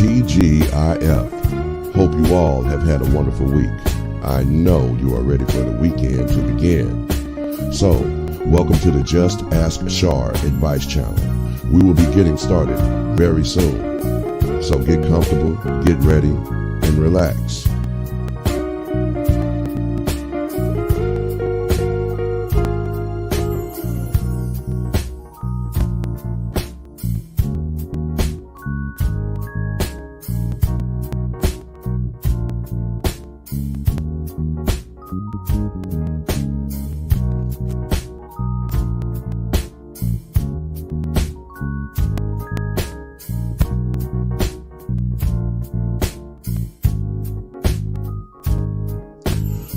TGIF. Hope you all have had a wonderful week. I know you are ready for the weekend to begin. So, welcome to the Just Ask Char advice channel. We will be getting started very soon. So get comfortable, get ready, and relax.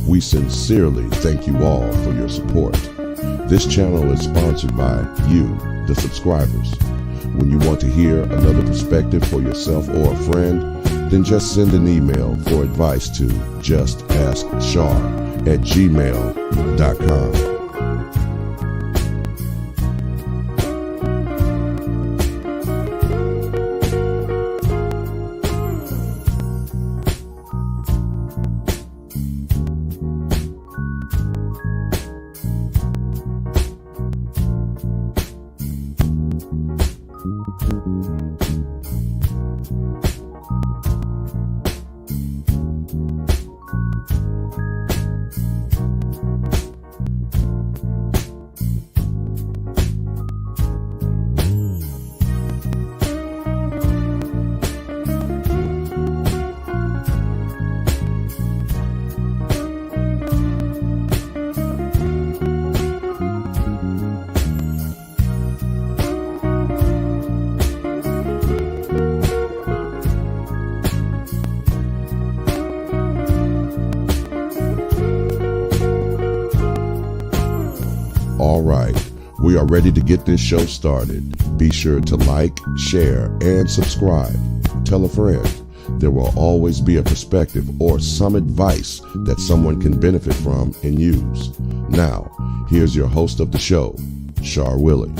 We sincerely thank you all for your support. This channel is sponsored by you, the subscribers. When you want to hear another perspective for yourself or a friend, then just send an email for advice to JustAskChar@gmail.com. All right, we are ready to get this show started. Be sure to like, share, and subscribe. Tell a friend. There will always be a perspective or some advice that someone can benefit from and use. Now, here's your host of the show, Char Willie.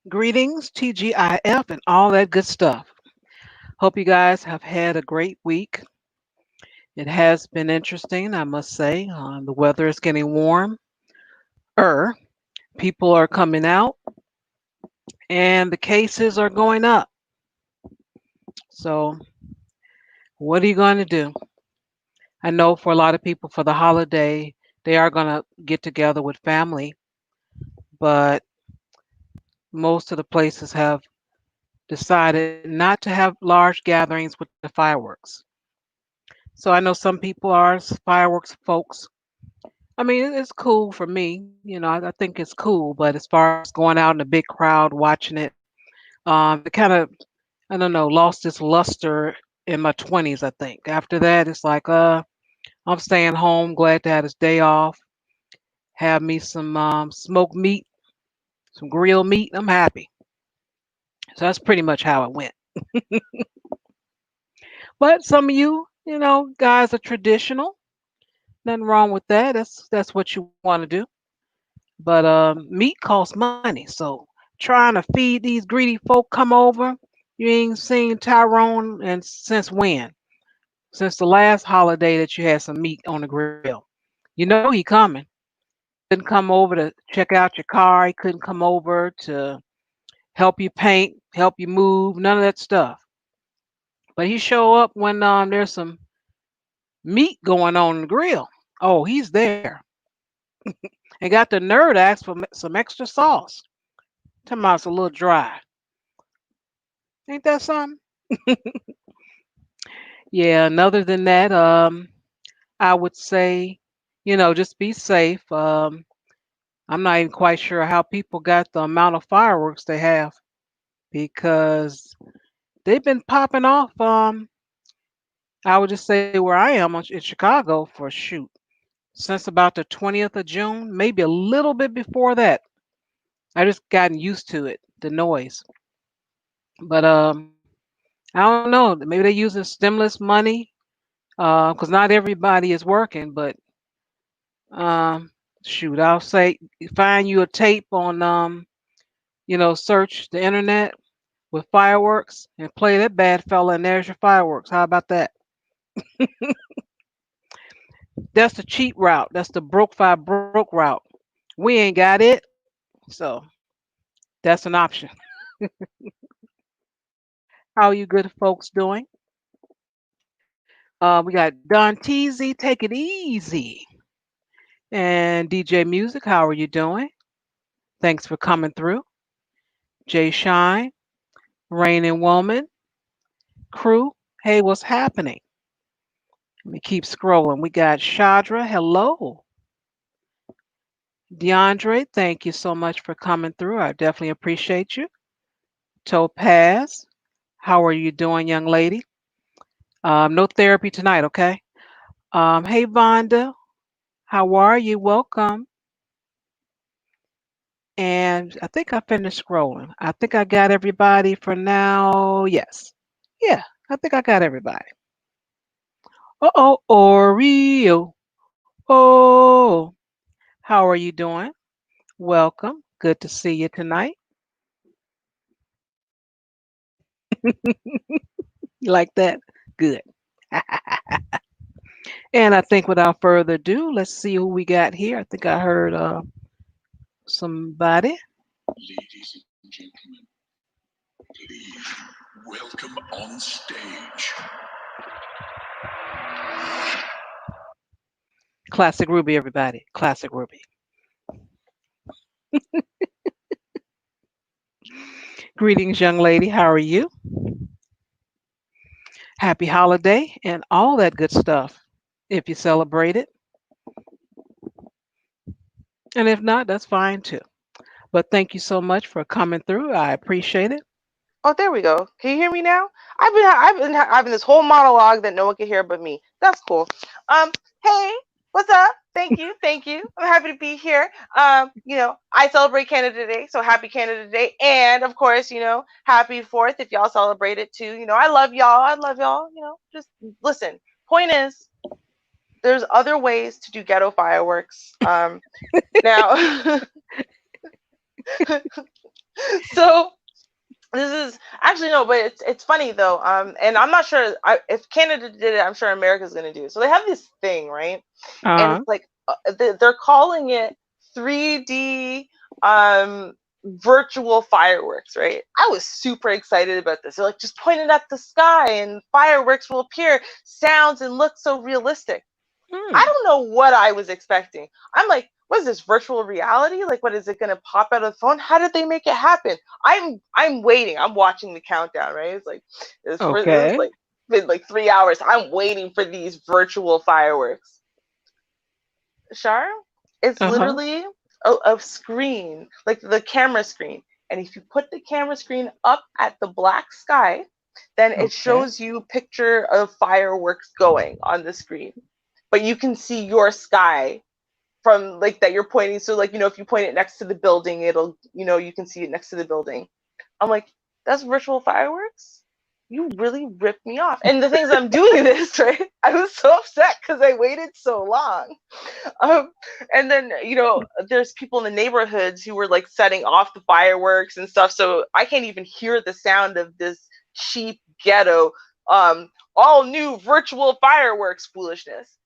Greetings, TGIF, and all that good stuff. Hope you guys have had a great week. It has been interesting, I must say. The weather is getting warm. People are coming out, and the cases are going up. So, what are you going to do? I know for a lot of people for the holiday, they are going to get together with family, but most of the places have decided not to have large gatherings with the fireworks. So I know some people are fireworks folks. I mean, it's cool for me. I think it's cool. But as far as going out in a big crowd watching it, it kind of, I don't know, lost its luster in my 20s, I think. After that, it's like, I'm staying home, glad to have this day off, have me some smoked meat, some grilled meat. I'm happy. So that's pretty much how it went. But some of you, guys are traditional. Nothing wrong with that. That's what you want to do. But meat costs money, so trying to feed these greedy folk come over. You ain't seen Tyrone and since when? Since the last holiday that you had some meat on the grill. You know he coming. Couldn't come over to check out your car. He couldn't come over to help you paint, help you move, none of that stuff. But he show up when there's some meat going on the grill. Oh, he's there. And got the nerve to ask for some extra sauce. Tell me it's a little dry. Ain't that something? Yeah, and other than that, I would say, just be safe. I'm not even quite sure how people got the amount of fireworks they have because they've been popping off. I would just say where I am in Chicago for shoot since about the 20th of June, maybe a little bit before that. I just gotten used to it, the noise. But I don't know. Maybe they're using stimulus money because not everybody is working. But um, shoot, I'll say find you a tape on search the internet with fireworks and play that bad fella, and there's your fireworks. How about that? That's the cheap route. That's the broke route. We ain't got it, so that's an option. How are you good folks doing? We got Don Teasy, take it easy. And DJ Music, how are you doing? Thanks for coming through. Jay Shine, Rain and Woman, Crew, hey, what's happening? Let me keep scrolling. We got Shadra, hello. DeAndre, thank you so much for coming through. I definitely appreciate you. Topaz, how are you doing, young lady? No therapy tonight, okay? Hey, Vonda, how are you? Welcome. And I think I finished scrolling. I think I got everybody for now. Yes. Yeah, I think I got everybody. Uh-oh, Oreo. Oh, how are you doing? Welcome. Good to see you tonight. You like that? Good. And I think without further ado, let's see who we got here. I think I heard somebody. Ladies and gentlemen, please welcome on stage. Classic Ruby, everybody. Classic Ruby. Greetings, young lady. How are you? Happy holiday and all that good stuff. If you celebrate it. And if not, that's fine too. But thank you so much for coming through. I appreciate it. Oh, there we go. Can you hear me now? I've been having this whole monologue that no one can hear but me. That's cool. Um, hey, what's up? Thank you. I'm happy to be here. I celebrate Canada Day, so happy Canada Day, and of course, happy Fourth if y'all celebrate it too. I love y'all. I love y'all. Just listen. Point is, there's other ways to do ghetto fireworks. Now, so this is actually no, but it's funny though. And I'm not sure if Canada did it. I'm sure America's gonna do it. So they have this thing, right? And Uh-huh. it's like they're calling it 3D virtual fireworks, right? I was super excited about this. They're like just pointing at the sky and fireworks will appear, sounds and look so realistic. I Hmm. don't know what I was expecting. I'm like, what is this virtual reality? Like, what is it going to pop out of the phone? How did they make it happen? I'm waiting. I'm watching the countdown. Right? It's Okay. like been like 3 hours. I'm waiting for these virtual fireworks. Shar, it's Uh-huh. literally a screen, like the camera screen. And if you put the camera screen up at the black sky, then it Okay. shows you a picture of fireworks going on the screen. But you can see your sky from like that you're pointing. So like, if you point it next to the building, it'll, you can see it next to the building. I'm like, that's virtual fireworks? You really ripped me off. And the things I'm doing this, right? I was so upset because I waited so long. Um, and then, there's people in the neighborhoods who were like setting off the fireworks and stuff. So I can't even hear the sound of this cheap ghetto, all new virtual fireworks foolishness.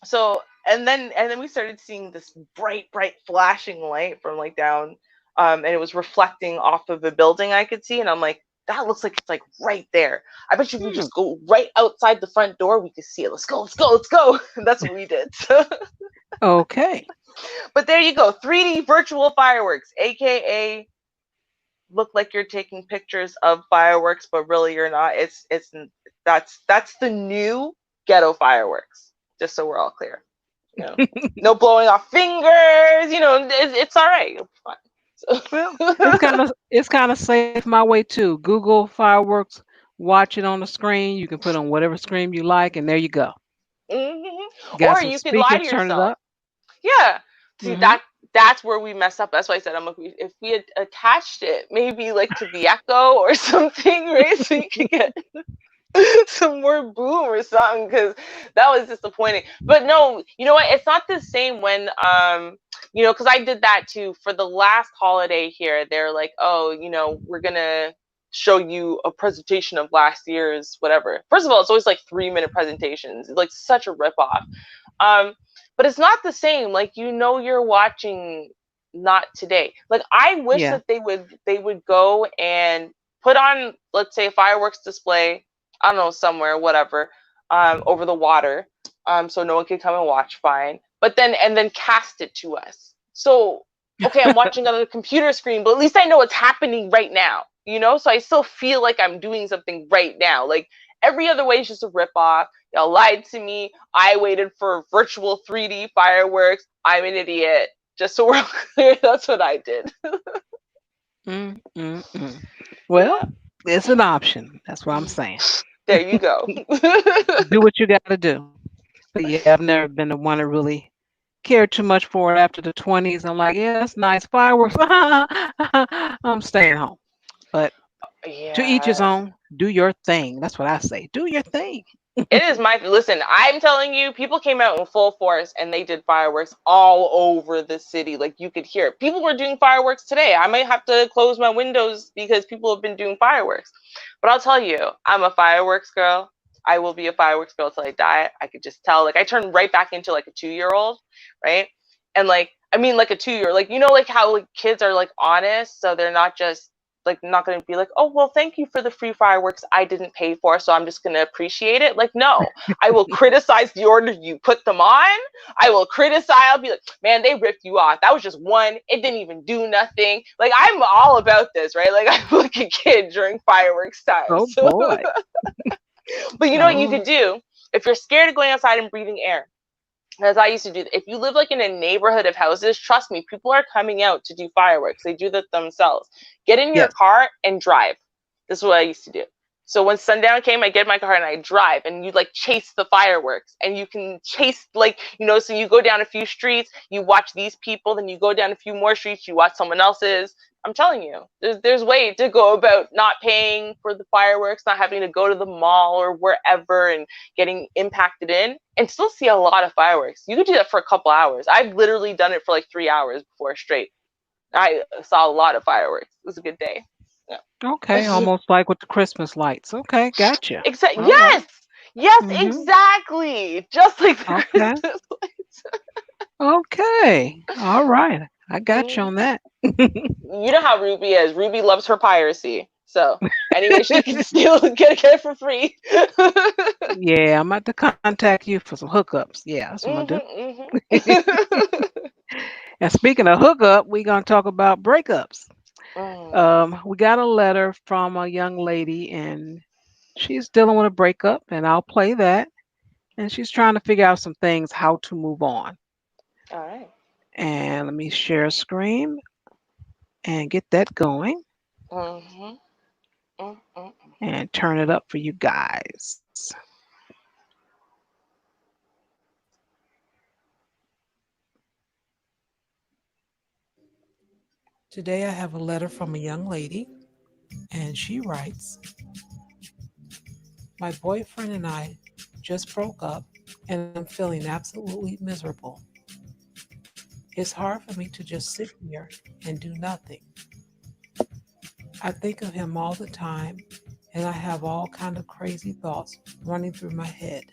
So and then we started seeing this bright flashing light from like down, and it was reflecting off of a building I could see, and I'm like, that looks like it's like right there. I bet you if we Hmm. just go right outside the front door we could see it. Let's go. And that's what we did. So, Okay. but there you go, 3D virtual fireworks, aka look like you're taking pictures of fireworks but really you're not. It's that's the new ghetto fireworks. just so we're all clear. You know, no blowing off fingers. You know, it's all right. It'll be fine. Well, it's kind of safe my way too. Google fireworks, watch it on the screen. You can put on whatever screen you like, and there you go. Hmm. Got Or some you could lie to speakers, turn it yourself. up. Yeah. See, Hmm. that's where we mess up. That's why I said, I'm like, if we had attached it maybe like to the echo or something, right? So you could get some more boom or something, because that was disappointing. But no, you know what? It's not the same when you know, because I did that too for the last holiday here. They're like, oh, you know, we're gonna show you a presentation of last year's whatever. First of all, it's always like 3-minute presentations. It's like such a ripoff. Um, but it's not the same. Like, you know, you're watching not today. Like, I wish Yeah. that they would go and put on, let's say, a fireworks display, I don't know, somewhere, whatever, over the water, so no one can come and watch, fine. But then cast it to us. So, okay, I'm watching on a computer screen, but at least I know it's happening right now, you know? So I still feel like I'm doing something right now. Like, every other way is just a ripoff. Y'all lied to me. I waited for virtual 3D fireworks. I'm an idiot. Just so we're clear, that's what I did. Mm. Yeah. Well, it's an option. That's what I'm saying. There you go. Do what you got to do. But yeah, I've never been the one to really care too much for it after the 20s. I'm like, yeah, that's nice. Fireworks. I'm staying home. But to each his Yeah. own. Do your thing. That's what I say. Do your thing. It is my listen. I'm telling you, people came out in full force and they did fireworks all over the city. Like, you could hear it. People were doing fireworks today. I might have to close my windows because people have been doing fireworks. But I'll tell you, I'm a fireworks girl. I will be a fireworks girl till I die. I could just tell. Like, I turned right back into like a 2-year-old, right? And like, I mean, like a 2-year, like, you know, like how like kids are like honest, so they're not just like not going to be like, oh, well, thank you for the free fireworks I didn't pay for, so I'm just going to appreciate it. Like, no, I will criticize the order you put them on. I will criticize. I'll be like, man, they ripped you off. That was just one. It didn't even do nothing. Like, I'm all about this, right? Like, I'm like a kid during fireworks time. Oh So, boy. but you know what you Oh, could do if you're scared of going outside and breathing air? As I used to do, if you live like in a neighborhood of houses, trust me, people are coming out to do fireworks. They do that themselves. Get in your yes. car and drive. This is what I used to do. So when sundown came, I get in my car and I drive, and you like chase the fireworks, and you can chase, like, you know, so you go down a few streets, you watch these people, then you go down a few more streets, you watch someone else's. I'm telling you, there's way to go about not paying for the fireworks, not having to go to the mall or wherever and getting impacted in, and still see a lot of fireworks. You could do that for a couple hours. I've literally done it for like 3 hours before straight. I saw a lot of fireworks. It was a good day. Okay. Yeah. Almost like with the Christmas lights. Okay. Gotcha. All right. Yes, yes, Mm-hmm. exactly. Just like the Okay. Christmas lights. Okay. All right. I got you Mm. on that. You know how Ruby is. Ruby loves her piracy. So anyway, she can still get it for free. Yeah, I'm about to contact you for some hookups. Yeah, that's what I'm gonna do. And speaking of hookup, we're gonna talk about breakups. Mm. We got a letter from a young lady, and she's dealing with a breakup, and I'll play that. And she's trying to figure out some things how to move on. All right. And let me share a screen and get that going Mm-hmm. Mm-mm. and turn it up for you guys. Today I have a letter from a young lady, and she writes, my boyfriend and I just broke up, and I'm feeling absolutely miserable. It's hard for me to just sit here and do nothing. I think of him all the time, and I have all kind of crazy thoughts running through my head.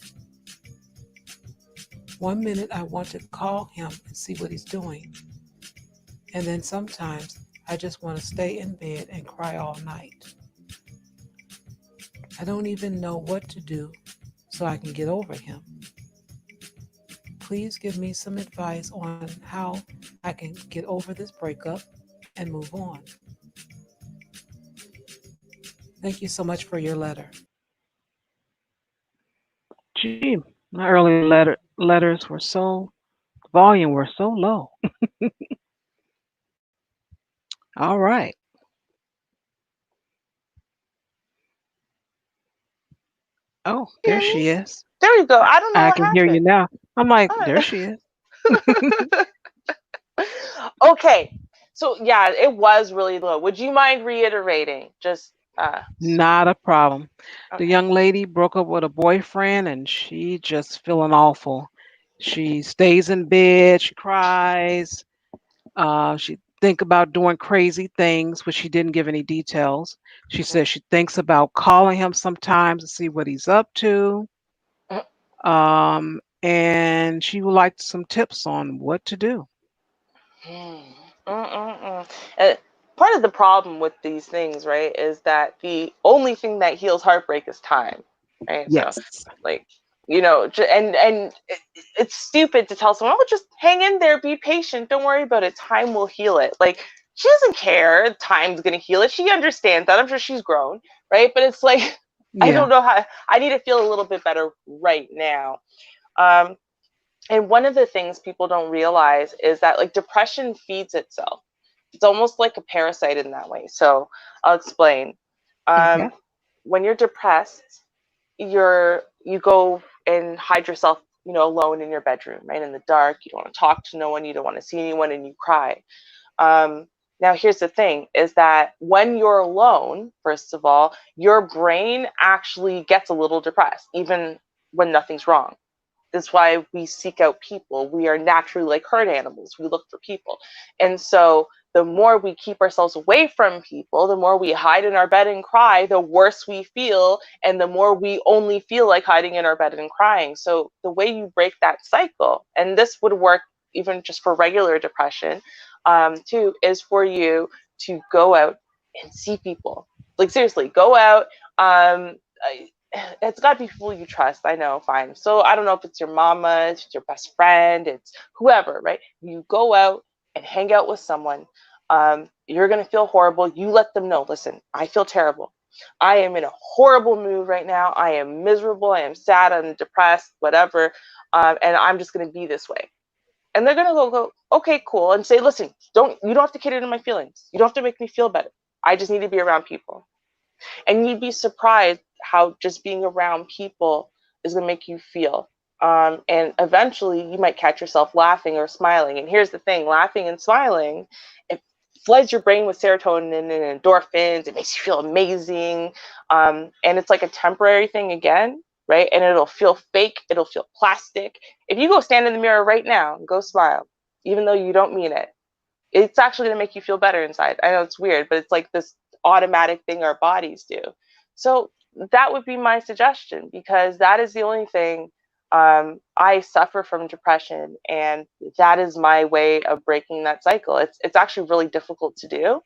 One minute I want to call him and see what he's doing, and then sometimes I just want to stay in bed and cry all night. I don't even know what to do so I can get over him. Please give me some advice on how I can get over this breakup and move on. Thank you so much for your letter. Gee, my earlier letters were so volume were so low. All right. Oh, there Hear me? she is. There you go. I, I don't know I what can hear you happened. now. I'm like, there Uh, she is. okay. So yeah, it was really low. Would you mind reiterating? Just Not a problem. The okay. young lady broke up with a boyfriend and she just feeling awful. She stays in bed, she cries, she think about doing crazy things, which she didn't give any details. She Mhm. says she thinks about calling him sometimes to see what he's up to. And she would like some tips on what to do. Mm, Uh, Part of the problem with these things, right, is that the only thing that heals heartbreak is time, right? So, Yes. like, it's stupid to tell someone, "Oh, just hang in there, be patient, don't worry about it. Time will heal it." Like, she doesn't care. Time's gonna heal it. She understands that. I'm sure she's grown, right? But it's like, I Yeah. don't know how. I need to feel a little bit better right now. Um, and one of the things people don't realize is that like depression feeds itself. It's almost like a parasite in that way. So I'll explain. Okay. Um, when you're depressed, you go and hide yourself, alone in your bedroom, right in the dark. You don't want to talk to no one. You don't want to see anyone, and you cry. Um, Now, here's the thing: is that when you're alone, first of all, your brain actually gets a little depressed, even when nothing's wrong. That's why we seek out people. We are naturally like herd animals. We look for people. And so the more we keep ourselves away from people, the more we hide in our bed and cry, the worse we feel. And the more we only feel like hiding in our bed and crying. So the way you break that cycle, and this would work even just for regular depression, too, is for you to go out and see people. Like seriously, go out. It's got to be people you trust. I know, fine. So I don't know if it's your mama, it's your best friend, it's whoever, right? You go out and hang out with someone. You're gonna feel horrible. You let them know. Listen, I feel terrible. I am in a horrible mood right now. I am miserable. I am sad. I'm depressed. Whatever. And I'm just gonna be this way. And they're gonna go, okay, cool, and say, listen, you don't have to cater to my feelings. You don't have to make me feel better. I just need to be around people. And you'd be surprised how just being around people is going to make you feel. And eventually you might catch yourself laughing or smiling. And here's the thing: laughing and smiling, it floods your brain with serotonin and endorphins. It makes you feel amazing. And it's like a temporary thing again, right? And it'll feel fake, it'll feel plastic. If you go stand in the mirror right now and go smile, even though you don't mean it, it's actually going to make you feel better inside. I know it's weird, but it's like this automatic thing our bodies do. So that would be my suggestion, because that is the only thing. I suffer from depression, and that is my way of breaking that cycle. It's actually really difficult to do,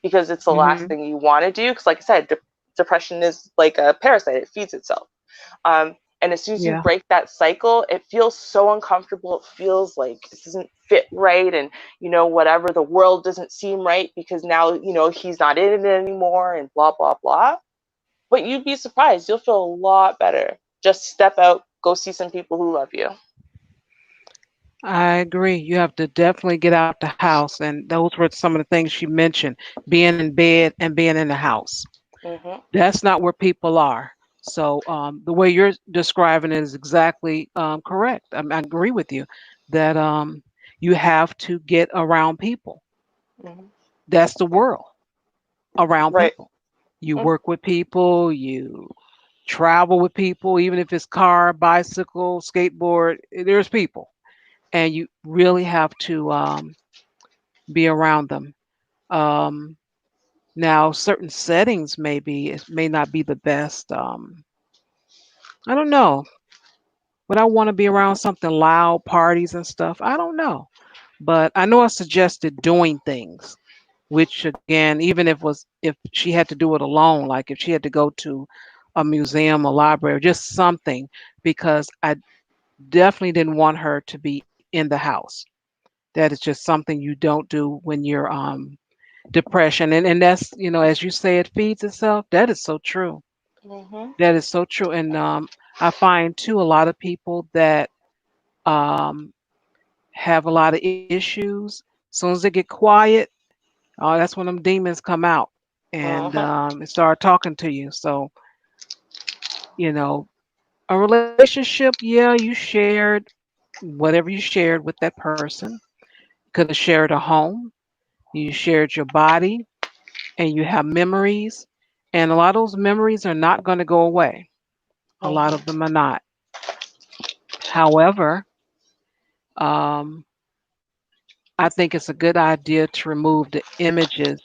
because it's the last Hmm. thing you want to do. Because, like I said, depression is like a parasite; it feeds itself. And as soon as you Yeah. break that cycle, it feels so uncomfortable. It feels like this doesn't fit right. And, whatever, the world doesn't seem right because now, he's not in it anymore and blah, blah, blah. But you'd be surprised. You'll feel a lot better. Just step out, go see some people who love you. I agree. You have to definitely get out the house. And those were some of the things she mentioned, being in bed and being in the house. Hmm. That's not where people are. So the way you're describing it is exactly correct. I agree with you that you have to get around people. Hmm. That's the world, around Right. people. You work with people, you travel with people, even if it's car, bicycle, skateboard, there's people. And you really have to be around them. Um, Now, certain settings maybe it may not be the best. I don't know. Would I want to be around something loud, parties and stuff? I don't know. But I know I suggested doing things, which again, even if she had to do it alone, like if she had to go to a museum, a library, or just something, because I definitely didn't want her to be in the house. That is just something you don't do when you're depression. And that's, as you say, it feeds itself. That is so true. Hmm. That is so true. And I find too a lot of people that um, have a lot of issues. As soon as they get quiet, oh, that's when them demons come out and Uh-huh. start talking to you. So, a relationship, yeah, you shared whatever you shared with that person. Could have shared a home, you shared your body, and you have memories. And a lot of those memories are not going to go away. A lot Uh-huh. of them are not. However, um, I think it's a good idea to remove the images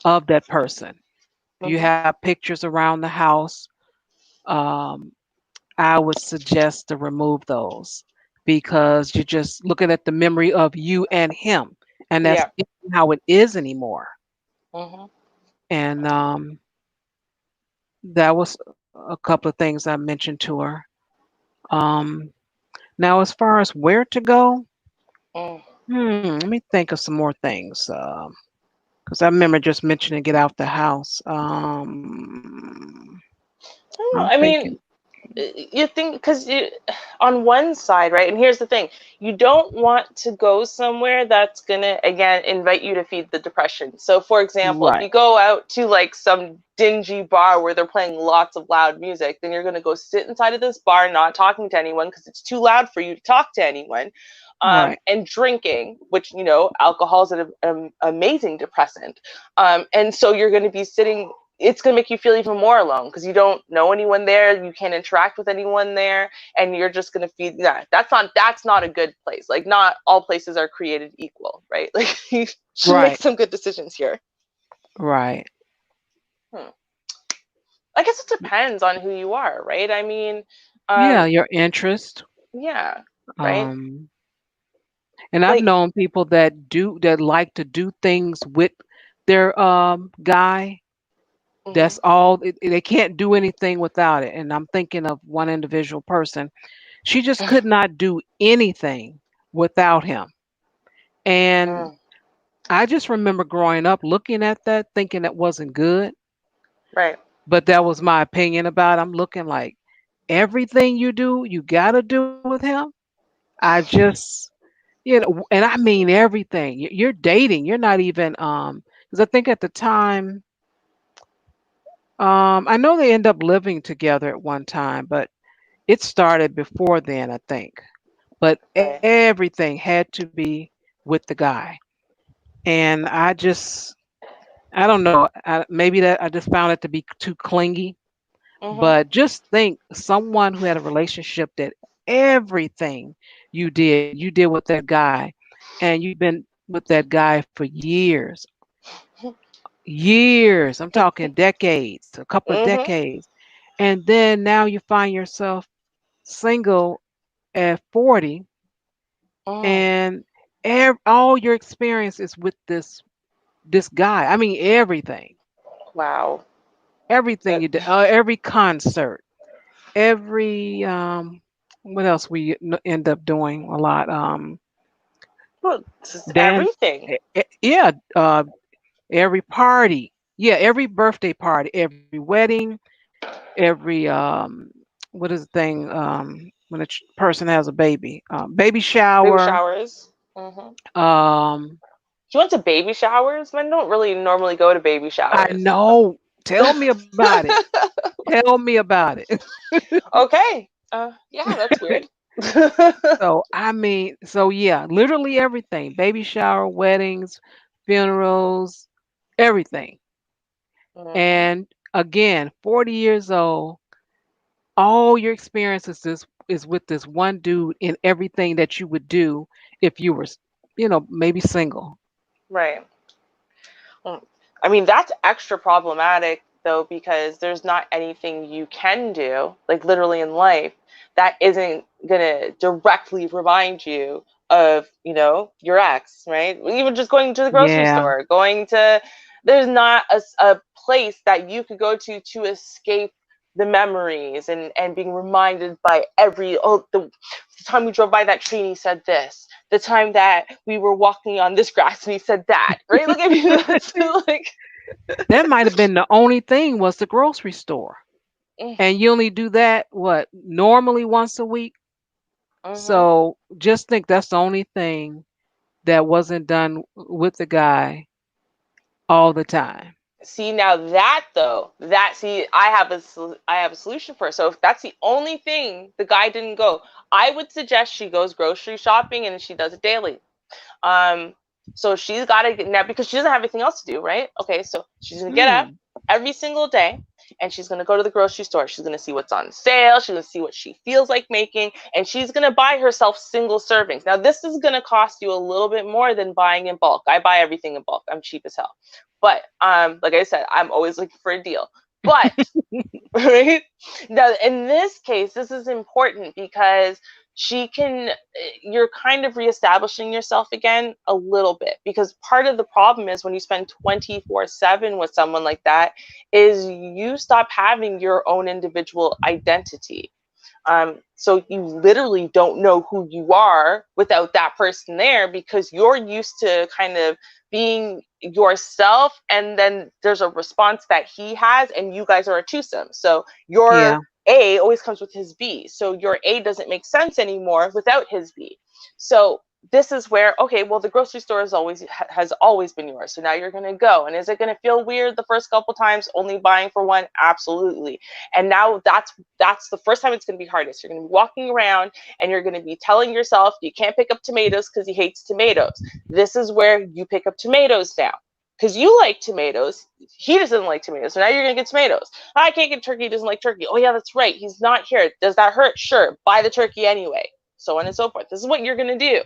of that person. If you Uh-huh. have pictures around the house, um, I would suggest to remove those because you're just looking at the memory of you and him, and that's Yeah. isn't how it is anymore. Uh-huh. And that was a couple of things I mentioned to her. Um, Now, as far as where to go, Mm. let me think of some more things. Because I remember just mentioning get out the house. I don't I'm know. I thinking, mean, you think because on one side, right? And here's the thing: you don't want to go somewhere that's gonna again invite you to feed the depression. So, for example, if right, you go out to like some dingy bar where they're playing lots of loud music, then you're gonna go sit inside of this bar, not talking to anyone because it's too loud for you to talk to anyone. right, And drinking, which alcohol is an amazing depressant. And so you're going to be sitting, it's going to make you feel even more alone because you don't know anyone there, you can't interact with anyone there, and you're just going to feel that's not a good place. Like not all places are created equal, right? Like you should make right, some good decisions here. right. hmm. I guess it depends on who you are, right? I mean, Yeah, um your interest. yeah, right. Um, and I've Like known people that like to do things with their guy. mhm, That's all. They can't do anything without it. And I'm thinking of one individual person. She just could not do anything without him. And mm, I just remember growing up looking at that, thinking that wasn't good. right. But that was my opinion about it. I'm looking like everything you do, you got to do with him. I just, and I mean everything. You're dating. You're not even, because I think at the time, I know they end up living together at one time, but it started before then, I think. But Right. everything had to be with the guy. And I don't know. Maybe that I just found it to be too clingy. Mhm. But just think someone who had a relationship that everything you did with that guy, and you've been with that guy for years, years. I'm talking decades, a couple of Mhm. decades. And then now you find yourself single at 40 Mm. and all your experience is with this guy. I mean Wow. everything That you did, every concert, every what else we end up doing a lot, well, this is dance, everything. yeah, every party, yeah, every birthday party, every wedding, every what is the thing when a person has a baby, baby Baby shower, showers. Mhm. um You went to baby showers? Men don't really normally go to baby I showers. know, tell me about it, tell me about it. Okay. Yeah, that's weird. So I mean, so yeah, literally everything: baby shower, weddings, funerals, everything. Mhm. And again, 40 years old, all your experiences is with this one dude in everything that you would do if you were, maybe single. Right. Mm. I mean, that's extra problematic though because there's not anything you can do, like literally in life, that isn't gonna directly remind you of, your ex, right? Even just going to the grocery Yeah, store, there's not a place that you could go to escape the memories and being reminded by the time we drove by that tree and he said this, the time that we were walking on this grass and he said that, right? Like, I mean, that's like, that might have been the only thing was the grocery store. mm, And you only do that what normally once a week. Mhm. So just think that's the only thing that wasn't done with the guy all the time. See, now that though, that see, I have a solution for her. So if that's the only thing the guy didn't go, I would suggest she goes grocery shopping and she does it daily. Um, so she's got to get now because she doesn't have anything else to do, right? Okay, so she's gonna get up Hmm. every single day and she's gonna go to the grocery store. She's gonna see what's on sale. She's gonna see what she feels like making, and she's gonna buy herself single servings. Now, this is gonna cost you a little bit more than buying in bulk. I buy everything in bulk. I'm cheap as hell. But like I said, I'm always looking for a deal. But right now in this case this is important because she can you're kind of reestablishing yourself again a little bit, because part of the problem is when you spend 24/7 with someone like that is you stop having your own individual identity. So you literally don't know who you are without that person there, because you're used to kind of being yourself, and then there's a response that he has, and you guys are a twosome. So your Yeah. A always comes with his B. So your A doesn't make sense anymore without his B. So this is where, okay, well, the grocery store has always been yours. So now you're going to go. And is it going to feel weird the first couple times only buying for one? Absolutely. And now that's the first time it's going to be hardest. You're going to be walking around and you're going to be telling yourself you can't pick up tomatoes because he hates tomatoes. This is where you pick up tomatoes now, because you like tomatoes. He doesn't like tomatoes. So now you're going to get tomatoes. I can't get turkey. He doesn't like turkey. Oh, yeah, that's right. He's not here. Does that hurt? Sure. Buy the turkey anyway. So on and so forth. This is what you're going to do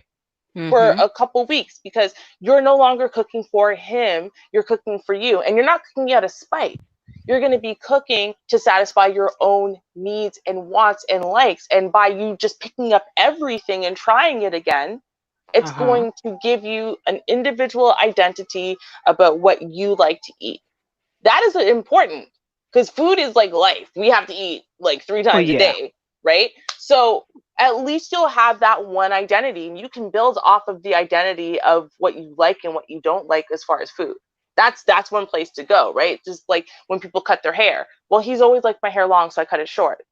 for Hmm. a couple weeks, because you're no longer cooking for him. You're cooking for you. And you're not cooking out of spite. You're going to be cooking to satisfy your own needs and wants and likes. And by you just picking up everything and trying it again, it's Uh-huh. going to give you an individual identity about what you like to eat. That is important, because food is like life. We have to eat like three Well, times a yeah. day, right? So at least you'll have that one identity, and you can build off of the identity of what you like and what you don't like as far as food. That's one place to go, right? Just like when people cut their hair. Well, he's always liked my hair long, so I cut it short,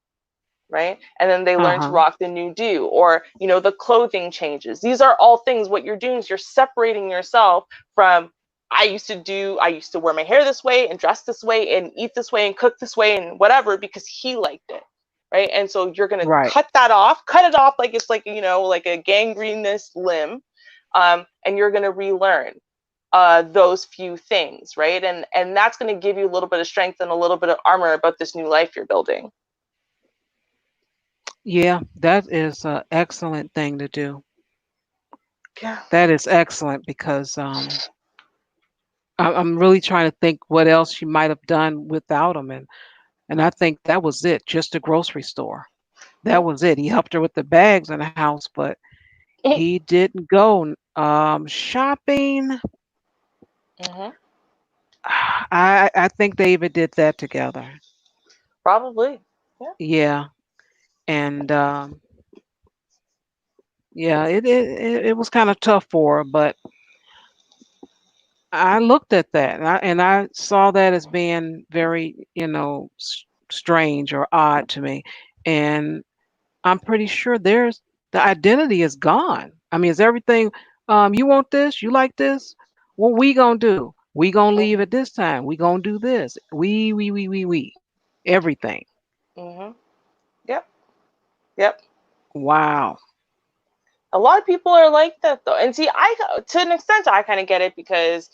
right? And then they learn to Uh-huh. rock the new do, or the clothing changes. These are all things. What you're doing is you're separating yourself from, I used to wear my hair this way and dress this way and eat this way and cook this way and whatever because he liked it, right? And so you're going to Right. cut it off like it's like, like a gangrenous limb. And you're going to relearn those few things, right? And that's going to give you a little bit of strength and a little bit of armor about this new life you're building. Yeah, that is an excellent thing to do. Yeah. That is excellent because I'm really trying to think what else she might have done without him, and I think that was it, just a grocery store. That Yeah. was it. He helped her with the bags in the house, but he didn't go shopping. Hmm. I think they even did that together. Probably. Yeah. Yeah, and yeah, it was kind of tough for her, but I looked at that and I saw that as being very, strange or odd to me. And I'm pretty sure the identity is gone. I mean, is everything you want this? You like this? What we gonna do? We gonna leave Hmm. at this time. We gonna do this. We. Everything. Hmm. Yep. Yep. Wow. A lot of people are like that though, and see, to an extent I kind of get it, because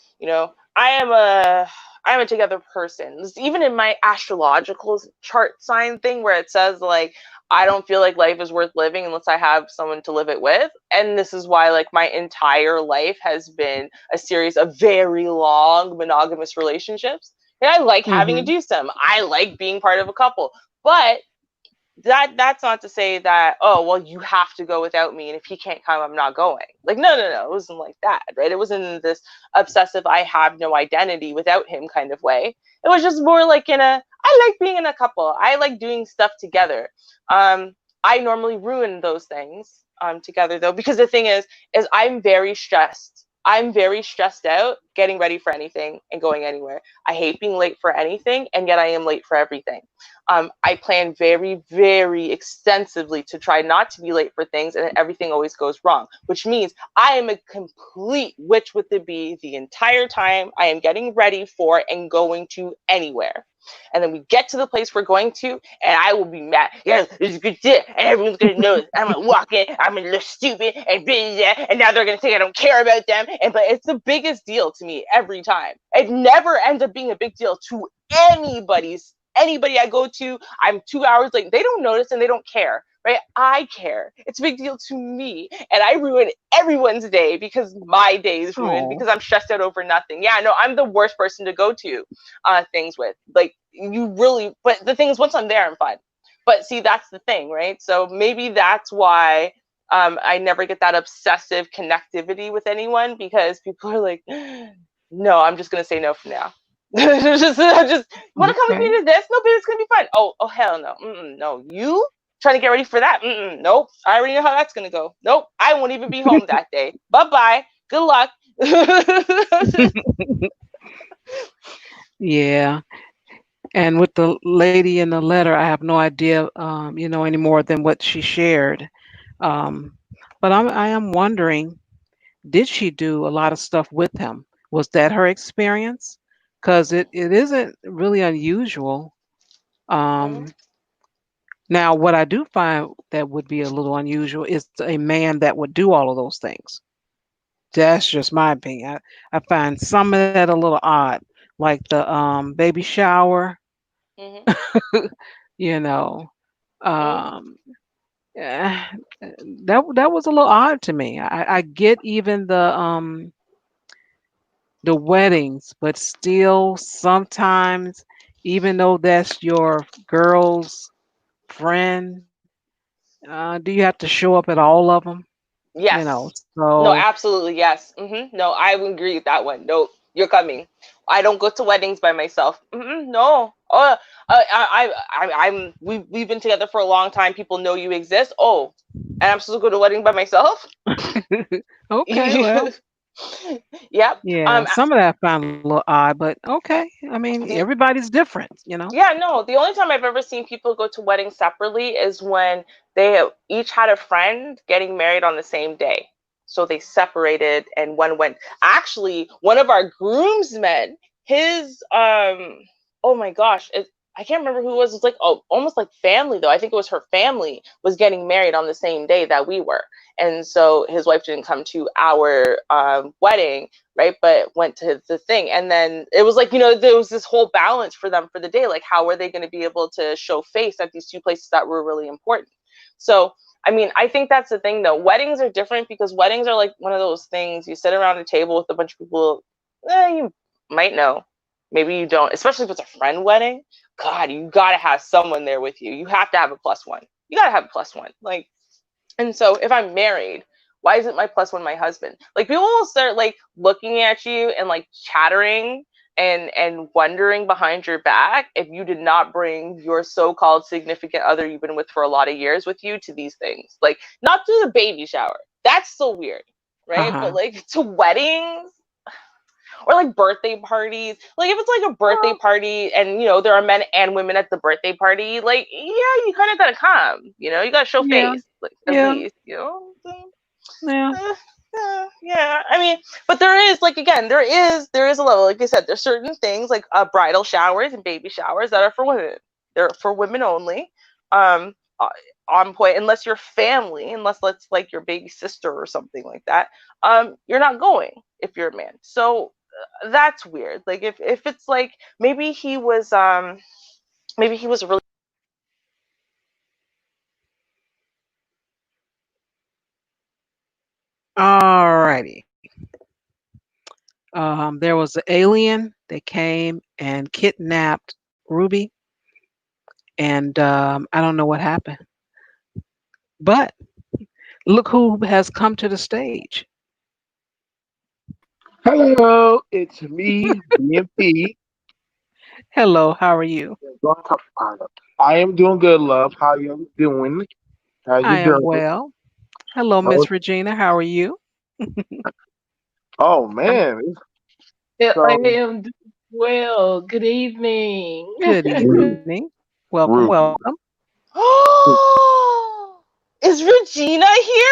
I am a together person. Even in my astrological chart sign thing, where it says like I don't feel like life is worth living unless I have someone to live it with, and this is why like my entire life has been a series of very long monogamous relationships. And I like having a Hmm. twosome. I like being part of a couple, but that's not to say that, oh well, you have to go without me, and if he can't come, I'm not going. Like, no, no, no, it wasn't like that, right? It wasn't in this obsessive I have no identity without him kind of way. It was just more like I like being in a couple, I like doing stuff together. I normally ruin those things together though, because the thing is I'm very stressed I'm very stressed out getting ready for anything and going anywhere. I hate being late for anything, and yet I am late for everything. I plan very, very extensively to try not to be late for things, and everything always goes wrong, which means I am a complete witch with the bee the entire time I am getting ready for and going to anywhere. And then we get to the place we're going to, and I will be mad. Yeah, this is good shit, and everyone's gonna know I'm gonna walk in, I'm gonna look stupid, and blah, blah, and now they're gonna think I don't care about them. And but it's the biggest deal to me every time. It never ends up being a big deal to anybody I go to. I'm 2 hours late. They don't notice and they don't care. Right? I care. It's a big deal to me. And I ruin everyone's day because my day is ruined Oh, because I'm stressed out over nothing. Yeah, no, I'm the worst person to go to things with. Like, you really, but the thing is, once I'm there, I'm fine. But see, that's the thing, right? So maybe that's why I never get that obsessive connectivity with anyone, because people are like, no, I'm just going to say no for now. just want to come with me okay. to this? No, baby, it's gonna be fun. Oh, hell no. No, you trying to get ready for that? Nope. I already know how that's gonna go. Nope. I won't even be home that day. Bye bye. Good luck. Yeah. And with the lady in the letter, I have no idea, any more than what she shared. Um, but I am wondering, did she do a lot of stuff with him? Was that her experience? Because it isn't really unusual. Mhm. Um, Now, what I do find that would be a little unusual is a man that would do all of those things. That's just my opinion. I find some of that a little odd, like the baby shower, Mhm. you know. Mhm. Um, eh, that was a little odd to me. I get even the weddings, but still sometimes, even though that's your girl's friend, do you have to show up at all of them? Yes. No, So absolutely yes. No, I would agree with that one. No, you're coming. I don't go to weddings by myself. No. We've been together for a long time. People know you exist. Oh, and I'm supposed to go to a wedding by myself? okay, well, Yep. yeah, some of that I found a little odd, but okay. I mean, The everybody's different. Yeah, no, the only time I've ever seen people go to weddings separately is when they each had a friend getting married on the same day. So they separated and one went. Actually, one of our groomsmen, his oh my gosh, I can't remember who it was. It's like, oh, almost like family though. I think it was her family was getting married on the same day that we were. And so his wife didn't come to our wedding, right? But went to the thing. And then it was like, there was this whole balance for them for the day. Like, how were they going to be able to show face at these two places that were really important? So, I mean, I think that's the thing though. Weddings are different because weddings are like one of those things you sit around a table with a bunch of people you might know. Maybe you don't, especially if it's a friend wedding. God, you got to have someone there with you. You have to have a plus one. You got to have a plus one. Like, and so if I'm married, why isn't my plus one my husband? Like, people will start like looking at you and like chattering and wondering behind your back if you did not bring your so-called significant other you've been with for a lot of years with you to these things. Like, not to the baby shower. That's so weird, right? But uh-huh. like to weddings or like birthday parties. Like, if it's like a birthday Well, party and there are men and women at the birthday party, like, yeah, you kind of gotta come. You gotta show yeah, face, like, at yeah, least. yeah. Yeah. I mean, but there is, like, again, there is a level. Like I said, there's certain things like bridal showers and baby showers that are for women. They're for women only. Um, uh, on point, unless you're family, unless that's like your baby sister or something like that. You're not going if you're a man. So that's weird. Like, if it's like maybe he was really. Alrighty. There was an alien that came and kidnapped Ruby, and I don't know what happened. But look who has come to the stage. Hello, it's me, BMP. Hello, how are you? I am doing good, love. How you doing? How's I your am journey? well. Hello, Oh, Miss Regina. How are you? Oh I'm man. I So am doing well. Good evening. good rude, evening. Welcome, rude. welcome. Oh, is Regina here?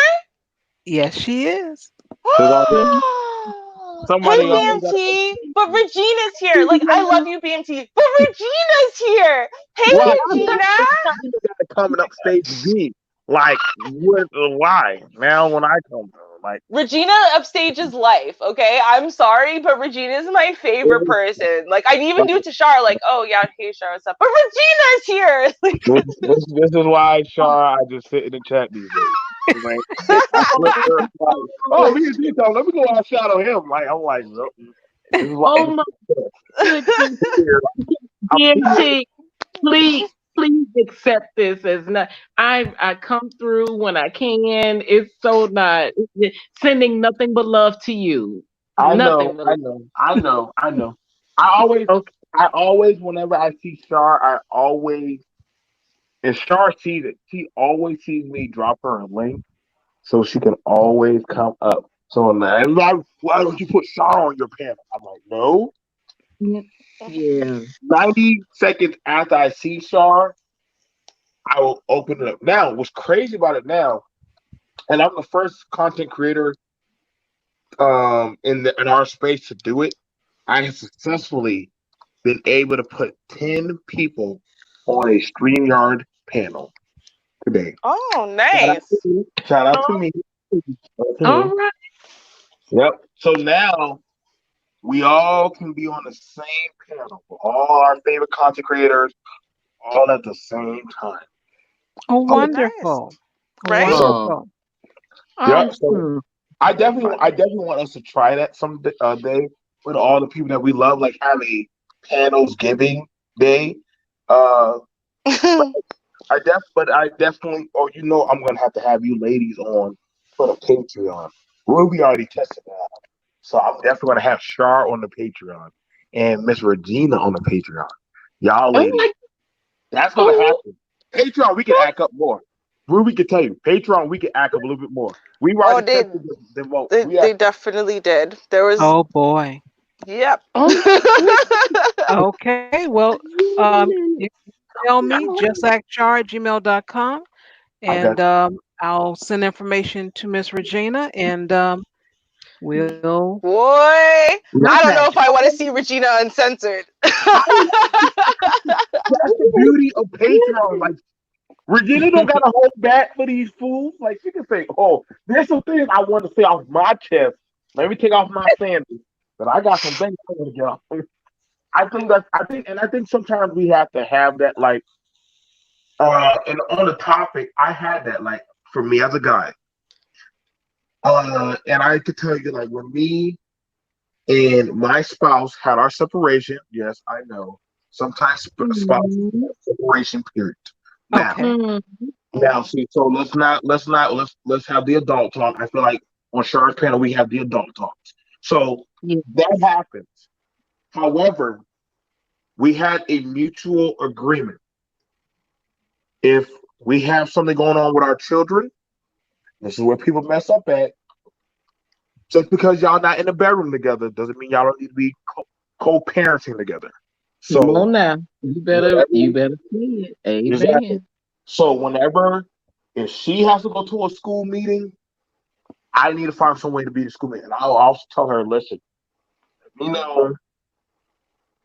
Yes, she is. There's always Hey, somebody always got BMT. But Regina's here. Like, I love you, BMT. But Regina's here. Hey, right. Regina. You got to coming up stage B. Like what? Why now? When I come through, like Regina upstages life, okay? I'm sorry, but Regina's my favorite person. Like, I'd even do to Shar, like, oh, yeah, hey, Shar, what's up? But Regina's here. Like, this is why, Char, I just sit in the chat these days. Like, I flip her like, oh, we can do something. Let me go out shadow him. Like I'm like, nope. This is why Oh my goodness. DMT, please, please accept this as not. I come through when I can. It's so not sending nothing but love to you. I know, Nothing but I love. know, I know, I know. I always, Okay. whenever I see Char, I always, and Char sees it. She always sees me drop her a link, so she can always come up. So now everybody, why don't you put Char on your panel? I'm like, no. Yeah. 90 seconds after I see Char, I will open it up. Now, what's crazy about it now, and I'm the first content creator in our space to do it. I have successfully been able to put 10 people on a StreamYard panel today. oh, Shout out to nice. me. Shout out to Oh, me. Shout out to all me. right. Yep. So now we all can be on the same panel for all our favorite content creators all at the same time. Oh, Oh, So, nice. wonderful. Right? Oh, Wonderful. yep. So awesome. I definitely want us to try that some day with all the people that we love, like have a panels giving day. Uh, but I definitely, oh, I'm gonna have to have you ladies on for the Patreon. Ruby already tested that out, so I'm definitely gonna have Char on the Patreon and Miss Regina on the Patreon. Y'all Oh ladies, my. that's gonna Oh, happen. Patreon, we can act up more. Ruby can tell you, Patreon, we can act up a little bit more. We oh, already tested the vote. We they act. definitely did. There was, Oh boy. yep. oh my Okay. Well, you goodness. can email me, JustAskChar@gmail.com, I and got I'll send information to Miss Regina, and we'll Boy, I you. don't know if I want to see Regina uncensored. That's the beauty of Patreon. Like Regina don't gotta hold back for these fools. Like she can say, "Oh, there's some things I want to say off my chest. Let me take off my sandals, but I got some things I want to get off." I think sometimes we have to have that. Like, and on the topic, I had that. Like for me as a guy, and I could tell you, like when me and my spouse had our separation. Yes, I know. Sometimes spouses Mhm. have separation period. Now, okay. Mhm. Now, Mhm. see, so let's have the adult talk. I feel like on Shar's panel we have the adult talks. So Yeah. that happens. However, we had a mutual agreement. If we have something going on with our children, this is where people mess up at. Just because y'all not in the bedroom together doesn't mean y'all don't need to be co-parenting together. Come So on now. You better whenever see it. exactly. Amen. So whenever if she has to go to a school meeting, I need to find some way to be the school meeting. And I'll also tell her, listen, you know,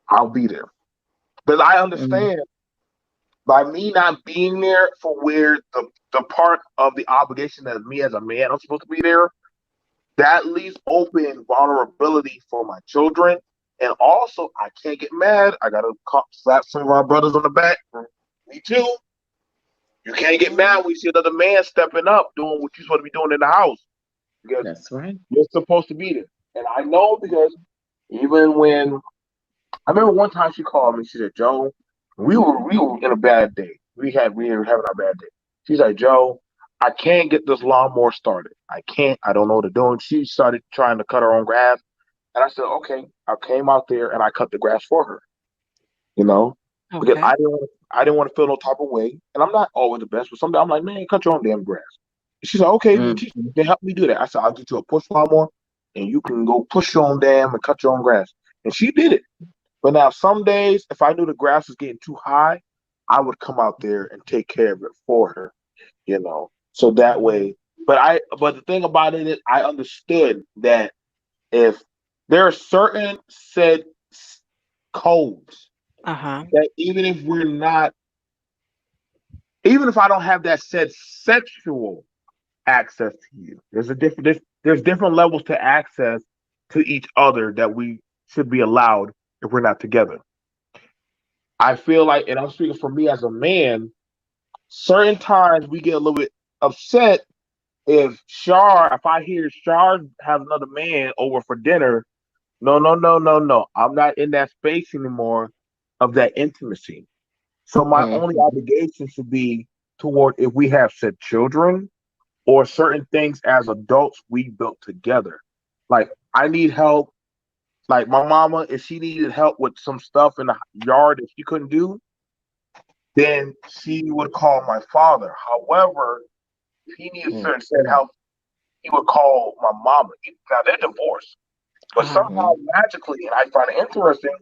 I'll be there. But I Mm. understand by me not being there for where the part of the obligation that me as a man I'm supposed to be there, that leaves open vulnerability for my children. And also, I can't get mad. I gotta slap some of our brothers on the back. Me too. You can't get mad when you see another man stepping up, doing what you're supposed to be doing in the house because That's right. you're supposed to be there. And I know because even when I remember one time she called me. She said, "Joe, we were in a bad day. We were having our bad day." She's like, "Joe, I can't get this lawnmower started. I can't. I don't know what to do." And she started trying to cut her own grass. And I said, "Okay." I came out there and I cut the grass for her. You know, because Okay. I didn't want to feel no type of way. And I'm not always the best, but sometimes I'm like, "Man, cut your own damn grass." And she's like, "Okay, Mm. then help me do that." I said, "I'll get you a push lawnmower." and you can go push your own dam and cut your own grass. And she did it. But now some days, if I knew the grass was getting too high, I would come out there and take care of it for her, you know. So that way, but the thing about it is I understood that if there are certain said codes Uh-huh. that even if I don't have that said sexual access to you, there's different levels to access to each other that we should be allowed if we're not together. I feel like, and I'm speaking for me as a man, certain times we get a little bit upset if I hear Shar has another man over for dinner. No, no, no, no, no. I'm not in that space anymore of that intimacy. So my only Mhm. obligation should be toward if we have said children or certain things as adults we built together. Like I need help. Like my mama, if she needed help with some stuff in the yard that she couldn't do, then she would call my father. However, if he needed certain said help, he would call my mama. Now they're divorced, but Uh-huh. somehow magically, and I find it interesting,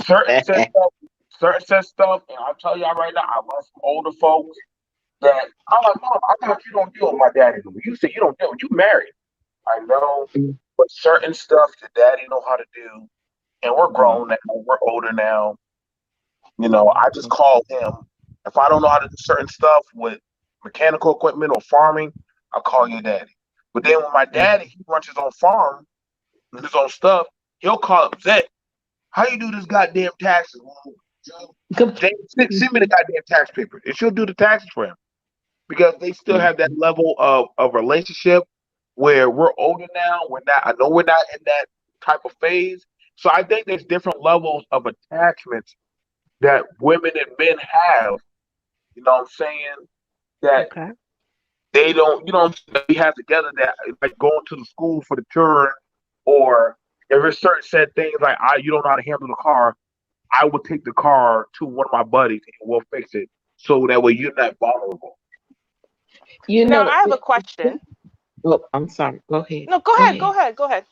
certain said stuff, and I'll tell y'all right now, I learned from older folks that I'm like, Mom, I thought you don't deal with my daddy. You say you don't deal with you married. I know, but certain stuff your daddy know how to do, and we're grown now, we're older now. You know, I just call him. If I don't know how to do certain stuff with mechanical equipment or farming, I call your daddy. But then when my daddy, he runs his own farm, his own stuff, he'll call up Zach. How you do this goddamn taxes? Jane, send me the goddamn tax paper, and she'll do the taxes for him because they still have that level of relationship where we're older now. We're not. I know we're not in that type of phase. So I think there's different levels of attachments that women and men have. You know what I'm saying? That Okay. they don't. You know what I'm saying? That we have together that like going to the school for the children, or if there's certain said things like you don't know how to handle the car. I would take the car to one of my buddies and we'll fix it so that way you're not vulnerable. You Now know, I have a question. oh, I'm sorry. Go ahead. No, go Go ahead, go ahead. ahead, go ahead.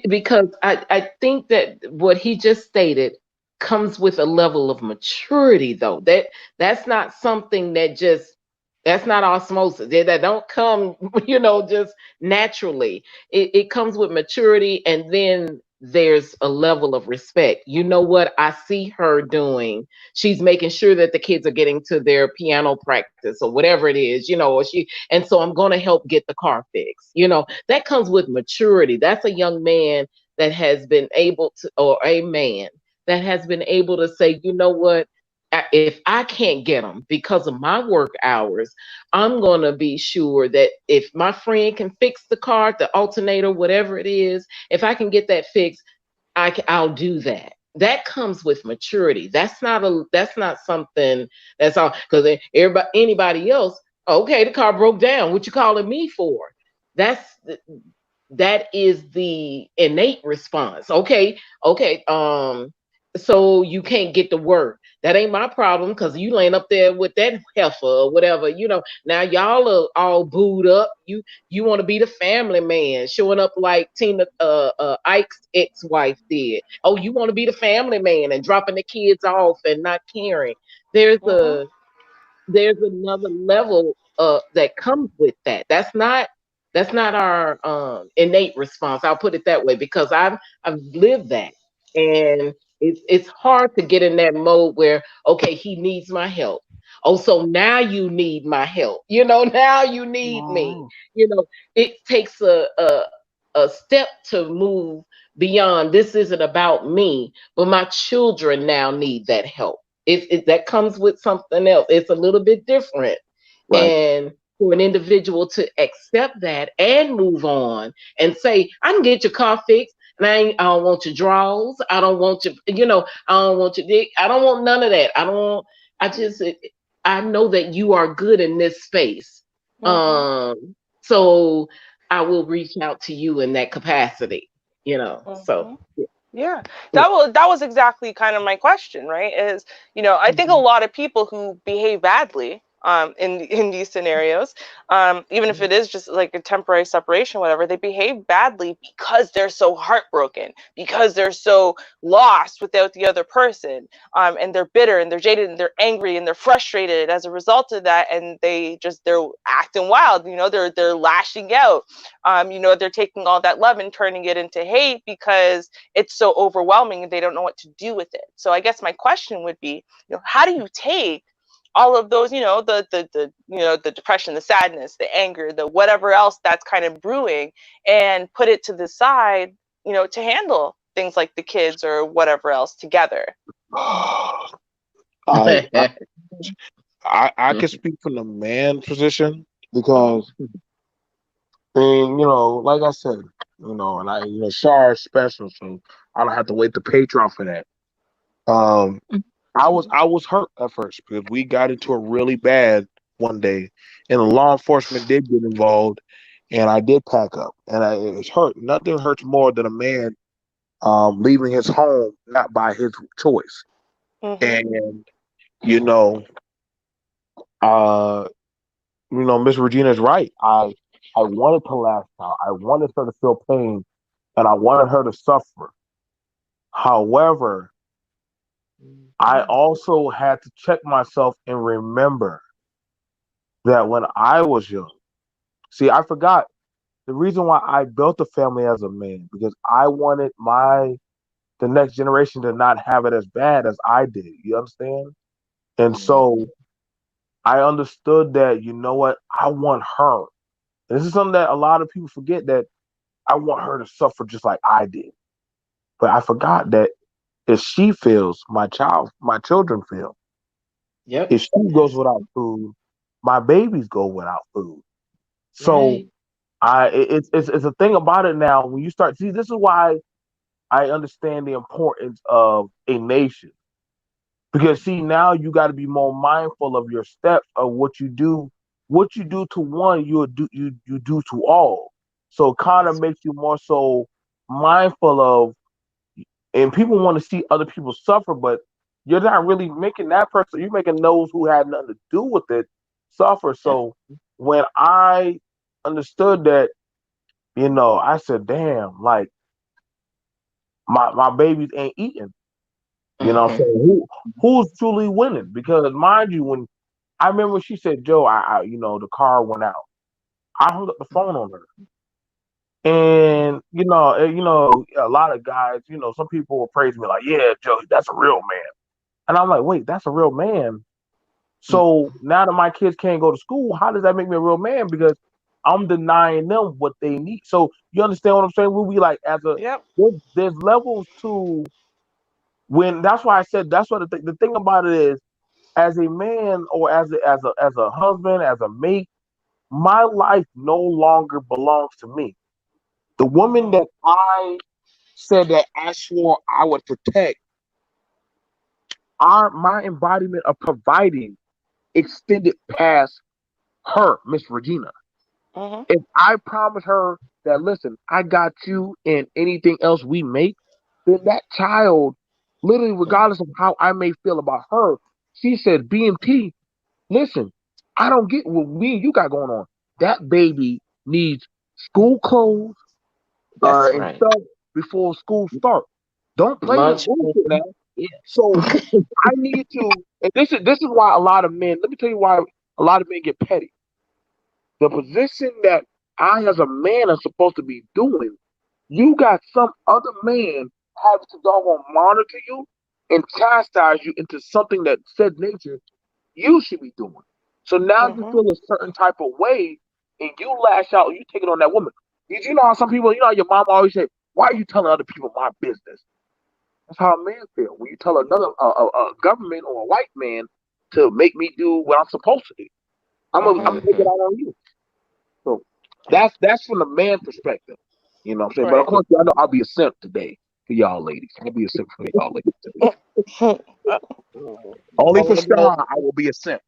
Because I think that what he just stated comes with a level of maturity, though. That's not something that just that's not osmosis. That don't come, just naturally. It comes with maturity, and then there's a level of respect. You know what I see her doing? She's making sure that the kids are getting to their piano practice or whatever it is, and so I'm going to help get the car fixed. That comes with maturity. That's a young man that has been able to, or a man that has been able to say, you know what? If I can't get them because of my work hours, I'm going to be sure that if my friend can fix the car, the alternator, whatever it is, if I can get that fixed, I'll do that. That comes with maturity. That's not something that's all because anybody else. Okay, the car broke down. What you calling me for? That's that is the innate response. Okay, okay. So you can't get to work. That ain't my problem because you laying up there with that heifer or whatever. Now y'all are all booed up. You want to be the family man, showing up like Tina Ike's ex-wife did. Oh, you want to be the family man and dropping the kids off and not caring. There's Mm-hmm. a there's another level that comes with that. That's not our innate response. I'll put it that way because I've lived that, and it's hard to get in that mode where okay, he needs my help. Oh, so now you need my help. Now you need me. Oh. It takes a step to move beyond. This isn't about me, but my children now need that help. That comes with something else. It's a little bit different. Right. And for an individual to accept that and move on and say, I can get your car fixed. And I don't want your draws. I don't want I don't want your dick. I don't want none of that. I just, I know that you are good in this space. Mm-hmm. So I will reach out to you in that capacity, so. Mm-hmm. Yeah, that was exactly kind of my question, right? I think a lot of people who behave badly in these scenarios. Even if it is just like a temporary separation, whatever, they behave badly because they're so heartbroken, because they're so lost without the other person, and they're bitter and they're jaded and they're angry and they're frustrated as a result of that, and they're acting wild. They're lashing out. They're taking all that love and turning it into hate because it's so overwhelming and they don't know what to do with it. So I guess my question would be, how do you take all of those, the depression, the sadness, the anger, the whatever else that's kind of brewing, and put it to the side, to handle things like the kids or whatever else together? I, I can speak from the man position because, like I said, and Char is special, so I don't have to wait the Patreon for that. I was hurt at first because we got into it really bad one day, and the law enforcement did get involved, and I did pack up, and it was hurt. Nothing hurts more than a man leaving his home not by his choice. And you know, uh, Miss Regina's right. I wanted to lash out. I wanted her to feel pain, and I wanted her to suffer. However, I also had to check myself and remember that when I was young, see, I forgot the reason why I built a family as a man because I wanted the next generation to not have it as bad as I did. You understand? And so I understood that, you know what, I want her. And this is something that a lot of people forget, that I want her to suffer just like I did. But I forgot that if she feels, my children feel. Yep. If she goes without food, my babies go without food. So it's a thing about it now. When you start, see, this is why I understand the importance of a nation. Because see, now you got to be more mindful of your steps of what you do. What you do to one, you do to all. So it kind of makes you more so mindful of, and people want to see other people suffer, but you're not really making that person. You're making those who had nothing to do with it suffer. So when I understood that, I said, "Damn, like my babies ain't eating." So who's truly winning? Because mind you, when I remember she said, "Joe, the car went out." I hung up the phone on her, and a lot of guys, some people will praise me like, "Yeah, Joe, that's a real man," and I'm like, "Wait, that's a real man." So now that my kids can't go to school, how does that make me a real man? Because I'm denying them what they need. So you understand what I'm saying? We'll be like, Yep. there's levels to when. That's why I said that's what the thing about it is. As a man or as a husband, as a mate, my life no longer belongs to me. The woman that I said that I swore I would protect, my embodiment of providing extended past her, Miss Regina. If I promise her that, listen, I got you and anything else we make, then that child, literally, regardless of how I may feel about her, she said, BMT, listen, I don't get what me and you got going on. That baby needs school clothes That's and right. stuff before school starts. Don't play this Lunch. bullshit now. Yeah. So I need to, and this is why a lot of men. Let me tell you why a lot of men get petty. The position that I, as a man, am supposed to be doing, you got some other man having to doggone monitor you and chastise you into something that said nature you should be doing. So now you feel a certain type of way and you lash out and you take it on that woman. Did you know how some people, how your mom always say, why are you telling other people my business? That's how a man feel. When you tell another a government or a white man to make me do what I'm supposed to do, I'm taking it out on you. So that's from the man perspective. You know what I'm saying? But of Right. course, I know I'll be a simp today for y'all ladies. I'll be a simp for y'all ladies today. Only for Oh, no, Star, I will be a simp.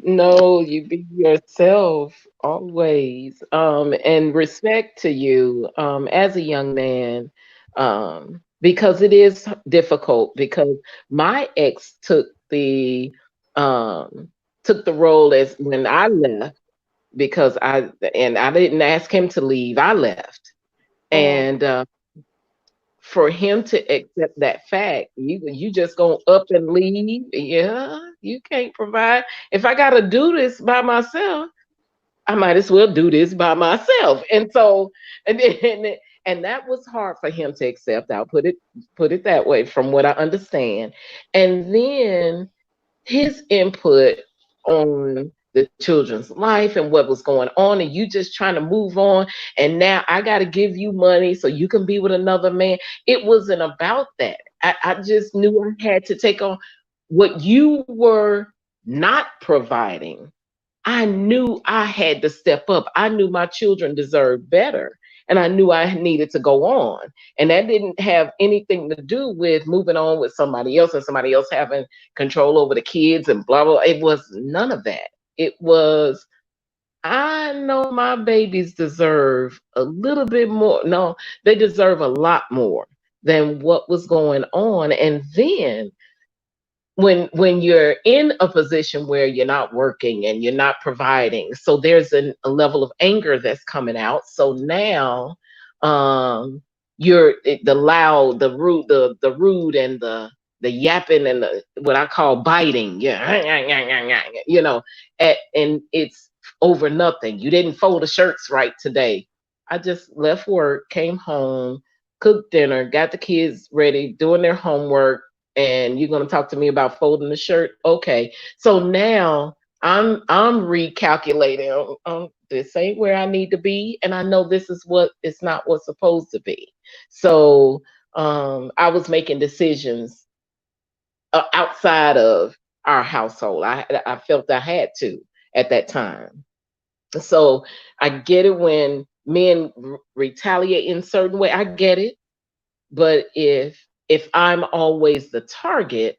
no, you be yourself always. And respect to you, as a young man, because it is difficult because my ex took the, um took the role as when I left because I didn't ask him to leave. I left, Mhm. and for him to accept that fact, you just gonna up and leave? Yeah, you can't provide. If I gotta do this by myself, I might as well do this by myself. And so, and that was hard for him to accept. I'll put it that way, from what I understand. And then his input on the children's life and what was going on, and you just trying to move on, and now I got to give you money so you can be with another man. It wasn't about that. I just knew I had to take on what you were not providing. I knew I had to step up. I knew my children deserved better. And I knew I needed to go on. And that didn't have anything to do with moving on with somebody else and somebody else having control over the kids and blah, blah. It was none of that. It was, I know my babies deserve a little bit more. No, they deserve a lot more than what was going on. And then when you're in a position where you're not working and you're not providing, so there's a level of anger that's coming out. So now you're the loud, the rude, the rude, and the yapping, and the what I call biting. Yeah, and it's over nothing. You didn't fold the shirts right today. I just left work, came home, cooked dinner, got the kids ready, doing their homework, and you're going to talk to me about folding the shirt. Okay, so now I'm recalculating. This ain't where I need to be, and I know this is what it's not what's supposed to be. So I was making decisions outside of our household. I felt I had to at that time. So I get it when men retaliate in certain way. I get it. But if I'm always the target,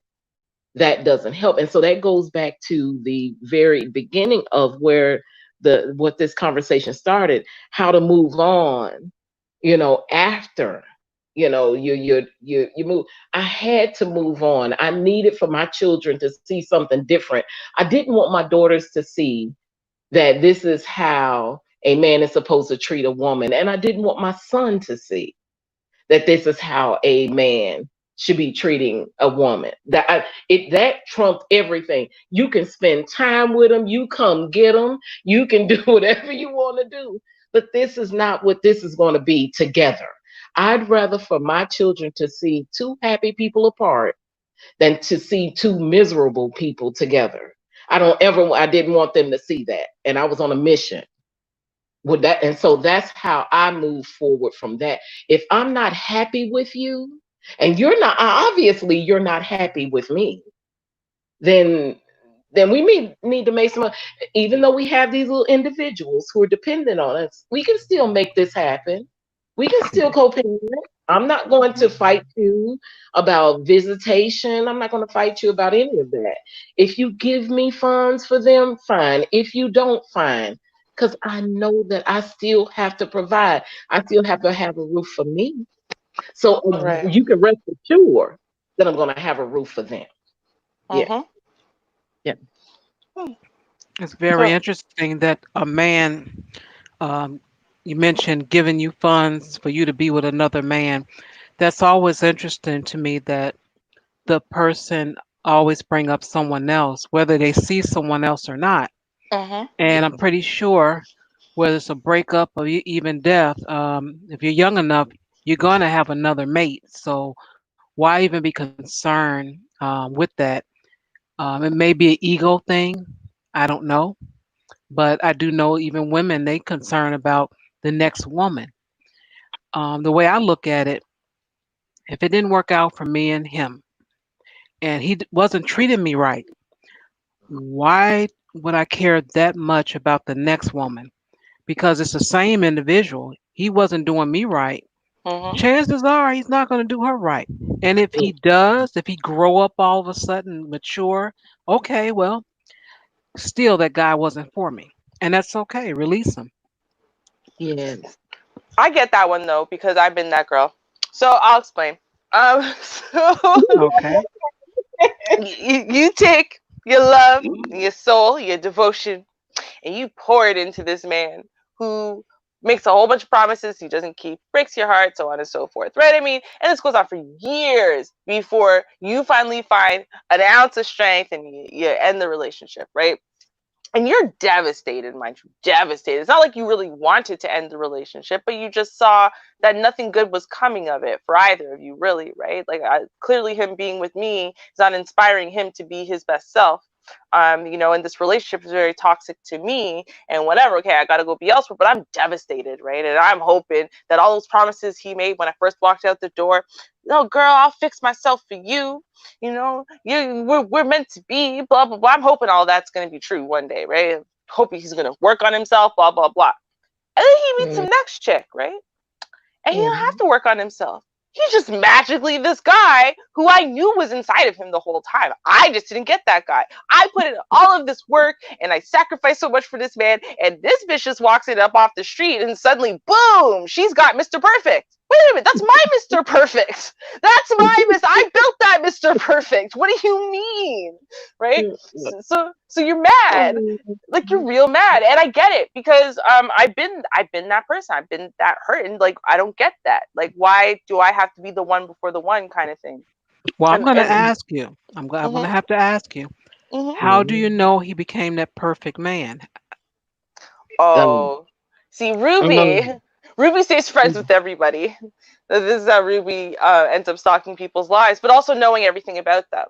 that doesn't help. And so that goes back to the very beginning of where the what this conversation started, how to move on, after, you move. I had to move on. I needed for my children to see something different. I didn't want my daughters to see that this is how a man is supposed to treat a woman. And I didn't want my son to see that this is how a man should be treating a woman. That trumped everything. You can spend time with them, you come get them, you can do whatever you want to do, but this is not what this is going to be together. I'd rather for my children to see two happy people apart than to see two miserable people together. I didn't want them to see that, and I was on a mission with that. And so that's how I move forward from that. If I'm not happy with you, and obviously you're not happy with me, then we need to make some, even though we have these little individuals who are dependent on us, we can still make this happen. We can still co-parent. I'm not going to fight you about visitation. I'm not going to fight you about any of that. If you give me funds for them, fine. If you don't, fine. Because I know that I still have to provide. I still have to have a roof for me. So Right. you can rest assured that I'm going to have a roof for them. Yeah. Mhm. Yeah. It's very So, interesting that a man, um, you mentioned giving you funds for you to be with another man. That's always interesting to me that the person always bring up someone else, whether they see someone else or not. mhm. And I'm pretty sure whether it's a breakup or even death, if you're young enough, you're going to have another mate. So why even be concerned with that? It may be an ego thing. I don't know. But I do know even women, they concern about the next woman. The way I look at it, if it didn't work out for me and him, and he wasn't treating me right, why would I care that much about the next woman? Because it's the same individual. He wasn't doing me right. Mhm. Chances are he's not going to do her right. And if he does, if he grow up all of a sudden, mature, okay, well, still that guy wasn't for me. And that's okay. Release him. Yes. I get that one though because I've been that girl. So I'll explain. So Okay. you take your love, your soul, your devotion, and you pour it into this man who makes a whole bunch of promises he doesn't keep, breaks your heart, so on and so forth, right? I mean, and this goes on for years before you finally find an ounce of strength and you end the relationship, right? And you're devastated, mind you, devastated. It's not like you really wanted to end the relationship, but you just saw that nothing good was coming of it for either of you, really, right? Like, clearly, him being with me is not inspiring him to be his best self. And this relationship is very toxic to me and whatever. Okay, I got to go be elsewhere, but I'm devastated, right? And I'm hoping that all those promises he made when I first walked out the door, no, girl, I'll fix myself for you. We're meant to be, blah, blah, blah. I'm hoping all that's going to be true one day, right? Hoping he's going to work on himself, blah, blah, blah. And then he meets the next chick, right? And he don't have to work on himself. He's just magically this guy who I knew was inside of him the whole time. I just didn't get that guy. I put in all of this work and I sacrificed so much for this man. And this bitch just walks it up off the street and suddenly, boom, she's got Mr. Perfect. Wait a minute, that's my Mr. Perfect. That's my Mr. I built that Mr. Perfect. What do you mean? Right? So you're mad. Like, you're real mad. And I get it because I've been that person. I've been that hurt, and like, I don't get that. Like, why do I have to be the one before the one kind of thing? Well, I'm going to And ask you. I'm going to have to ask you. How do you know he became that perfect man? Oh, see, Ruby stays friends with everybody. This is how Ruby ends up stalking people's lives, but also knowing everything about them.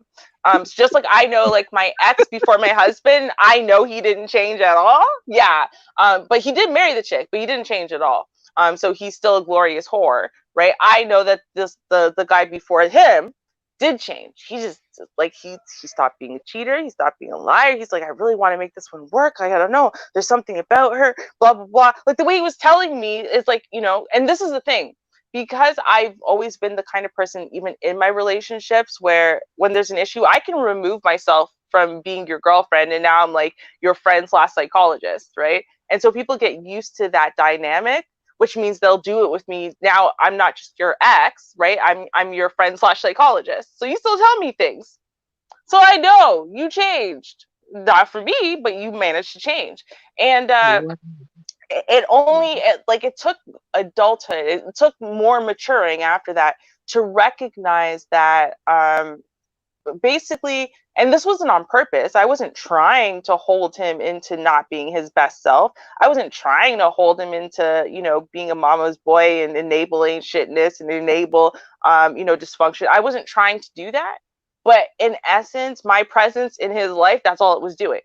So just like I know, like, my ex before my husband, I know he didn't change at all. Yeah. But he did marry the chick, but he didn't change at all. So he's still a glorious whore, right? I know that the guy before him did change. He just, like, he stopped being a cheater. He stopped being a liar. He's like, I really want to make this one work. I don't know. There's something about her, blah, blah, blah. Like, the way he was telling me is like, and this is the thing, because I've always been the kind of person, even in my relationships, where when there's an issue, I can remove myself from being your girlfriend. And now I'm like your friend/psychologist, right? And so people get used to that dynamic, which means they'll do it with me. Now I'm not just your ex, right? I'm your friend/psychologist. So you still tell me things. So I know you changed. Not for me, but you managed to change. And it took adulthood. It took more maturing after that to recognize that basically, and this wasn't on purpose. I wasn't trying to hold him into not being his best self. I wasn't trying to hold him into, being a mama's boy and enabling shitness and enable, dysfunction. I wasn't trying to do that. But in essence, my presence in his life, that's all it was doing.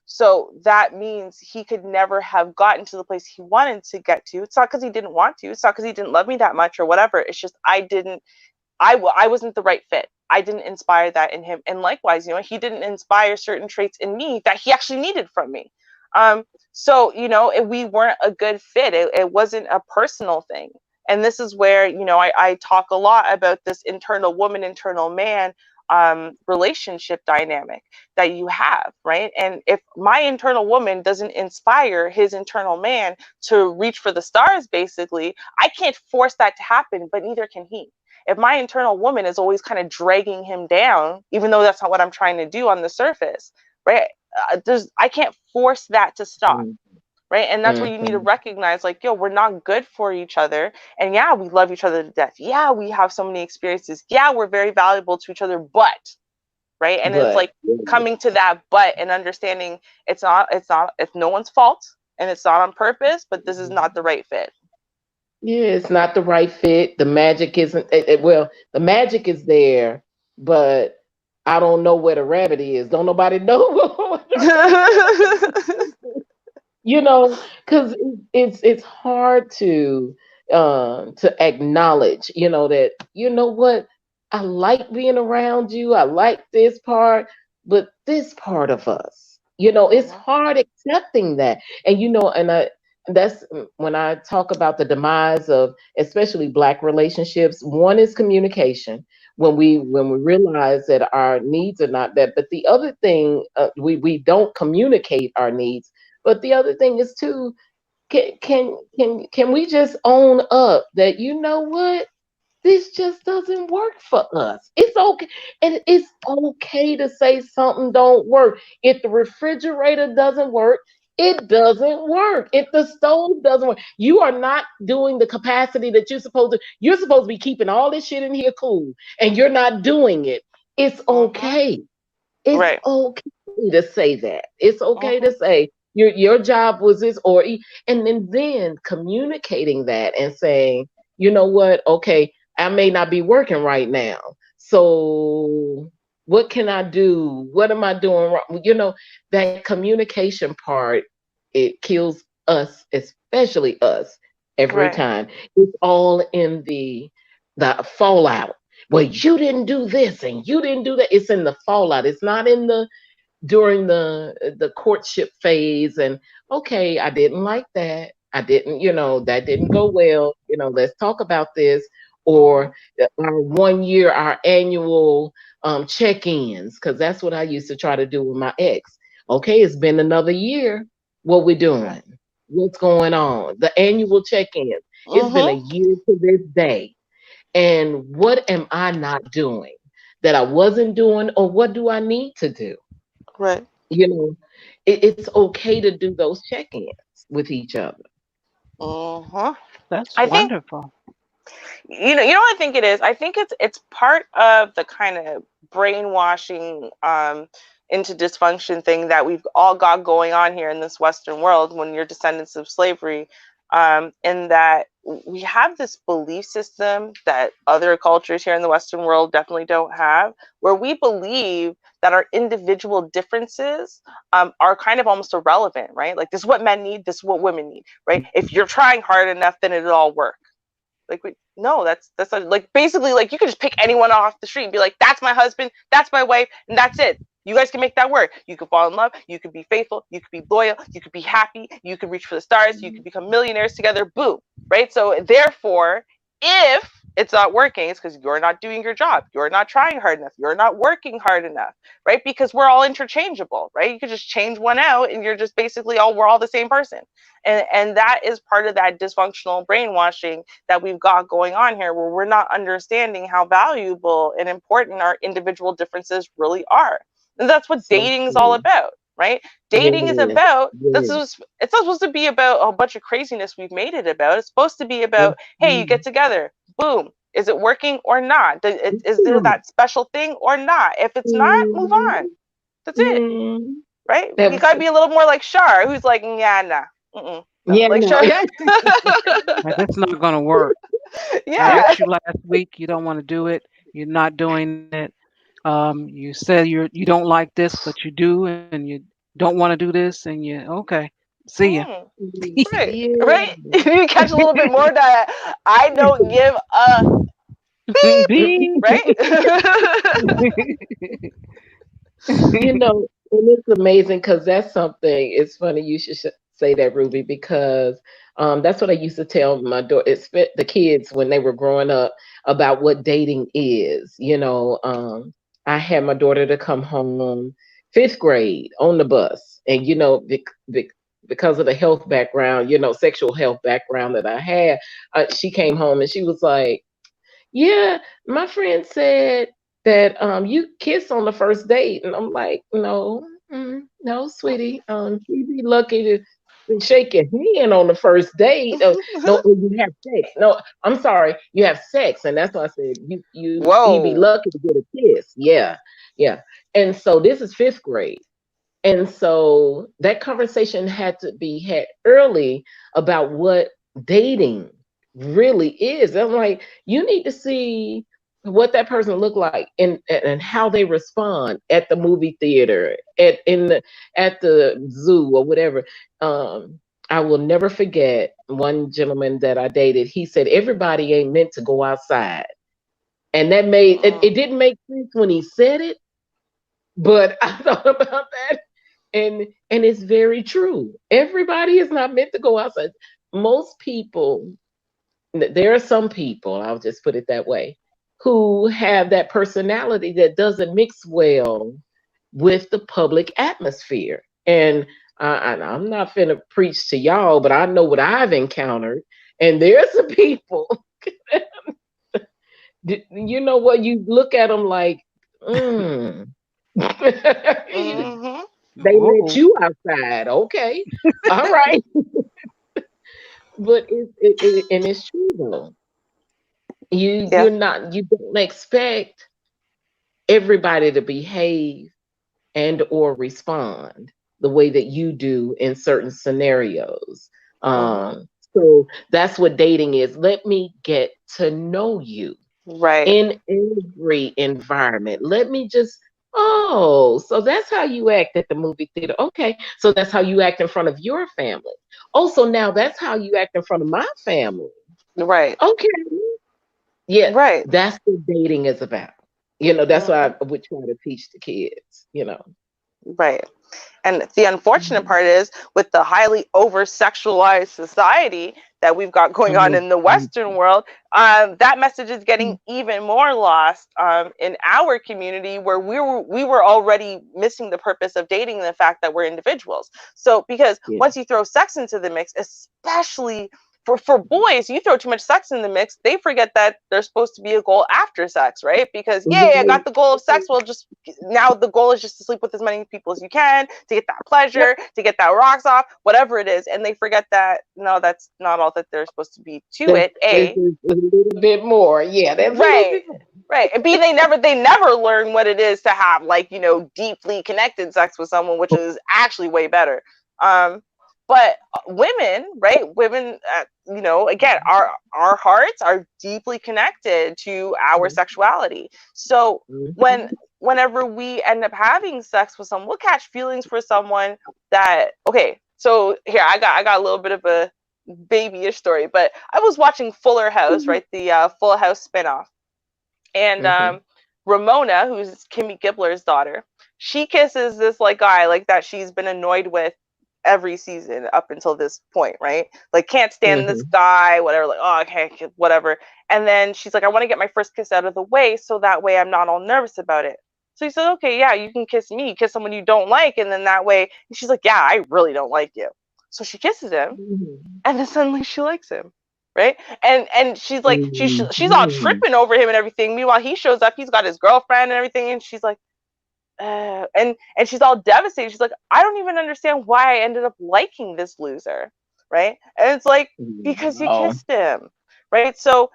So that means he could never have gotten to the place he wanted to get to. It's not because he didn't want to. It's not because he didn't love me that much or whatever. It's just I wasn't the right fit. I didn't inspire that in him. And likewise, he didn't inspire certain traits in me that he actually needed from me. So, we weren't a good fit. It wasn't a personal thing. And this is where, I talk a lot about this internal woman, internal man relationship dynamic that you have, right? And if my internal woman doesn't inspire his internal man to reach for the stars, basically, I can't force that to happen, but neither can he. If my internal woman is always kind of dragging him down, even though that's not what I'm trying to do on the surface, right? I can't force that to stop. Right. And that's where you need to recognize, like, yo, we're not good for each other. And yeah, we love each other to death. Yeah, we have so many experiences. Yeah, we're very valuable to each other. But right. And it's like coming to that but and understanding it's no one's fault and it's not on purpose, but this is not the right fit. Yeah, it's not the right fit. The magic isn't, well, the magic is there, but I don't know where the rabbit is. Don't nobody know. Because it's hard to acknowledge, that, what, I like being around you. I like this part, but this part of us, it's hard accepting that. And, that's when I talk about the demise of especially Black relationships. One is communication. When we realize that our needs are not that, but the other thing, we don't communicate our needs. But the other thing is too, can we just own up that, what, this just doesn't work for us. It's okay. And it's okay to say something don't work. If the refrigerator doesn't work, it doesn't work. If the stove doesn't work, you are not doing the capacity that you're supposed to. You're supposed to be keeping all this shit in here cool, and you're not doing it. It's Mhm. okay. It's Right. okay to say that. It's okay Mhm. to say your job was this, and then communicating that and saying, you know what, okay, I may not be working right now. So what can I do? What am I doing wrong? That communication part, it kills us, especially us, every Right. time. It's all in the fallout. Well, you didn't do this and you didn't do that. It's in the fallout. It's not in the during the courtship phase. And okay, I didn't like that. I didn't, that didn't go well. Let's talk about this. Or Mhm. our 1 year, our annual check-ins, because that's what I used to try to do with my ex. Okay, it's been another year. What we Right. doing? What's going on? The annual check-ins. It's been a Mhm. year to this day, and what am I not doing that I wasn't doing, or what do I need to do? Right. You know, it's okay to do those check-ins with each other. Mhm. That's I think wonderful. you know what I think it is. I think it's part of the kind of brainwashing into dysfunction thing that we've all got going on here in this Western world when you're descendants of slavery. In that we have this belief system that other cultures here in the Western world definitely don't have, where we believe that our individual differences are kind of almost irrelevant, right? Like, this is what men need, this is what women need, right? If you're trying hard enough, then it'll all work. Like, no, that's not, like, basically, like, you could just pick anyone off the street and be like, that's my husband, that's my wife, and that's it. You guys can make that work. You could fall in love, you could be faithful, you could be loyal, you could be happy, you could reach for the stars, you could become millionaires together. Boom. Right? So therefore, if it's not working, it's because you're not doing your job, you're not trying hard enough, you're not working hard enough, right? Because we're all interchangeable, right? You could just change one out and you're just basically all, we're all the same person. And that is part of that dysfunctional brainwashing that we've got going on here, where we're not understanding how valuable and important our individual differences really are. And that's what So dating is all true. about, right? Dating is Yes, about, yes. it's not supposed to be about a bunch of craziness we've made it about. It's supposed to be about, hey, you get Mhm. together, boom. Is it working or not? Is there Mhm. that special thing or not? If it's not, move on. That's it, Mhm. right? You That, gotta be a little more like Shar, who's like, yeah, nah, no, yeah, like no. Shar. Like, that's not going to work. I Yeah. asked you last week. You don't want to do it. You're not doing it. You said you don't like this, but you do, and you don't want to do this, and you okay. See ya. Mm, right, right. Yeah. You catch a little bit more that I don't give a Beep. right. And it's amazing because that's something. It's funny you should say that, Ruby, because that's what I used to tell my daughter, the kids when they were growing up about what dating is. I had my daughter to come home fifth grade on the bus, and because of the health background, sexual health background that I had, she came home and she was like, yeah, my friend said that you kiss on the first date, and I'm like, no, no, sweetie, you be lucky to shake your hand on the first date. No, you have sex. No, I'm sorry, you have sex, and that's why I said you be Whoa. lucky to get a kiss. Yeah, yeah. And so this is fifth grade. And so that conversation had to be had early about what dating really is. I'm like, you need to see what that person look like and how they respond at the movie theater, at the zoo or whatever. I will never forget one gentleman that I dated. He said everybody ain't meant to go outside. And that made it Mm, didn't make sense when he said it, but I thought about that, and it's very true. Everybody is not meant to go outside. Most people, there are some people, I'll just put it that way, who have that personality that doesn't mix well with the public atmosphere. And I'm not finna preach to y'all, but I know what I've encountered. And there's some people You know what? You look at them like, Hmm. they let Oh, you outside. Okay. All right. But and it's true though. Yeah. You don't expect everybody to behave and or respond the way that you do in certain scenarios. Hmm. So that's what dating is. Let me get to know you Right. in every environment. Let me just, oh, so that's how you act at the movie theater. Okay. So that's how you act in front of your family. Also, now that's how you act in front of my family. Right. Okay. Yeah. Right. That's what dating is about. That's Hmm. what I would try to teach the kids. Right. And the unfortunate part is with the highly over sexualized society that we've got going on in the Western world, that message is getting even more lost in our community where we were already missing the purpose of dating and the fact that we're individuals. So because Yeah. once you throw sex into the mix, especially for boys, you throw too much sex in the mix, they forget that there's supposed to be a goal after sex, right? Because yay, I got Right. the goal of sex. Well, just now the goal is just to sleep with as many people as you can to get that Yep. pleasure, to get that rocks off, whatever it is, and they forget that no, that's not all that there's supposed to be to There's, it. there's A, a little bit more. Yeah, there's a little right, bit more. right, and B, they never learn what it is to have like deeply connected sex with someone, which is actually way better. Um, but women, right? Women, again, our hearts are deeply connected to our sexuality. So when Mhm. whenever we end up having sex with someone, we'll catch feelings for someone that okay. So here I got a little bit of a babyish story, but I was watching Fuller House, right? The Full House spinoff, and Mhm. Ramona, who's Kimmy Gibbler's daughter, she kisses this like guy like that she's been annoyed with every season up until this point, right? Like can't stand this Mhm. guy, whatever. Like oh okay, whatever. And then she's like, I want to get my first kiss out of the way so that way I'm not all nervous about it. So he said, okay, yeah, you can kiss me, kiss someone you don't like, and then that way. And she's like, yeah, I really don't like you. So she kisses him, Mhm. and then suddenly she likes him, right? And she's like she's all Mhm. tripping over him and everything. Meanwhile, he shows up, he's got his girlfriend and everything, and she's like, and she's all devastated. She's like, I don't even understand why I ended up liking this loser, right? And it's like because you Wow. kissed him, right? So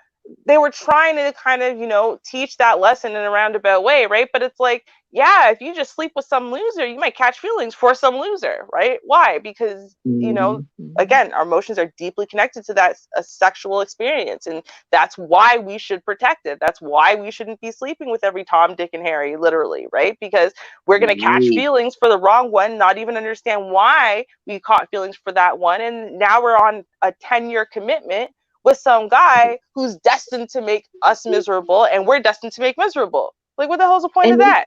they were trying to kind of teach that lesson in a roundabout way, right? But it's like yeah, if you just sleep with some loser, you might catch feelings for some loser, right? Why? Because Mhm. again, our emotions are deeply connected to that a sexual experience, and that's why we should protect it. That's why we shouldn't be sleeping with every Tom, Dick, and Harry, literally, right? Because we're going to catch Right. feelings for the wrong one, not even understand why we caught feelings for that one, and now we're on a 10-year commitment with some guy who's destined to make us miserable, and we're destined to make miserable. Like, what the hell's the point of And that?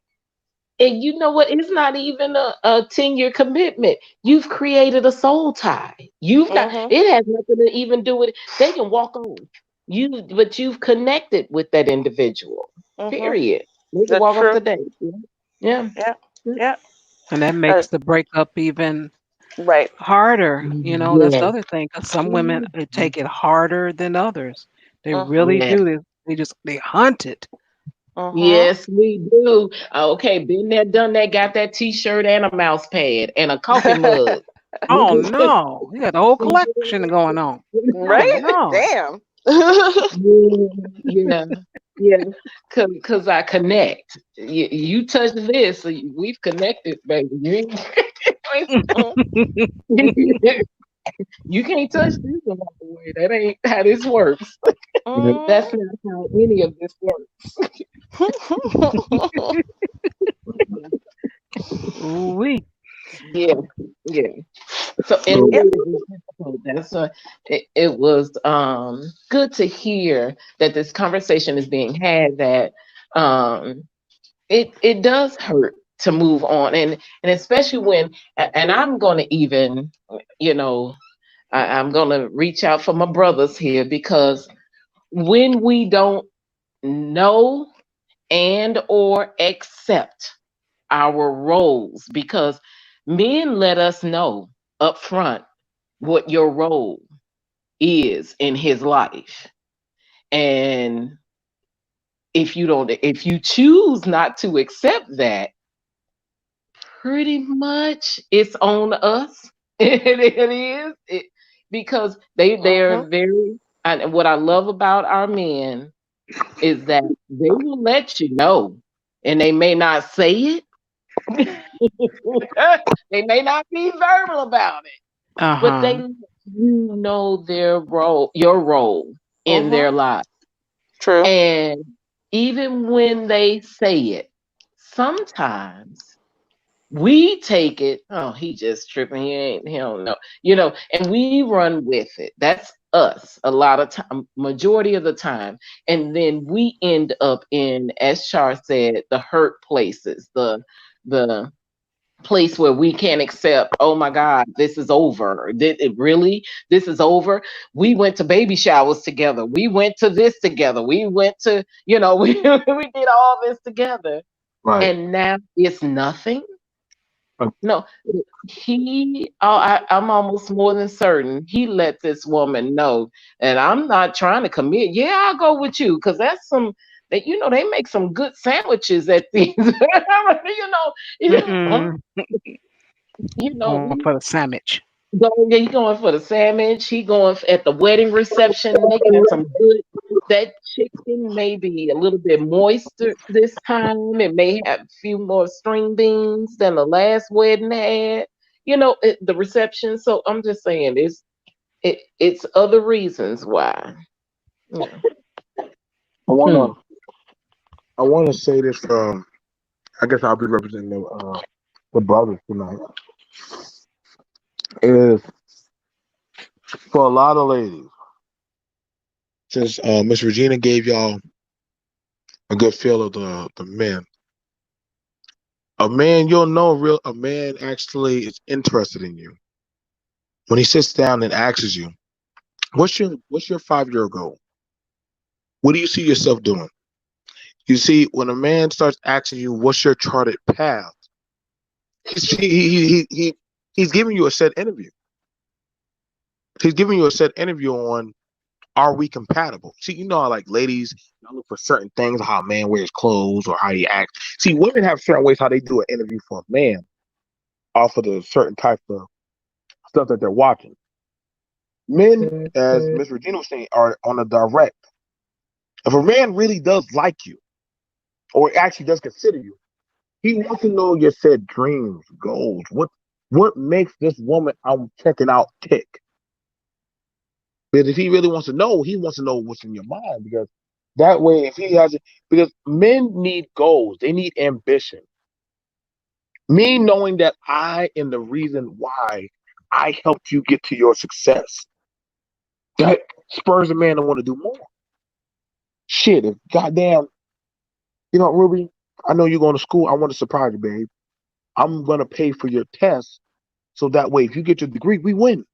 and you know what? It's not even a 10-year commitment. You've created a soul tie. You've not. Mm-hmm. It has nothing to even do with it. They can walk on. But you've connected with that individual. Mm-hmm. Period. They can That's walk off true. the date. Yeah. Yeah. Yeah. Yeah. and that Uh, makes the breakup even right. harder. That's the Yeah. other thing. 'Cause some women take it harder than others. They Mm-hmm. really Yeah. do. They hunt it. Mm-hmm. Yes, we do. Okay, been there, done that, got that t-shirt and a mouse pad and a coffee mug. Oh no, you got the whole collection going on. Oh Right? no. Damn. Yeah, yeah, cause I connect. You touch this, so we've connected, baby. You can't touch this and walk away. That ain't how this works. That's Mm. not how any of this works. Ooh-wee. Yeah, yeah. So and Yep. it is difficult. It was good to hear that this conversation is being had. That um it does hurt to move on, and especially when and I'm going to even you know I'm going to reach out for my brothers here because when we don't know and or accept our roles, because men let us know up front what your role is in his life. And if you choose not to accept that, pretty much it's on us. It is because they're Mhm. very, and what I love about our men is that they will let you know, and they may not say it. They may not be verbal about it, but they Uh-huh. let you know their role, your role in Mhm. their life. True. And even when they say it, sometimes we take it, oh, he just tripping, he don't know, and we run with it. That's us a lot of time, majority of the time. And then we end up in, as Char said, the hurt places, the place where we can't accept, oh my God, this is over. Did it really? This is over. We went to baby showers together. We went to this together. We went to, we did all this together. Right. And now it's nothing. Uh, No, I'm almost more than certain he let this woman know, and I'm not trying to commit. Yeah, I'll go with you because that's some that they make some good sandwiches at these. Mm-mm. Going We for the sandwich. yeah, he going for the sandwich. He going at the wedding reception. They got some good. That chicken may be a little bit moister this time. It may have a few more string beans than the last wedding had. The reception. So I'm just saying, it's other reasons why. Yeah. I Hmm. wanna I wanna say this. I guess I'll be representing the brothers tonight. Is for a lot of ladies, since Miss Regina gave y'all a good feel of the men. A man, you'll know a man actually is interested in you when he sits down and asks you, "What's your 5 year goal? What do you see yourself doing?" You see, when a man starts asking you, "What's your charted path?" He's giving you a set interview. He's giving you a set interview on, are we compatible? See, how like ladies, look for certain things, how a man wears clothes or how he acts. See, women have certain ways how they do an interview for a man off of the certain type of stuff that they're watching. Men, as Miss Regina was saying, are on a direct. If a man really does like you, or actually does consider you, he wants to know your said dreams, goals. What makes this woman I'm checking out tick? Because if he really wants to know, he wants to know what's in your mind. Because that way, if he has it, because men need goals, they need ambition. Me knowing that I am the reason why I helped you get to your success, that spurs a man to want to do more. Shit, if goddamn, Ruby, I know you're going to school. I want to surprise you, babe. I'm gonna pay for your test, so that way, if you get your degree, we win.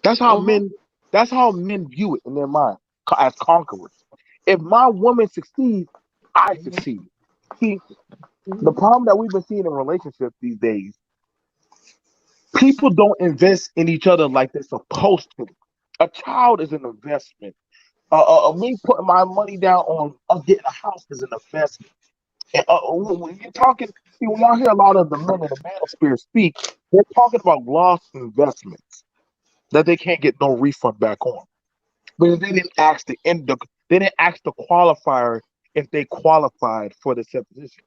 That's how Mhm. men. That's how men view it in their mind as conquerors. If my woman succeeds, I succeed. See, the problem that we've been seeing in relationships these days, people don't invest in each other like they're supposed to. A child is an investment. Me putting my money down on us getting a house is an investment. And when you're talking, see, when y'all hear a lot of the men in the manosphere speak, they're talking about lost investments that they can't get no refund back on. Because they didn't ask they didn't ask the qualifier if they qualified for the said position.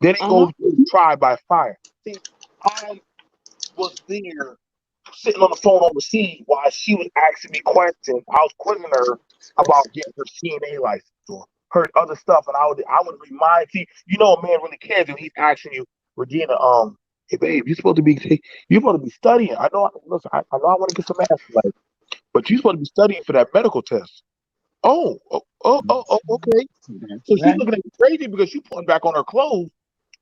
They didn't Mhm. go through trial by fire. See, I was there sitting on the phone overseas while she was asking me questions. I was quizzing her about getting her CNA license or her other stuff, and I would remind. See, a man really cares when he's asking you, Regina, hey babe, you're supposed to be studying. I know. Listen, I know I want to get some ass tonight, but you're supposed to be studying for that medical test. Okay. That's So she's right. looking at you crazy because she's putting back on her clothes,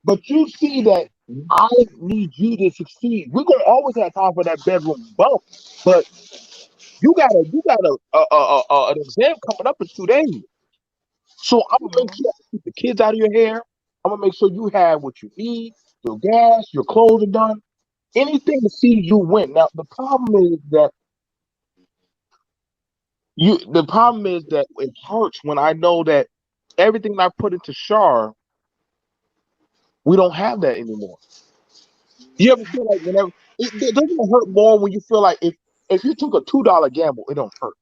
but you see that I need you to succeed. We're gonna always have time for that bedroom bump, but you got an exam coming up in 2 days. So I'm gonna make Mhm. sure I keep the kids out of your hair. I'm gonna make sure you have what you need, your gas, your clothes are done, anything to see you win. Now the problem is that it hurts when I know that everything I put into Char, we don't have that anymore. You ever feel like whenever doesn't it hurt more when you feel like if you took a $2 gamble, it don't hurt.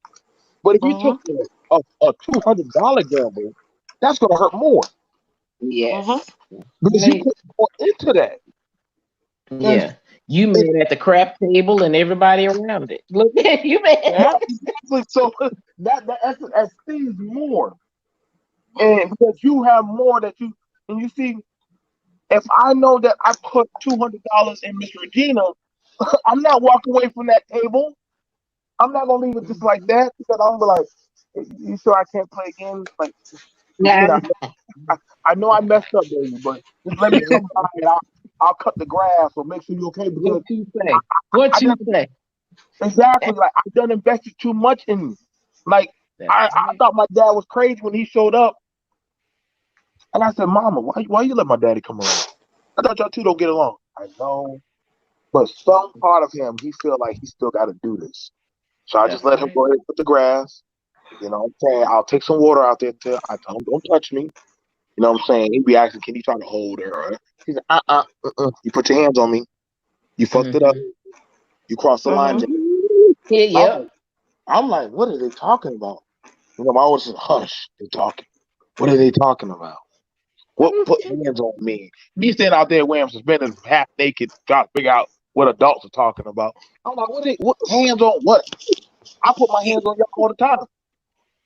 But if you took a $200 gamble, that's gonna hurt more Yes. because you Right. put more into that. And, Yeah. You mad at the crap table and everybody around it. Look, you mad. Yeah. exactly. So that stings more, and because you have more that you and you see. If I know that I put $200 in Miss Regina, I'm not walking away from that table. I'm not gonna leave it just like that because I'm gonna be like, "Hey, you sure I can't play again? Like, you said Nah. I know I messed up, baby, but just let me come by and I'll cut the grass or make sure you're okay because What you say? What I you done say? exactly like I done invested too much in me. Like That's I right. thought my dad was crazy when he showed up, and I said, Mama, why you let my daddy come around? I thought y'all two don't get along. I know. But some part of him, he feel like he still got to do this. So I just That's let him right. go ahead and put the grass. You know what I'm saying? I'll take some water out there. I tell him, don't touch me. You know what I'm saying? He be asking, can you try to hold her? He said, You put your hands on me. You fucked it up. Mm-hmm. You crossed the line. Yeah, I'm yep. like, I'm like, what are they talking about? You know, my oldest said, hush, they're talking. What are they talking about? What put hands on me? Me standing out there wearing suspenders, half naked, trying to figure out what adults are talking about. I'm like, what hands on what? I put my hands on y'all all the time.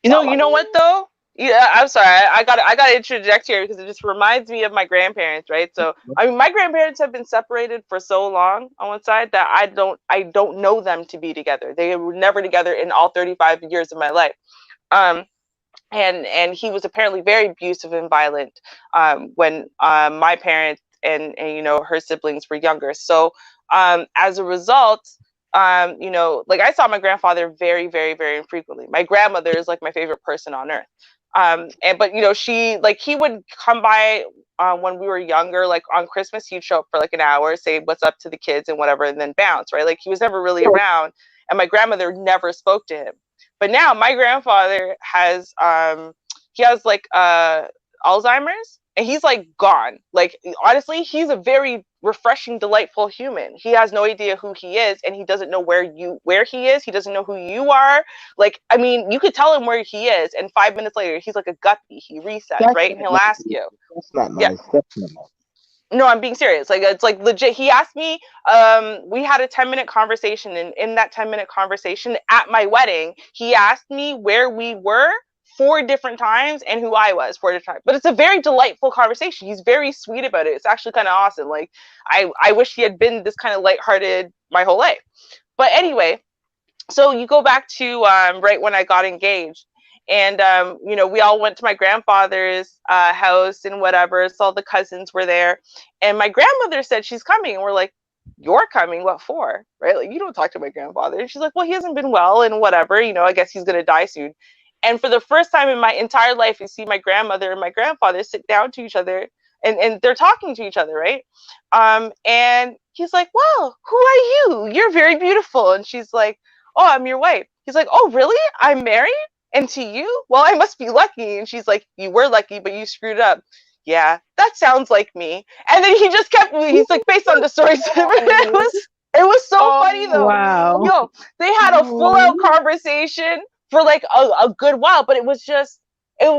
You know what though? Yeah, I'm sorry. I got to interject here because it just reminds me of my grandparents, right? So, I mean, my grandparents have been separated for so long on one side that I don't know them to be together. They were never together in all 35 years of my life. Um, and he was apparently very abusive and violent when my parents and her siblings were younger. So as a result, like I saw my grandfather very, very, very infrequently. My grandmother is like my favorite person on earth. But she like he would come by when we were younger, like on Christmas, he'd show up for like an hour, say what's up to the kids and whatever, and then bounce, right? Like he was never really around, and my grandmother never spoke to him. But now my grandfather has he has like Alzheimer's, and he's like gone. Like honestly, he's a very refreshing, delightful human. He has no idea who he is, and he doesn't know where he is. He doesn't know who you are. Like I mean, you could tell him where he is, and 5 minutes later, he's like a guppy. He resets, That's right? And not he'll nice. ask you, That's not yeah. nice. That's not nice. No, I'm being serious. Like it's like legit. He asked me. We had a 10-minute conversation, and in that 10-minute conversation at my wedding, he asked me where we were 4 different times and who I was 4 different times. But it's a very delightful conversation. He's very sweet about it. It's actually kind of awesome. Like I wish he had been this kind of lighthearted my whole life. But anyway, so you go back to right when I got engaged. And we all went to my grandfather's house and whatever. So all the cousins were there, and my grandmother said she's coming, and we're like, "You're coming? What for?" Right? Like you don't talk to my grandfather. And she's like, "Well, he hasn't been well, and whatever. I guess he's gonna die soon." And for the first time in my entire life, you see my grandmother and my grandfather sit down to each other, and they're talking to each other, right? And he's like, "Well, who are you? You're very beautiful." And she's like, "Oh, I'm your wife." He's like, "Oh, really? I'm married? And to you? Well, I must be lucky." And she's like, "You were lucky, but you screwed up." "Yeah, that sounds like me." And then he just kept, he's like, based on the stories. It was so funny though. Wow. Yo, they had a full out conversation for like a good while, but it was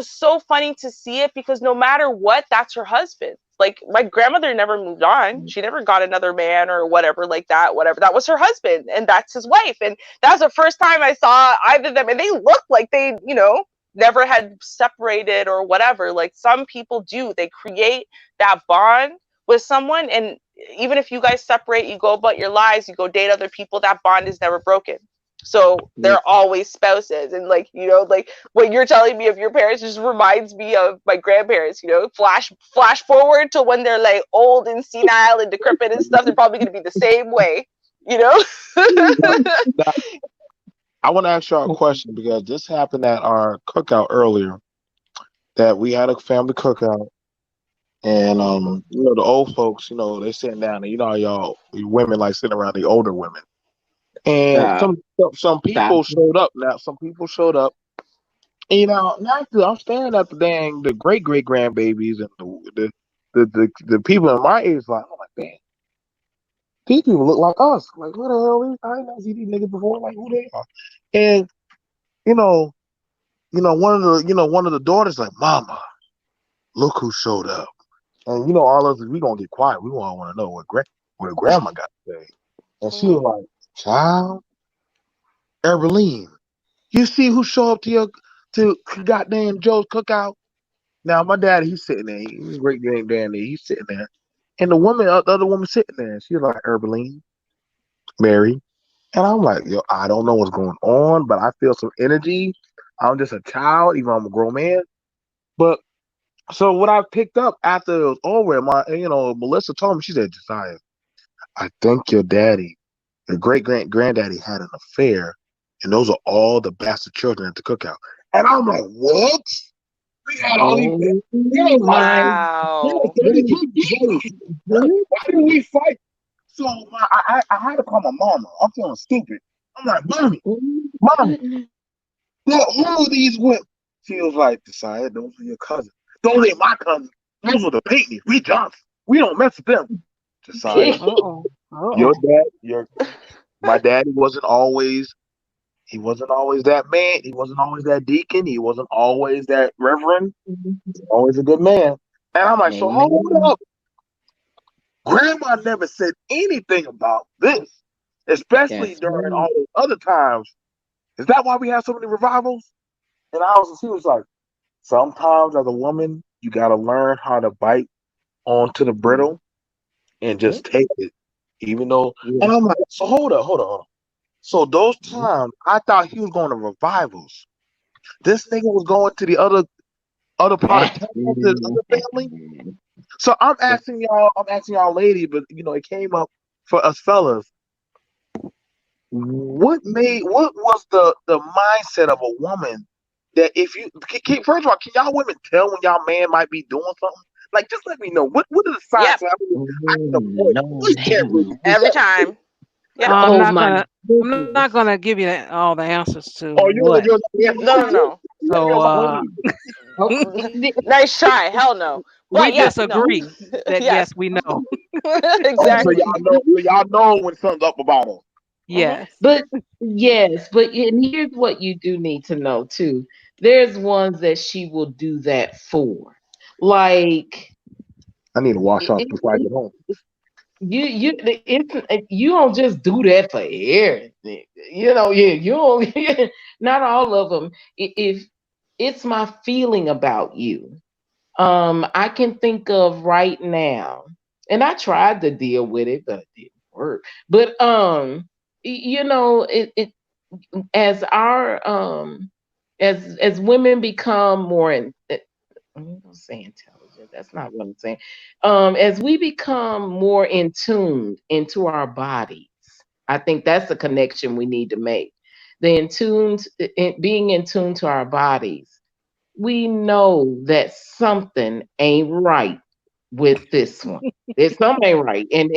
so funny to see it because no matter what, that's her husband. Like my grandmother never moved on. She never got another man or whatever like that, whatever. That was her husband and that's his wife. And that was the first time I saw either of them, and they looked like they, never had separated or whatever. Like some people do. They create that bond with someone, and even if you guys separate, you go about your lives, you go date other people, that bond is never broken. So they're always spouses. And like, like what you're telling me of your parents just reminds me of my grandparents. Flash forward to when they're like old and senile and decrepit and stuff, they're probably going to be the same way. Now, I want to ask y'all a question because this happened at our cookout earlier. That we had a family cookout, and the old folks, they sitting down, and how y'all women like sitting around the older women, and Stop. some people showed up. Now some people showed up, And, naturally, I'm staring at the great great grandbabies and the people in my age. Like, I'm like, damn, these people look like us. Like, who the hell? I ain't never seen these niggas before. Like, who they are? And you know, one of the daughters like, Mama, look who showed up. And all of us, we gonna get quiet. We want to know what grandma got to say. And she was Mhm. like, Child, Eberline, you see who showed up to goddamn Joe's cookout? Now my dad, he's sitting there. He's a great grand daddy. He's sitting there, and the other woman sitting there. She's like, Eberline, Mary, and I'm like, yo, I don't know what's going on, but I feel some energy. I'm just a child, even though I'm a grown man. But so what I picked up after it was over, Melissa told me, she said, Josiah, I think your great granddaddy had an affair, and those are all the bastard children at the cookout. And I'm like, what? We had all these. Oh Like, my we were Wow. 32 years. Why didn't we fight? So I had to call my mama. I'm feeling stupid. I'm like, mommy, goodness. who are these with? She was like, Josiah, those are your cousins. Those ain't my cousins. Those are the Peytons. We Johnson. We don't mess with them. Josiah, Uh-oh. your Uh-oh. dad, my daddy wasn't always that man. He wasn't always that deacon. He wasn't always that reverend. Always a good man. And I'm like, so hold Amen. up. Grandma never said anything about this, especially That's during right. all those other times. Is that why we have so many revivals? And she was like, sometimes as a woman, you got to learn how to bite onto the brittle and Yep. just take it, even though. Yeah. And I'm like, so hold on. So those times, I thought he was going to revivals. This nigga was going to the other part of town to the other family. So I'm asking y'all, lady, but it came up for us fellas. What was the mindset of a woman that if you first of all, can y'all women tell when y'all man might be doing something? Like, just let me know what are the signs Yep. so I can Oh, avoid it. We Lord can't have really mercy. do Every that. time. Yep. I'm Oh not my gonna I'm not goodness. gonna give you all the answers to Oh, you what. yeah, No, no, no. So Oh, Nice try. Hell no. we But yes, we know. disagree that Yes. yes, we know. Oh, so y'all Exactly. know, when something's up about us. Hmm. Yes. but yes, but and here's what you do need to know too. There's ones that she will do that for. Like I need to wash off it, before I get home. you don't just do that for everything. Yeah, you don't. Not all of them. If it's my feeling about you, I can think of right now, and I tried to deal with it, but it didn't work. But it as our as women become more I'm gonna say intelligent. That's not what I'm saying. As we become more in tune into our bodies, I think that's the connection we need to make. The being in tune to our bodies, we know that something ain't right with this one. There's something ain't right, and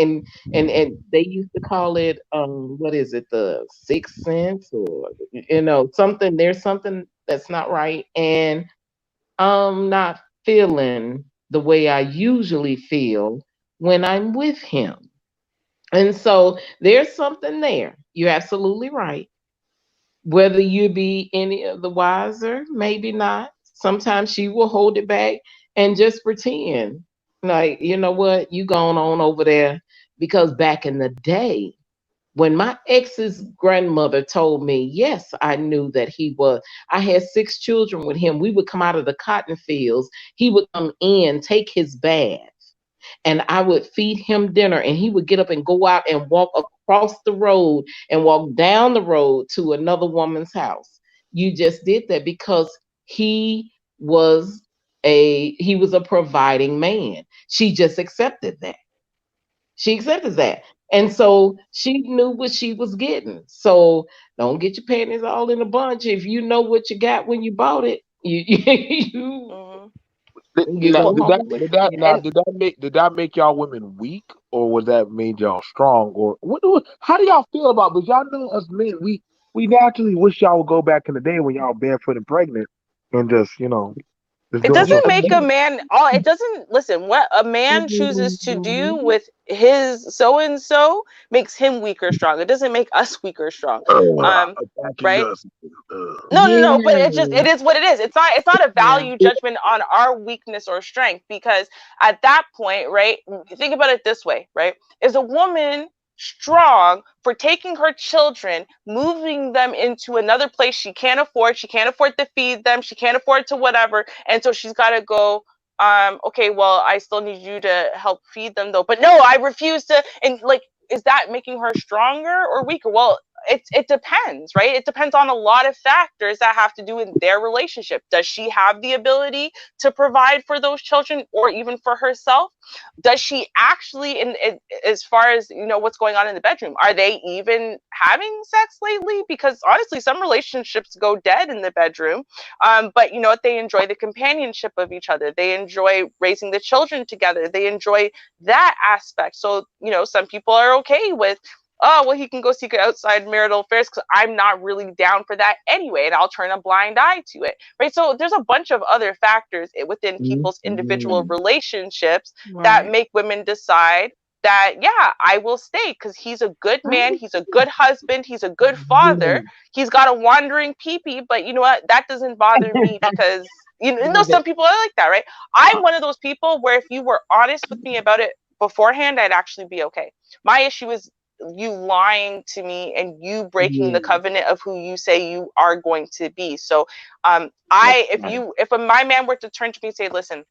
they used to call it what is it, the sixth sense, or something. There's something that's not right, and I'm not feeling the way I usually feel when I'm with him. And so there's something there. You're absolutely right. Whether you be any of the wiser, maybe not. Sometimes she will hold it back and just pretend. Like, you know what, you going on over there. Because back in the day, when my ex's grandmother told me, yes, I knew that I had 6 children with him. We would come out of the cotton fields. He would come in, take his bath, and I would feed him dinner, and he would get up and go out and walk across the road and walk down the road to another woman's house. You just did that because he was he was a providing man. She just accepted that. She accepted that. And so she knew what she was getting. So don't get your panties all in a bunch. If you know what you got when you bought it, you Hmm. you Now, go Well, did that home with did that it. now and did that make y'all women weak, or was that made y'all strong, or how do y'all feel about? Because y'all know us men, we naturally wish y'all would go back in the day when y'all barefoot and pregnant. and just just It doing doesn't something. make a man all it doesn't listen what a man chooses to do with his so and so makes him weak or strong. It doesn't make us weak or strong. Um Attacking right? us. No, no, no, but Yeah. it is what it is. It's not a Yeah. value judgment on our weakness or strength, because at that point, right? Think about it this way, right? Is a woman strong for taking her children, moving them into another place she can't afford to feed them, she can't afford to whatever, and so she's got to go okay, well, I still need you to help feed them though. But no, I refuse to. And like, is that making her stronger or weaker? Well, it depends, right? It depends on a lot of factors that have to do with their relationship. Does she have the ability to provide for those children or even for herself? Does she actually, as far as what's going on in the bedroom, are they even having sex lately? Because honestly, some relationships go dead in the bedroom. But you know what? They enjoy the companionship of each other. They enjoy raising the children together. They enjoy that aspect. So some people are okay with, oh, well, he can go seek outside marital affairs because I'm not really down for that anyway, and I'll turn a blind eye to it, right? So there's a bunch of other factors within people's individual relationships that Right. make women decide that, yeah, I will stay because he's a good man, he's a good husband, he's a good father, he's got a wandering pee-pee, but you know what? That doesn't bother me because some people are like that, right? I'm one of those people where if you were honest with me about it beforehand, I'd actually be okay. My issue is you lying to me and you breaking the covenant of who you say you are going to be. So if my man were to turn to me and say, listen,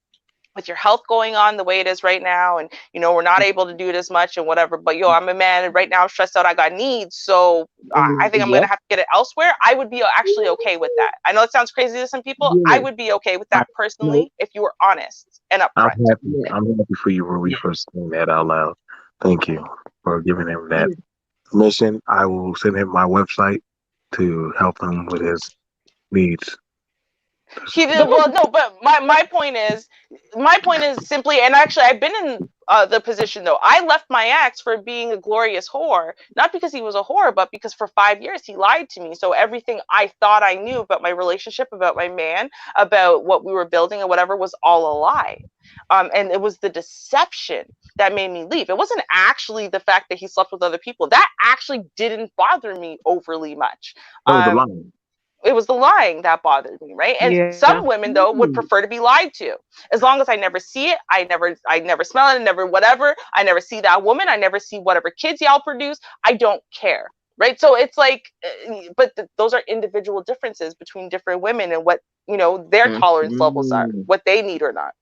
with your health going on the way it is right now, and we're not able to do it as much and whatever, but I'm a man and right now I'm stressed out, I got needs, so I think I'm gonna have to get it elsewhere, I would be actually okay with that. I know it sounds crazy to some people. I would be okay with that personally if you were honest and I'm upfront. happy. I'm happy for you, Ruby, for saying that out loud. Thank you for giving him that mission. I will send him my website to help him with his needs. He did well. No, but my point is simply, and actually, I've been in the position though. I left my ex for being a glorious whore, not because he was a whore, but because for 5 years he lied to me. So everything I thought I knew about my relationship, about my man, about what we were building, or whatever, was all a lie. And it was the deception that made me leave. It wasn't actually the fact that he slept with other people. That actually didn't bother me overly much. That was the Um, line. it was the lying that bothered me, right? And Yeah. some women though would prefer to be lied to. As long as I never see it, I never smell it, I never whatever, I never see that woman, I never see whatever kids y'all produce, I don't care. Right? So it's like, but those are individual differences between different women and what, their tolerance levels are, what they need or not.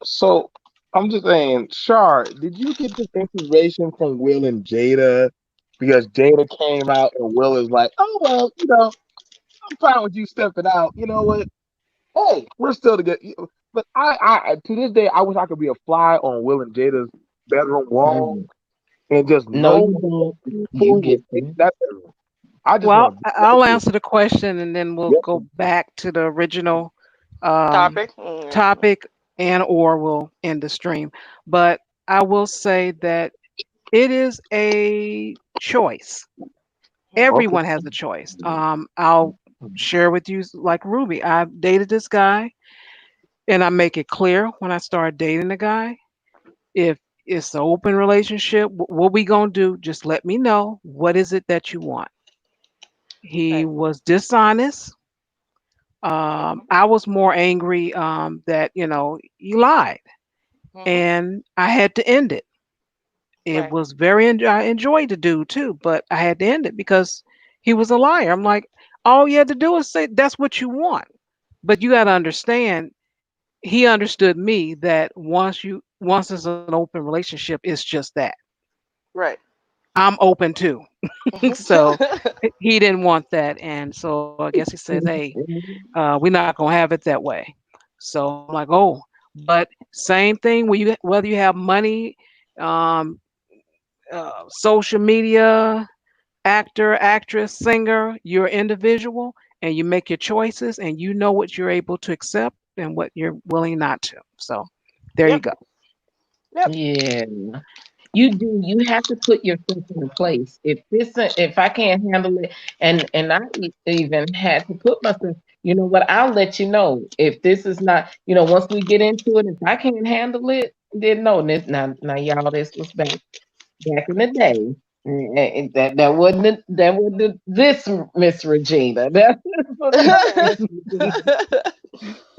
So I'm just saying, Char, did you get this inspiration from Will and Jada? Because Jada came out and Will is like, oh well, I'm fine with you stepping out. You know what? Hey, we're still together. But I to this day, I wish I could be a fly on Will and Jada's bedroom wall and just No, know you don't. You who was get in them. that bedroom. I just Well, want to be I'll there. answer the question and then we'll Yep. go back to the original um, Topic. topic and or we'll end the stream. But I will say that it is a choice. Okay. Everyone has a choice. I'll share with you like Ruby. I dated this guy and I make it clear when I start dating the guy, if it's an open relationship, what we gonna do? Just let me know. What is it that you want? He Right. was dishonest. I was more angry that he lied, Hmm. and I had to end it. It Right. was very. I enjoyed the dude too, but I had to end it because he was a liar. I'm like, all you had to do is say that's what you want, but you got to understand. He understood me that once it's an open relationship, it's just that Right. I'm open too. So Right. he didn't want that, and so I guess he says, "Hey, we're not gonna have it that way." So I'm like, "Oh," but same thing. Whether you have money, um, social media, actor, actress, singer, you're individual, and you make your choices, and you know what you're able to accept and what you're willing not to. So there you Yep. go. Yep. Yeah. You have to put yourself in a place. If I can't handle it, and I even had to put myself, you know what, I'll let you know if this is not, once we get into it, if I can't handle it, then no, this now y'all, this was back in the day. That wasn't this Miss Regina. That's another Miss Regina.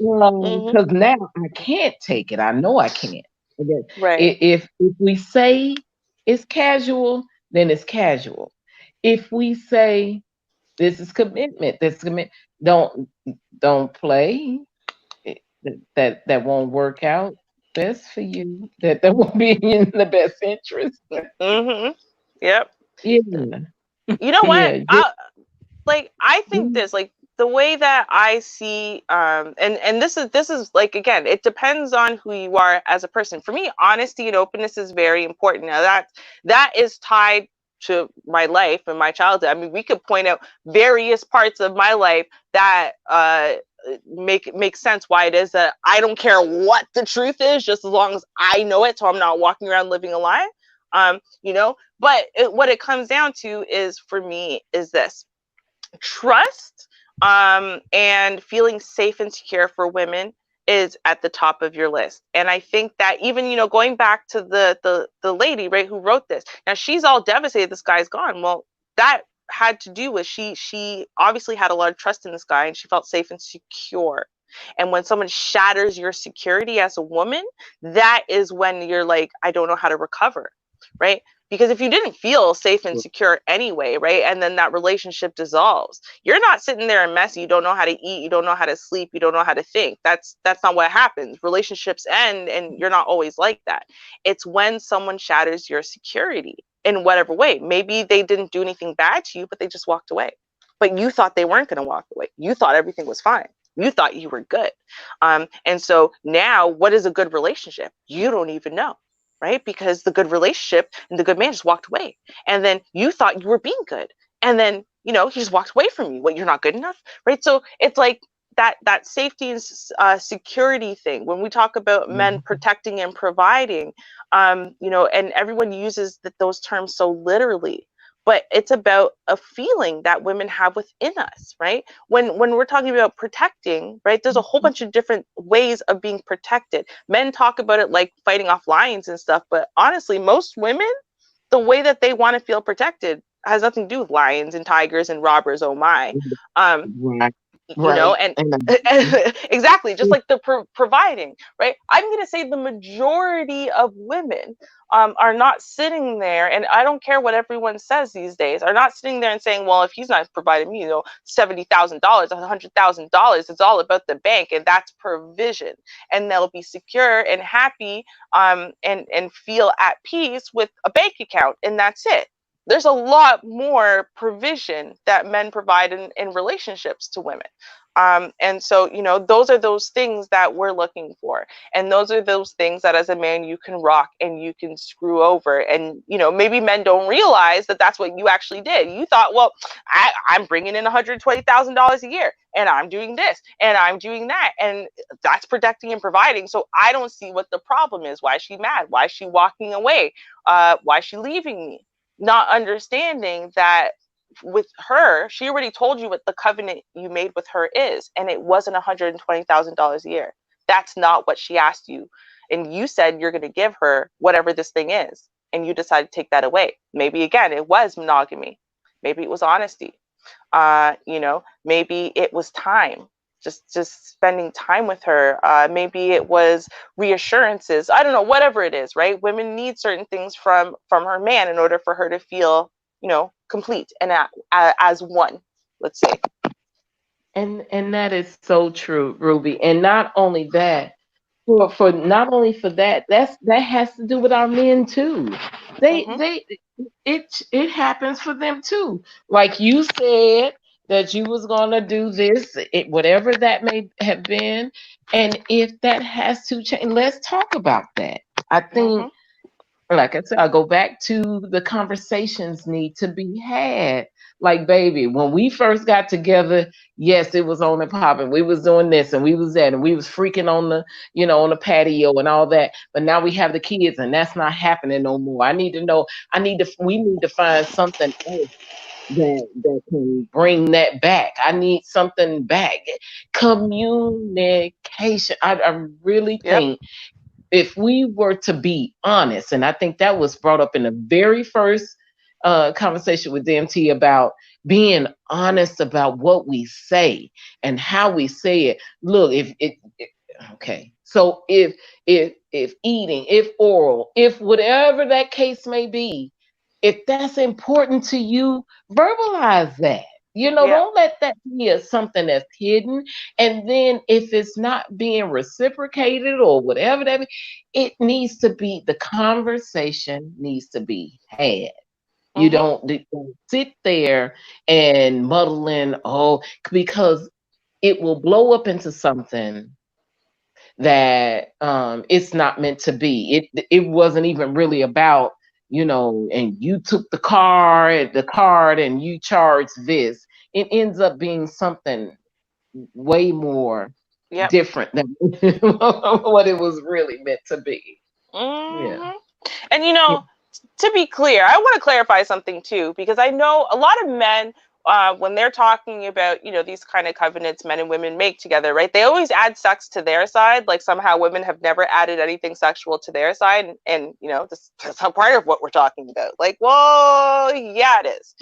Mhm. Because now I can't take it. I know I can't. And then Right. if we say it's casual, then it's casual. If we say this is commitment, don't don't play. That won't work out best for you. That won't be in the best interest. Mhm. Yep. Yeah, You know what? yeah, just, I think this, like, the way that I see, and this is like, again, it depends on who you are as a person. For me, honesty and openness is very important. Now that is tied to my life and my childhood. I mean, we could point out various parts of my life that make sense why it is that I don't care what the truth is, just as long as I know it, so I'm not walking around living a lie. But what it comes down to is, for me, is this: trust, and feeling safe and secure for women is at the top of your list. And I think that, even, going back to the lady, right, who wrote this, now she's all devastated this guy's gone. Well, that had to do with, she obviously had a lot of trust in this guy, and she felt safe and secure. And when someone shatters your security as a woman, that is when you're like, I don't know how to recover, right? Because if you didn't feel safe and secure anyway, right, and then that relationship dissolves, you're not sitting there and messy. You don't know how to eat. You don't know how to sleep. You don't know how to think. That's not what happens. Relationships end, and you're not always like that. It's when someone shatters your security in whatever way. Maybe they didn't do anything bad to you, but they just walked away. But you thought they weren't going to walk away. You thought everything was fine. You thought you were good. And so now, what is a good relationship? You don't even know, right? Because the good relationship and the good man just walked away. And then you thought you were being good. And then, he just walked away from you. What, you're not good enough, right? So it's like that safety and security thing. When we talk about men protecting and providing, and everyone uses those terms so literally, but it's about a feeling that women have within us, right? When we're talking about protecting, right, there's a whole bunch of different ways of being protected. Men talk about it like fighting off lions and stuff, but honestly, most women, the way that they want to feel protected has nothing to do with lions and tigers and robbers. Oh my. right, And and exactly, just like the providing, right? I'm going to say the majority of women are not sitting there, and I don't care what everyone says these days, are not sitting there and saying, well, if he's not providing me, $70,000, $100,000, it's all about the bank, and that's provision, and they'll be secure and happy, and feel at peace with a bank account, and that's it. There's a lot more provision that men provide in relationships to women. And so, those are those things that we're looking for. And those are those things that as a man you can rock and you can screw over. And, maybe men don't realize that that's what you actually did. You thought, well, I'm bringing in $120,000 a year, and I'm doing this and I'm doing that. And that's protecting and providing. So I don't see what the problem is. Why is she mad? Why is she walking away? Why is she leaving me? Not understanding that with her, she already told you what the covenant you made with her is, and it wasn't $120,000 a year. That's not what she asked you. And you said you're going to give her whatever this thing is, and you decided to take that away. Maybe, again, it was monogamy. Maybe it was honesty. Maybe it was time. Just spending time with her. Maybe it was reassurances. I don't know, whatever it is, right? Women need certain things from her man in order for her to feel, complete and as one, let's say. and that is so true, Ruby. And not only that, for not only for that, that has to do with our men too. They Mm-hmm. they it happens for them too. Like you said that you was gonna do this, whatever that may have been, and if that has to change, let's talk about that. I think Mm-hmm. like I said, I go back to the conversations need to be had. Like, baby, when we first got together, yes, it was on and popping. We was doing this and we was that and we was freaking on the, on the patio and all that. But now we have the kids and that's not happening no more. I need to know. We need to find something else that can bring that back. I need something back. Communication. I really Yep. think if we were to be honest, and I think that was brought up in the very first conversation with DMT about being honest about what we say and how we say it. Look, okay, so if eating, if oral, if whatever that case may be, if that's important to you, verbalize that. Yeah. Don't let that be something that's hidden. And then if it's not being reciprocated or whatever it needs to be, the conversation needs to be had. You Mhm. don't sit there and muddle in, because it will blow up into something that it's not meant to be. It wasn't even really about, and you took the card and you charged this. It ends up being something way more Yep. different than what it was really meant to be. Yeah. Mhm. And to be clear, I want to clarify something too, because I know a lot of men, when they're talking about, these kind of covenants men and women make together, right? They always add sex to their side. Like somehow women have never added anything sexual to their side. And that's a part of what we're talking about. Like, well, yeah, it is.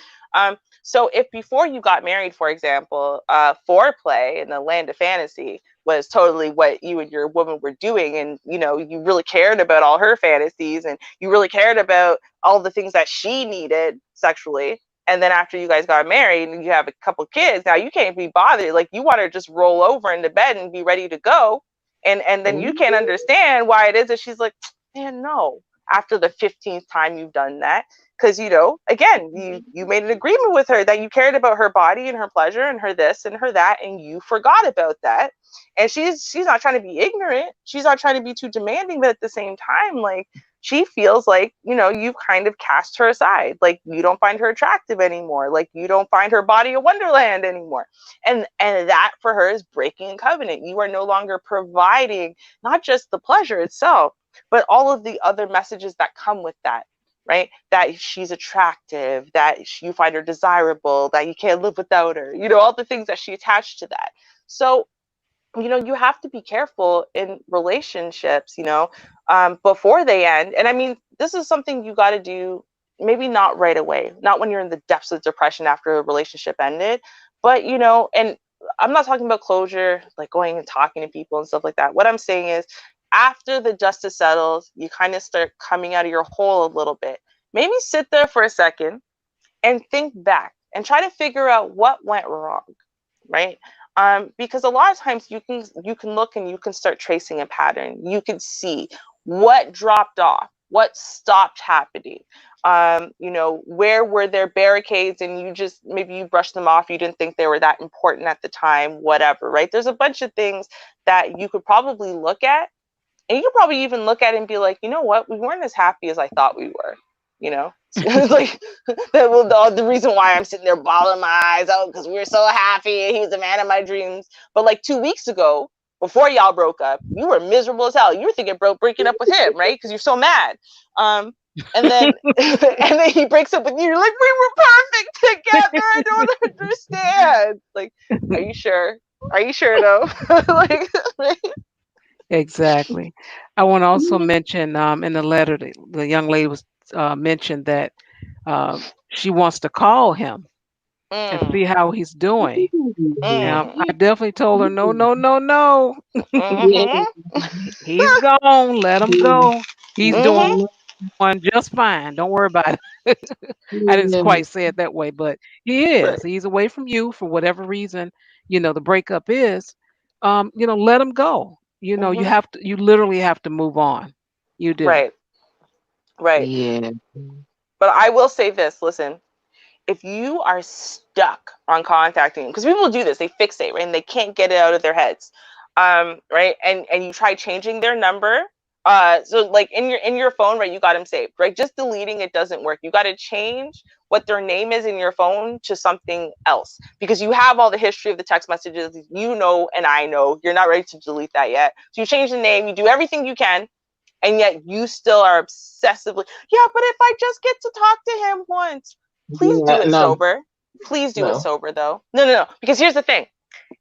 So if before you got married, for example, foreplay in the land of fantasy was totally what you and your woman were doing, and you really cared about all her fantasies and you really cared about all the things that she needed sexually, and then after you guys got married and you have a couple kids, now you can't be bothered. Like, you want to just roll over into bed and be ready to go, and then you can't understand why it is that she's like, man, no, after the 15th time you've done that. Because again, you made an agreement with her that you cared about her body and her pleasure and her this and her that, and you forgot about that. And she's not trying to be ignorant, she's not trying to be too demanding, but at the same time, like, she feels like you've kind of cast her aside. Like, you don't find her attractive anymore, like you don't find her body a wonderland anymore. And that for her is breaking a covenant. You are no longer providing not just the pleasure itself, but all of the other messages that come with that, right? That she's attractive, that you find her desirable, that you can't live without her, all the things that she attached to that. So you have to be careful in relationships, before they end. And I mean, this is something you got to do, maybe not right away, not when you're in the depths of depression after a relationship ended, but, and I'm not talking about closure, like going and talking to people and stuff like that. What I'm saying is, after the dust is settled, you kind of start coming out of your hole a little bit. Maybe sit there for a second and think back and try to figure out what went wrong, right? Because a lot of times you can look and you can start tracing a pattern. You can see what dropped off, what stopped happening. Where were there barricades and maybe you brushed them off. You didn't think they were that important at the time, whatever, right? There's a bunch of things that you could probably look at, and you could probably even look at it and be like, you know what, we weren't as happy as I thought we were. Like, the reason why I'm sitting there bawling my eyes out, because we were so happy and he's the man of my dreams. But like 2 weeks ago, before y'all broke up, you were miserable as hell. You were thinking about breaking up with him, right? Because you're so mad. And then and then he breaks up with you. You're like, we were perfect together. I don't understand. Like, are you sure? Are you sure though? Like, right? Exactly. I want to also mention in the letter, the young lady was mentioned that she wants to call him and see Mm, how he's doing. mm, I definitely told her, no, no, no, no. mm-hmm, He's gone. Let him go. He's doing mm-hmm. just fine. Don't worry about it. I didn't quite say it that way, but he Right. is. He's away from you for whatever reason. The breakup is. Let him go. You Mm-hmm. have to. You literally have to move on. You do. Right. Right. Yeah. But I will say this, listen, if you are stuck on contacting, because people do this, they fixate, right? And they can't get it out of their heads. Right. And you try changing their number, So like in your phone, right, you got him saved, right? Just deleting it doesn't work. You got to change what their name is in your phone to something else, because you have all the history of the text messages, you know, and I know you're not ready to delete that yet. So you change the name, you do everything you can, and yet you still are obsessively, yeah, but if I just get to talk to him once, please do Yeah, it no, sober. Please do it no. sober though. No. Because here's the thing.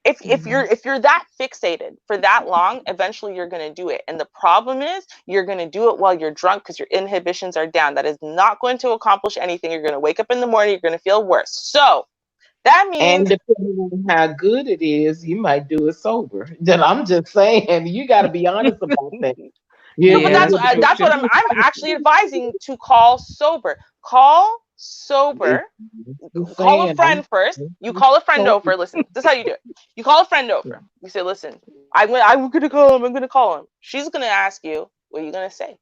If you're that fixated for that long, eventually you're going to do it. And the problem is you're going to do it while you're drunk because your inhibitions are down. That is not going to accomplish anything. You're going to wake up in the morning, you're going to feel worse. So that And means, depending on how good it is, you might do it sober. Then I'm just saying, you got to be honest about that. Yeah, no, but Yeah, you, that's true that's what too. I'm actually advising, to call sober. Call sober. I'm Call a saying, friend first. You call a friend over. Listen, this is how you do it. You call a friend over. You say, listen, I'm gonna call him. I'm gonna call him. She's gonna ask you, what are you gonna say?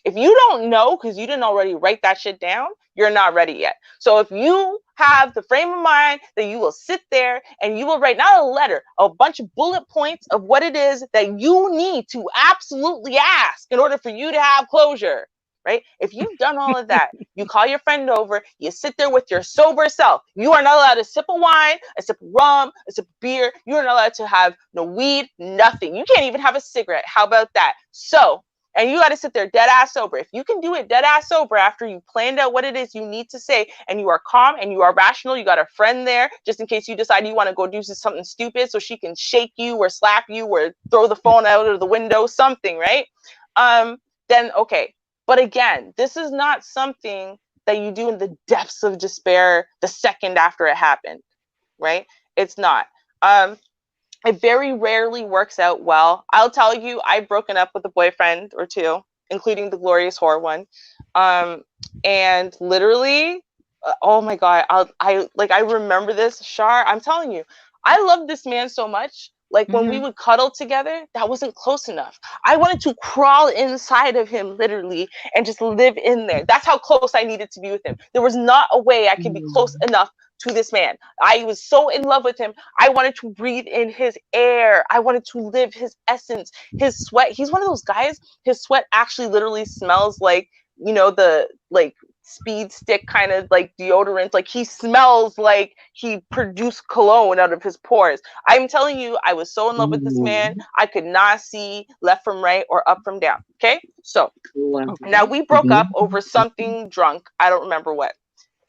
If you don't know, because you didn't already write that shit down, you're not ready yet. So if you have the frame of mind that you will sit there and you will write not a letter, a bunch of bullet points of what it is that you need to absolutely ask in order for you to have closure, right? If you've done all of that, you call your friend over, you sit there with your sober self. You are not allowed to sip a wine, a sip of rum, a sip of beer. You are not allowed to have no weed, nothing. You can't even have a cigarette. How about that? So, and you got to sit there dead ass sober. If you can do it dead ass sober after you planned out what it is you need to say, and you are calm and you are rational, you got a friend there just in case you decide you want to go do something stupid so she can shake you or slap you or throw the phone out of the window, something, right? Then okay. But again, this is not something that you do in the depths of despair the second after it happened, right? It's not. It very rarely works out well. I'll tell you, I've broken up with a boyfriend or two, including the glorious whore one. And literally, oh my God, I remember this, Char. I'm telling you, I love this man so much. Like when we would cuddle together, that wasn't close enough. I wanted to crawl inside of him literally and just live in there. That's how close I needed to be with him. There was not a way I could be close enough to this man. I was so in love with him. I wanted to breathe in his air. I wanted to live his essence, his sweat. He's one of those guys, his sweat actually literally smells like, you know, the like speed stick kind of like deodorant. Like he smells like he produced cologne out of his pores. I'm telling you, I was so in love with this man. I could not see left from right or up from down. Okay. So now Okay. we broke up over something drunk. I don't remember what.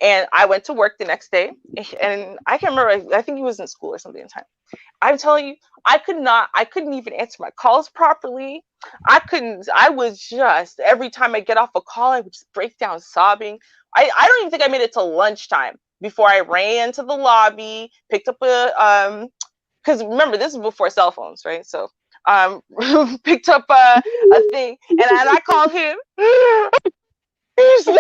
And I went to work the next day, and I can't remember. I think he was in school or something at the time. I'm telling you, I couldn't even answer my calls properly. I was just, every time I get off a call, I would just break down sobbing. I don't even think I made it till lunchtime before I ran into the lobby, picked up because remember, this is before cell phones, right? So, picked up a thing, and I called him. He's so much.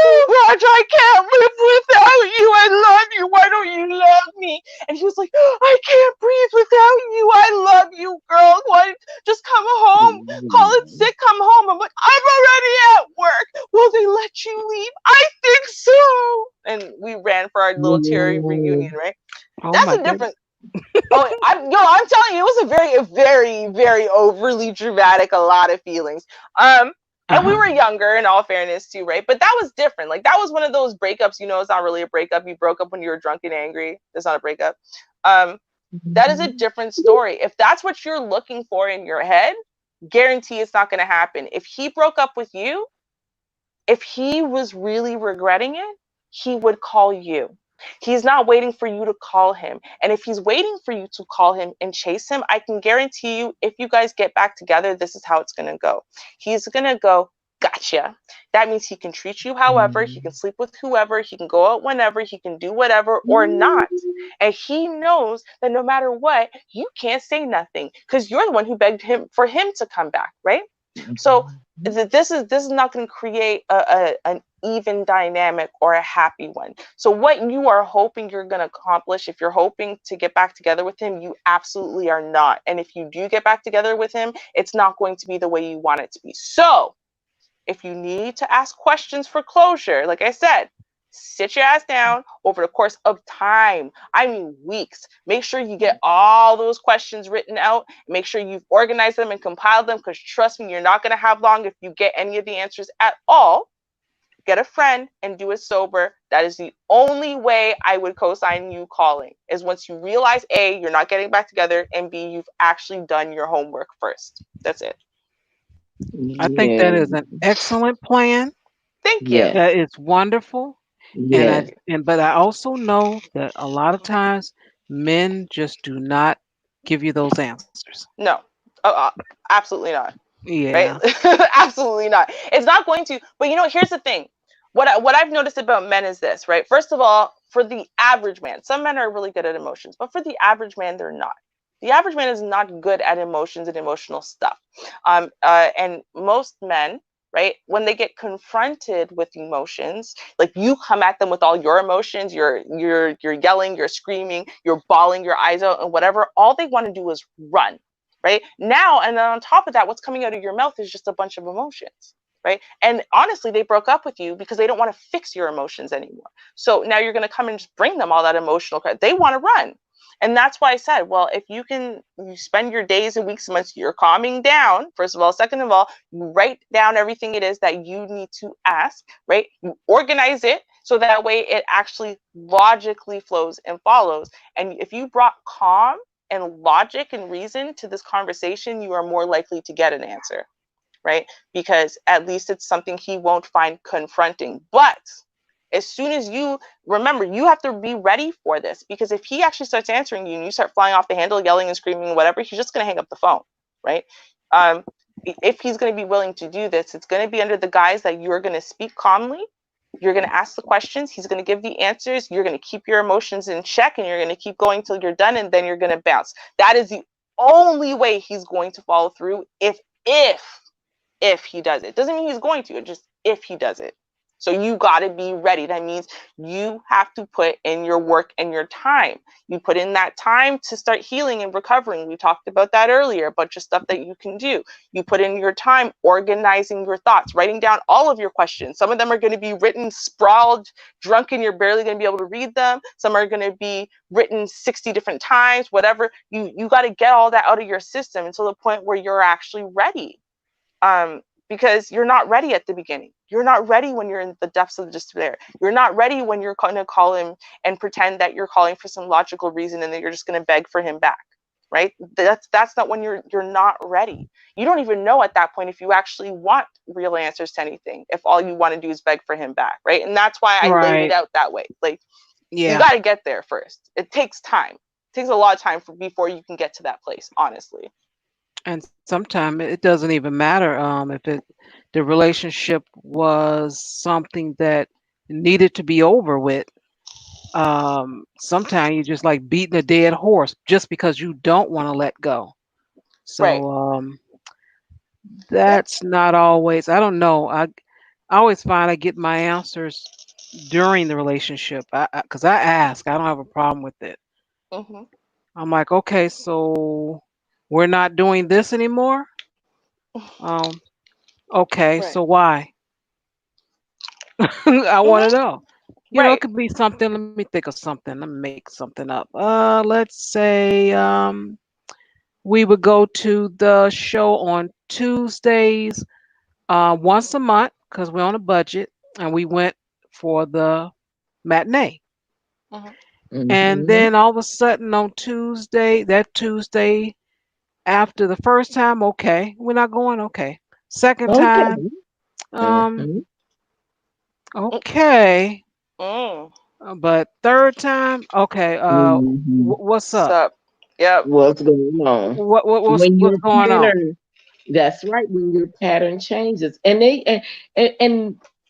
I can't live without you. I love you. Why don't you love me? And he was like, I can't breathe without you. I love you, girl. Why? Just come home. Call it sick. Come home. I'm like, I'm already at work. Will they let you leave? I think so. And we ran for our little teary reunion, right? Oh That's my a goodness. different. I'm telling you, it was a very, very overly dramatic. A lot of feelings. And we were younger, in all fairness, too, right? But that was different. Like that was one of those breakups. You know, it's not really a breakup. You broke up when you were drunk and angry. It's not a breakup. That is a different story. If that's what you're looking for in your head, guarantee it's not going to happen. If he broke up with you, if he was really regretting it, he would call you. He's not waiting for you to call him. And if he's waiting for you to call him and chase him, I can guarantee you, if you guys get back together, this is how it's going to go. He's going to go, gotcha. That means he can treat you however, he can sleep with whoever, he can go out whenever, he can do whatever or not. And he knows that no matter what, you can't say nothing because you're the one who begged him for him to come back, right? So this is not going to create an even dynamic or a happy one. So what you are hoping you're going to accomplish, if you're hoping to get back together with him, you absolutely are not. And if you do get back together with him, it's not going to be the way you want it to be. So if you need to ask questions for closure, like I said, Sit your ass down over the course of time. I mean, weeks. Make sure you get all those questions written out. Make sure you've organized them and compiled them, because trust me, you're not going to have long if you get any of the answers at all. Get a friend and do it sober. That is the only way I would co-sign you calling, is once you realize A, you're not getting back together, and B, you've actually done your homework first. That's it. I think that Yeah. is an excellent plan. Thank you. Yes. That is wonderful. And Yes. but I also know that a lot of times men just do not give you those answers. No, uh, absolutely not. Right? Yeah. Absolutely not. It's not going to. But here's the thing. What I've noticed about men is this, right? First of all, for the average man, some men are really good at emotions, but for the average man, they're not. The average man is not good at emotions and emotional stuff. And most men, right, when they get confronted with emotions, like you come at them with all your emotions, you're yelling, you're screaming, you're bawling your eyes out, and whatever. All they want to do is run, right? Now, and then on top of that, what's coming out of your mouth is just a bunch of emotions, right? And honestly, they broke up with you because they don't want to fix your emotions anymore. So now you're going to come and just bring them all that emotional crap. They want to run. And that's why I said, well, if you spend your days and weeks and months, you're calming down, first of all. Second of all, you write down everything it is that you need to ask, right? You organize it so that way it actually logically flows and follows. And if you brought calm and logic and reason to this conversation, you are more likely to get an answer, right? Because at least it's something he won't find confronting. But as soon as you remember, you have to be ready for this, because if he actually starts answering you and you start flying off the handle, yelling and screaming, whatever, he's just going to hang up the phone, right? If he's going to be willing to do this, it's going to be under the guise that you're going to speak calmly. You're going to ask the questions. He's going to give the answers. You're going to keep your emotions in check, and you're going to keep going till you're done, and then you're going to bounce. That is the only way he's going to follow through. If he does it, doesn't mean he's going to. It just if he does it. So you got to be ready. That means you have to put in your work and your time. You put in that time to start healing and recovering. We talked about that earlier, a bunch of stuff that you can do. You put in your time organizing your thoughts, writing down all of your questions. Some of them are going to be written sprawled, drunk, and you're barely going to be able to read them. Some are going to be written 60 different times, whatever. You got to get all that out of your system until the point where you're actually ready. Because you're not ready at the beginning. You're not ready when you're in the depths of despair. You're not ready when you're going to call him and pretend that you're calling for some logical reason and that you're just going to beg for him back, right? That's not when you're not ready. You don't even know at that point if you actually want real answers to anything, if all you want to do is beg for him back, right? And that's why I laid it Right. out that way. Like, you Yeah. got to get there first. It takes time. It takes a lot of time before you can get to that place, honestly. And sometimes it doesn't even matter if the relationship was something that needed to be over with. Sometimes you just like beating a dead horse just because you don't want to let go. Right. So Yep. that's not always. I don't know. I always find I get my answers during the relationship. Because I ask, I don't have a problem with it. Mm-hmm. I'm like, okay, so we're not doing this anymore. Um, okay, Right. so why? I want to Mm-hmm. know. It Right. could be something. Let me think of something. Let me make something up. Let's say we would go to the show on Tuesdays once a month because we're on a budget, and we went for the matinee. Mm-hmm. And Mm-hmm. then all of a sudden on that Tuesday after the first time, okay, we're not going. Okay, second time, Okay. um, Mm-hmm. okay. Mm-hmm. But third time, okay. Mm-hmm. What's up? Sup. Yep. What's going on? When What's your going on? pattern, that's right, when your pattern changes. And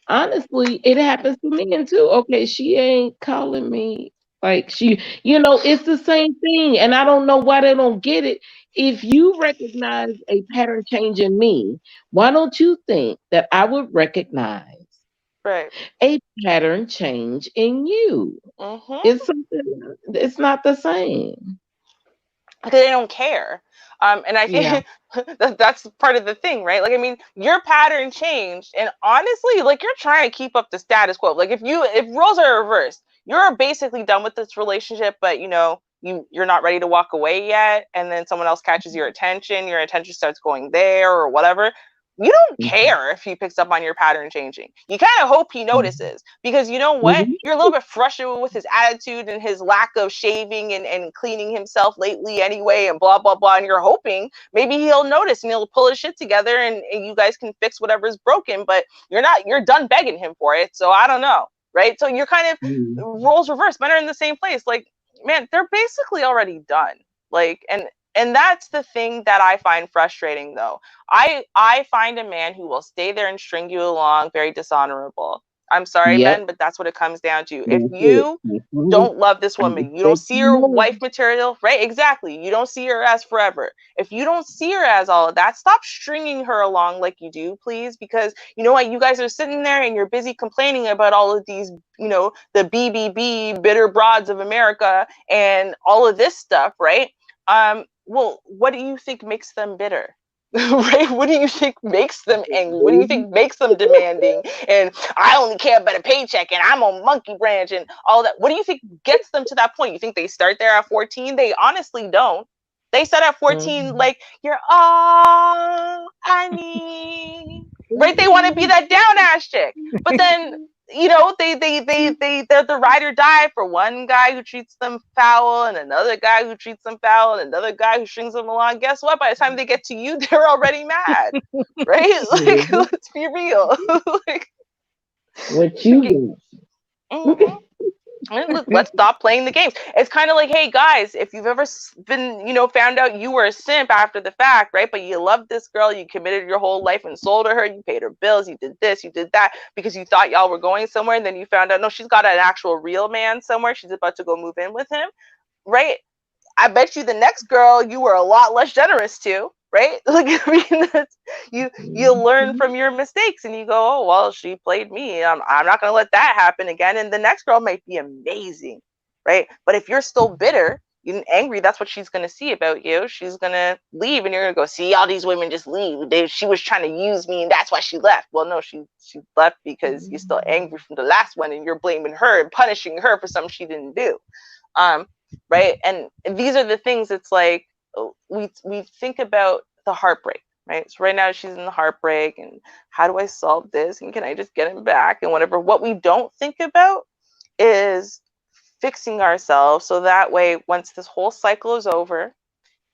honestly, it happens to men too. Okay, she ain't calling me like it's the same thing. And I don't know why they don't get it. If you recognize a pattern change in me, why don't you think that I would recognize Right. a pattern change in you? Mm-hmm. It's something, it's not the same. because they don't care. And I Yeah. think that's part of the thing, right? Like, I mean, your pattern changed, and honestly, like, you're trying to keep up the status quo. Like, if roles are reversed, you're basically done with this relationship, but you're not ready to walk away yet, and then someone else catches your attention starts going there or whatever. You don't care if he picks up on your pattern changing. You kind of hope he notices, because you know what? You're a little bit frustrated with his attitude and his lack of shaving and cleaning himself lately anyway, and blah, blah, blah. And you're hoping maybe he'll notice and he'll pull his shit together, and you guys can fix whatever's broken, but you're done begging him for it. So I don't know. Right. So you're kind of roles reversed. Men are in the same place. Like, man, they're basically already done. Like, and that's the thing that I find frustrating, though. I find a man who will stay there and string you along very dishonorable. I'm sorry, Yep. men, but that's what it comes down to. If you don't love this And woman, you don't respect see her you. wife material, right? Exactly. You don't see her as forever. If you don't see her as all of that, stop stringing her along like you do, please. Because you know what? You guys are sitting there and you're busy complaining about all of these, the BBB, bitter broads of America, and all of this stuff, right? Well, what do you think makes them bitter? Right? What do you think makes them angry? What do you think makes them demanding? And I only care about a paycheck, and I'm on monkey branch, and all that. What do you think gets them to that point? You think they start there at 14? They honestly don't. They start at 14 like, you're all I need. Right? They want to be that down ass chick. But then they're the ride or die for one guy who treats them foul, and another guy who treats them foul, and another guy who strings them along. Guess what? By the time they get to you, they're already mad, right? Like, let's be real. Like, What you do? mm-hmm. Let's stop playing the games. It's kind of like, hey guys, if you've ever been, found out you were a simp after the fact, right? But you loved this girl, you committed your whole life and sold her, you paid her bills, you did this, you did that, because you thought y'all were going somewhere, and then you found out, no, she's got an actual real man somewhere. She's about to go move in with him, right? I bet you the next girl you were a lot less generous to, right? Like, I mean, you learn from your mistakes, and you go, oh well, she played me. I'm not gonna let that happen again. And the next girl might be amazing, right? But if you're still bitter and angry, that's what she's gonna see about you. She's gonna leave, and you're gonna go, see, all these women just leave. She was trying to use me, and that's why she left. Well, no, she left because you're still angry from the last one, and you're blaming her and punishing her for something she didn't do. Right? And these are the things. It's like, we think about the heartbreak, right? So right now she's in the heartbreak, and how do I solve this? And can I just get him back and whatever? What we don't think about is fixing ourselves, so that way, once this whole cycle is over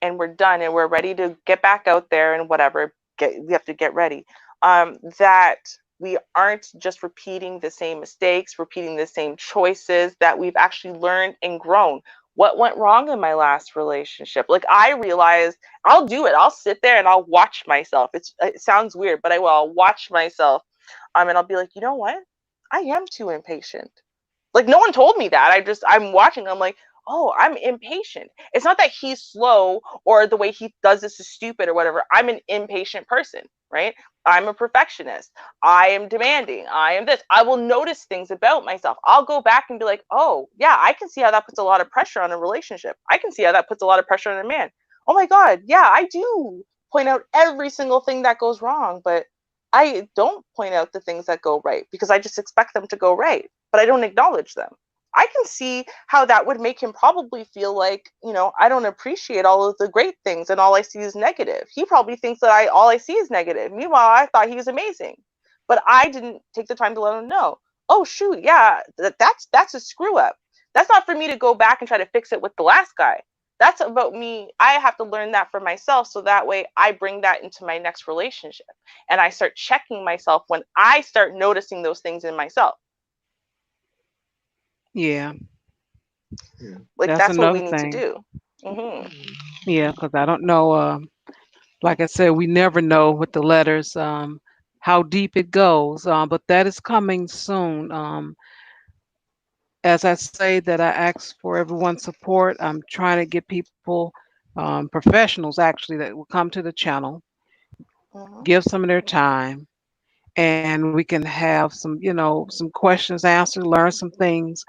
and we're done and we're ready to get back out there and whatever, we have to get ready. That we aren't just repeating the same mistakes, repeating the same choices, that we've actually learned and grown. What went wrong in my last relationship? Like, I realized I'll do it. I'll sit there and I'll watch myself. It sounds weird, but I will. I'll watch myself. And I'll be like, you know what? I am too impatient. Like, no one told me that. I'm watching. I'm like, oh, I'm impatient. It's not that he's slow or the way he does this is stupid or whatever. I'm an impatient person, right? I'm a perfectionist. I am demanding. I am this. I will notice things about myself. I'll go back and be like, oh, yeah, I can see how that puts a lot of pressure on a relationship. I can see how that puts a lot of pressure on a man. Oh my God, yeah, I do point out every single thing that goes wrong, but I don't point out the things that go right because I just expect them to go right, but I don't acknowledge them. I can see how that would make him probably feel like, I don't appreciate all of the great things and all I see is negative. He probably thinks that all I see is negative. Meanwhile, I thought he was amazing, but I didn't take the time to let him know. Oh shoot, yeah, that's a screw up. That's not for me to go back and try to fix it with the last guy. That's about me. I have to learn that for myself, so that way I bring that into my next relationship and I start checking myself when I start noticing those things in myself. Yeah. Like, That's that's what another we need to thing. do. Hmm. Yeah, because I don't know. Like I said, we never know with the letters how deep it goes. But that is coming soon. As I say that I ask for everyone's support, I'm trying to get people, professionals actually, that will come to the channel, Hmm. give some of their time, and we can have some questions answered, learn some things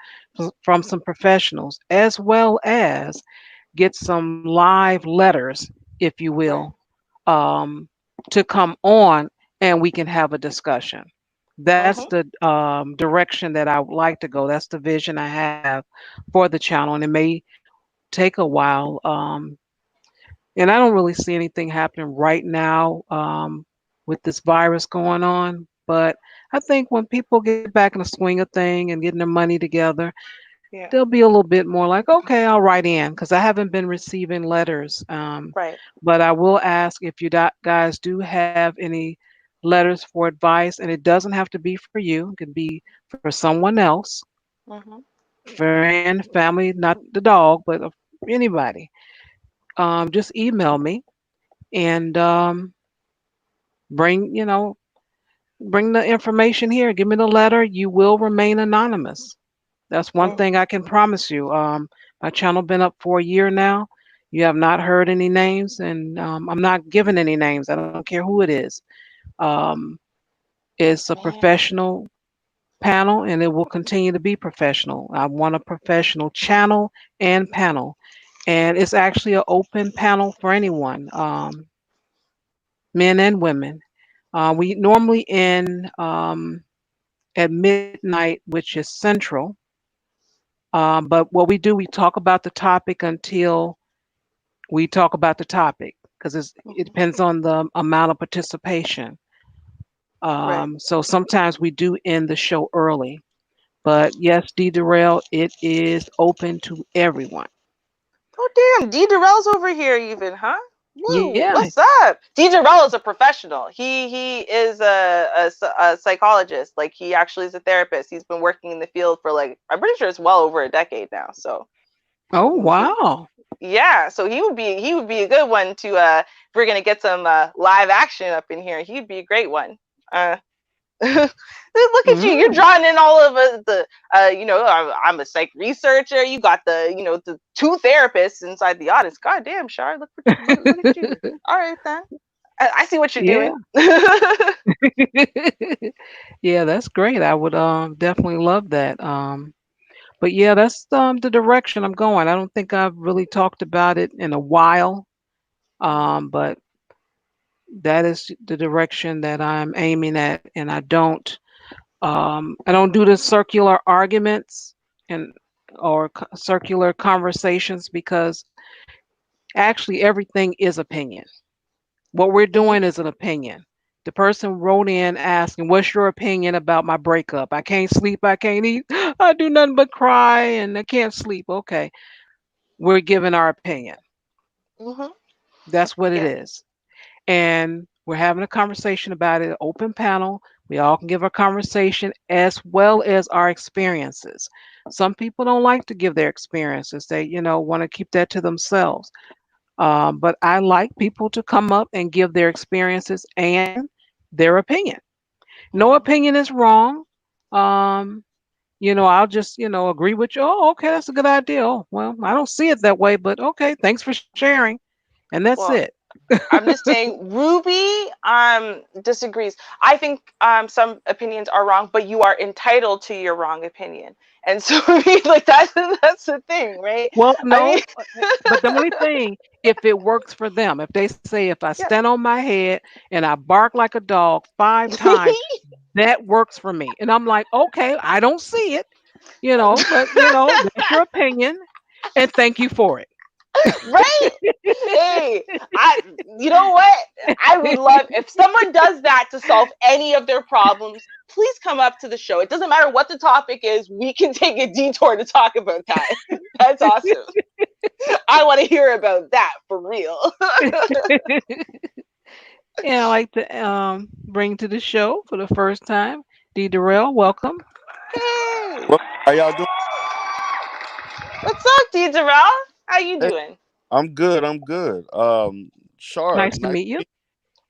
from some professionals, as well as get some live letters, if you Right. will, um, to come on and we can have a discussion. That's Mhm. the direction that I would like to go. That's the vision I have for the channel, and it may take a while. And I don't really see anything happening right now with this virus going on. But I think when people get back in the swing of thing and getting their money together, Yeah. they'll be a little bit more like, okay, I'll write in because I haven't been receiving letters. Right. But I will ask if you guys do have any letters for advice, and it doesn't have to be for you. It could be for someone else, Mhm. friend, family, not the dog, but anybody. Just email me and bring, bring the information here. Give me the letter. You will remain anonymous. That's one Mm. thing I can promise you. My channel been up for a year now. You have not heard any names, and I'm not giving any names. I don't care who it is. Um, it's a Man. professional panel, and it will continue to be professional. I want a professional channel and panel, and it's actually an open panel for anyone, men and women. We normally end at midnight, which is central. But what we do, we talk about the topic until we talk about the topic because it Mhm. depends on the amount of participation. Right. So sometimes we do end the show early. But yes, D Derail, it is open to everyone. Oh damn, D Darrell's over here even, huh? Woo, Yeah. what's up? D Darrell is a professional. He is a psychologist. Like he actually is a therapist. He's been working in the field for like I'm pretty sure it's well over a decade now. So Oh, he, wow. yeah, so he would be a good one to if we're gonna get some live action up in here. He'd be a great one. Uh, Look at you. You're Mm. drawing in all of I'm a psych researcher. You got the two therapists inside the audience. God damn, Shar, look at you. All right, then. I see what you're Yeah. doing. Yeah, that's great. I would definitely love that. But yeah, that's the direction I'm going. I don't think I've really talked about it in a while. But that is the direction that I'm aiming at, and I don't do the circular arguments and or circular conversations because actually everything is opinion. What we're Mhm. doing is an opinion. The person wrote in asking, "What's your opinion about my breakup? I can't sleep, I can't eat, I do nothing but cry, and I can't sleep." Okay, we're giving our opinion. Mhm. That's what it Yeah. is. And we're having a conversation about it, open panel. We all can give our conversation as well as our experiences. Some people don't like to give their experiences. They, want to keep that to themselves. But I like people to come up and give their experiences and their opinion. No Mhm. opinion is wrong. Um, I'll just, agree with you. Oh, okay, that's a good idea. Oh, well, I don't see it that way, but okay, thanks for sharing. And that's it. Well, I'm just saying Ruby disagrees. I think some opinions are wrong, but you are entitled to your wrong opinion. And so I mean, like that's the thing, right? Well, I mean, no, but the only thing, if it works for them, if they say if I yeah. stand on my head and I bark like a dog 5 times, that works for me. And I'm like, okay, I don't see it, but that's your opinion, and thank you for Right? Hey, you know what? I would it. love if someone does that to solve any of their problems. Please come up to the show. It doesn't matter what the topic is. We can take a detour to talk about that. That's awesome. I want to hear about that for real. And I like to bring to the show for the first time, D. Darrell. Welcome. Hey, Well, how y'all doing? what's up, D. Darrell? How you Hey, doing? I'm good. I'm good. Shar, Nice to nice. meet you.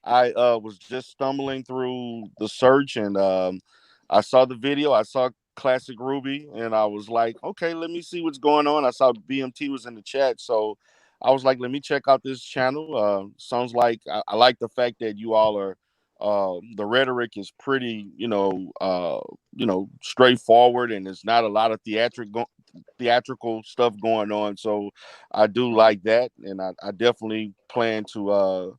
I was just stumbling through the search and I saw the video. I saw Classic Ruby and I was like, okay, let me see what's going on. I saw BMT was in the chat, so I was like, let me check out this channel. Sounds like I like the fact that you all are. The rhetoric is pretty, straightforward, and there's not a lot of theatrical stuff going on. So I do like that, and I definitely plan to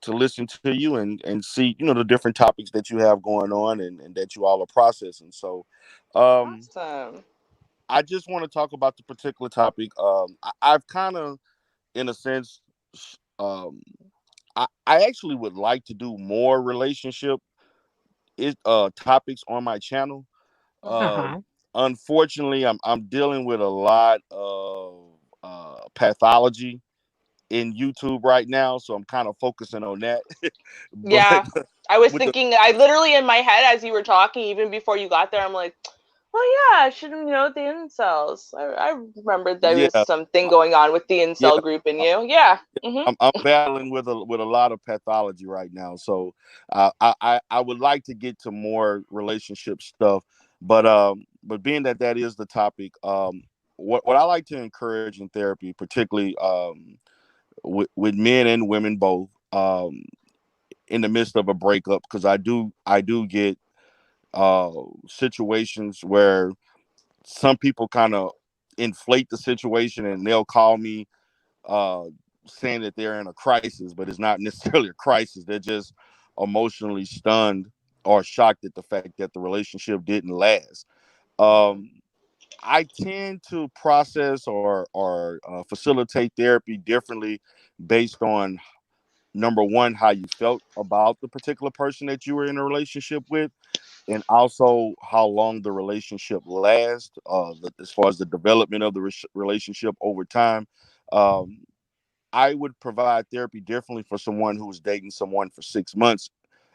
listen to you and see the different topics that you have going on and that you all are processing. So um Awesome. I just want to talk about the particular topic. I've kind of, in a sense, um I actually would like to do more relationship topics on my channel. Mhm. um Unfortunately, I'm dealing with a lot of pathology in YouTube right now, so I'm kind of focusing on that. But Yeah. I was with the thinking, I literally in my head as you were talking, even before you got there, I'm like, oh yeah, I should have known the incels. I remembered there was yeah, something going on with the yeah, incel group in you. Yeah. I'm battling with a lot of pathology right now, so I would like to get to more relationship stuff, but being that that is the topic, what I like to encourage in therapy, particularly with men and women both, in the midst of a breakup, because I do get uh situations where some people kind of inflate the situation and they'll call me uh saying that they're in a crisis, but it's not necessarily a crisis. They're just emotionally stunned or shocked at the fact that the relationship didn't last. um I tend to process or facilitate therapy differently based on, number one, how you felt about the particular person that you were in a relationship with, and also how long the relationship lasts, as far as the development of the relationship over time. um, I would provide therapy differently for someone who was dating someone for 6 months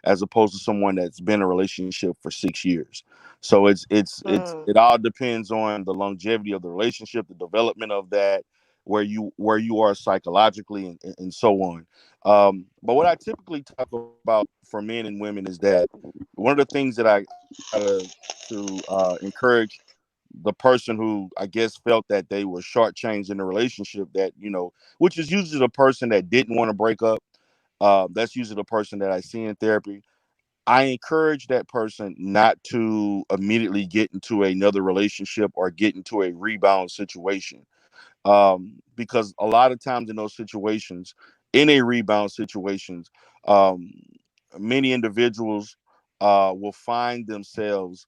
as opposed to someone that's been in a relationship for 6 years. So Mm. it all depends on the longevity of the relationship, the development of that, where you are psychologically, and so on. But what I typically talk about for men and women is that one of the things that I try to encourage the person who, I guess, felt that they were shortchanged in a relationship, that which is usually the person that didn't want to break up. That's usually the person that I see in therapy. I encourage that person not to immediately get into another relationship or get into a rebound situation, because a lot of times in those situations, in a rebound situations, um, many individuals will find themselves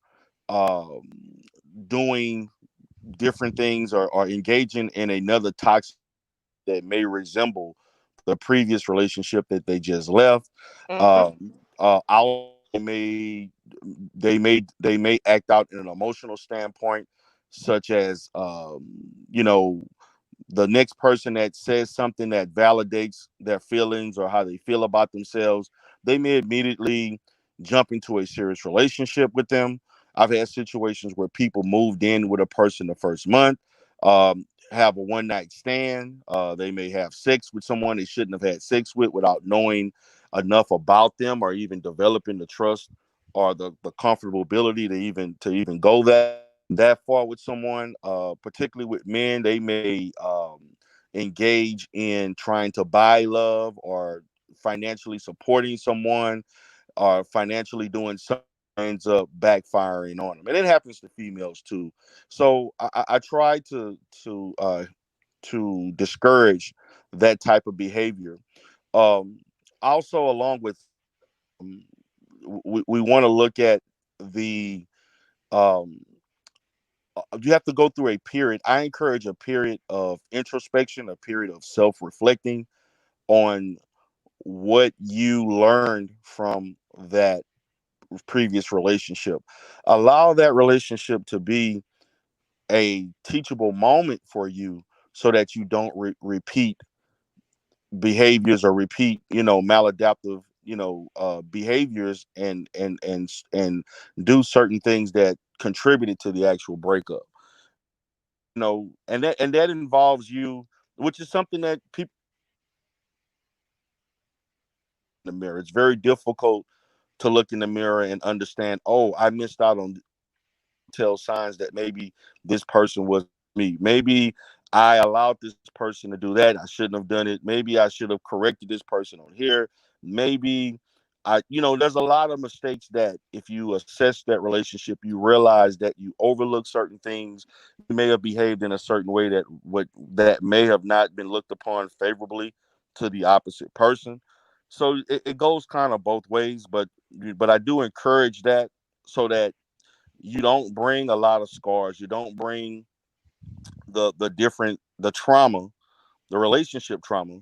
um, doing different things, or engaging in another toxic that may resemble the previous relationship that they just left. Mhm. Also, they may act out in an emotional standpoint, such as the next person that says something that validates their feelings or how they feel about themselves, they may immediately jump into a serious relationship with them. I've had situations where people moved in with a person the first month, have a one night stand. They may have sex with someone they shouldn't have had sex with without knowing enough about them or even developing the trust or the comfortability to even go that far with someone. Particularly with men, they may engage in trying to buy love or financially supporting someone or financially doing something that ends up backfiring on them, and it happens to females too. So I try to discourage that type of behavior. Um, Also, along with um, we want to look at the um, you have to go through a period. I encourage a period of introspection, a period of self-reflecting on what you learned from that previous relationship. Allow that relationship to be a teachable moment for you, so that you don't repeat behaviors or repeat maladaptive behaviors, and do certain things that contributed to the actual breakup. And that involves you, which is something that people in the mirror. It's very difficult to look in the mirror and understand, oh, I missed out on tell signs that maybe this person was me. Maybe I allowed this person to do that. I shouldn't have done it. Maybe I should have corrected this person on here. Maybe there's a lot of mistakes that if you assess that relationship, you realize that you overlook certain things. You may have behaved in a certain way that may have not been looked upon favorably to the opposite person. So it goes kind of both ways, but I do encourage that so that you don't bring a lot of scars. You don't bring the trauma, the relationship trauma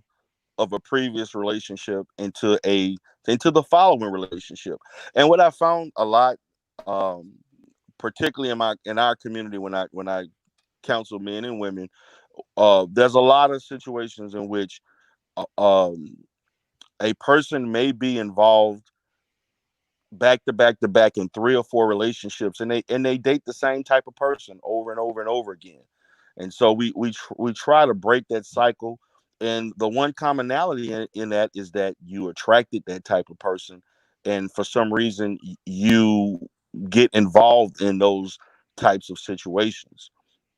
of a previous relationship into the following relationship. And what I found a lot, um, particularly in our community, when I counsel men and women, there's a lot of situations in which uh, um, a person may be involved back to back to back in three or four relationships, and they date the same type of person over and over and over again. And so we try to break that cycle. And the one commonality in that is that you attracted that type of person, and for some reason you get involved in those types of situations,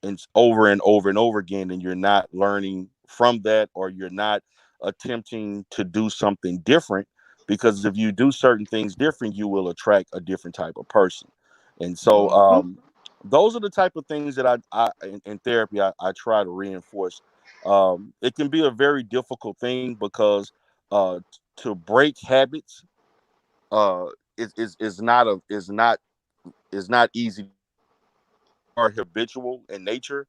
and over and over and over again, and you're not learning from that, or you're not attempting to do something different, because if you do certain things different, you will attract a different type of person. And so Mhm. those are the type of things that in therapy I try to reinforce. It can be a very difficult thing because to break habits uh, is not easy to do because they are habitual in nature,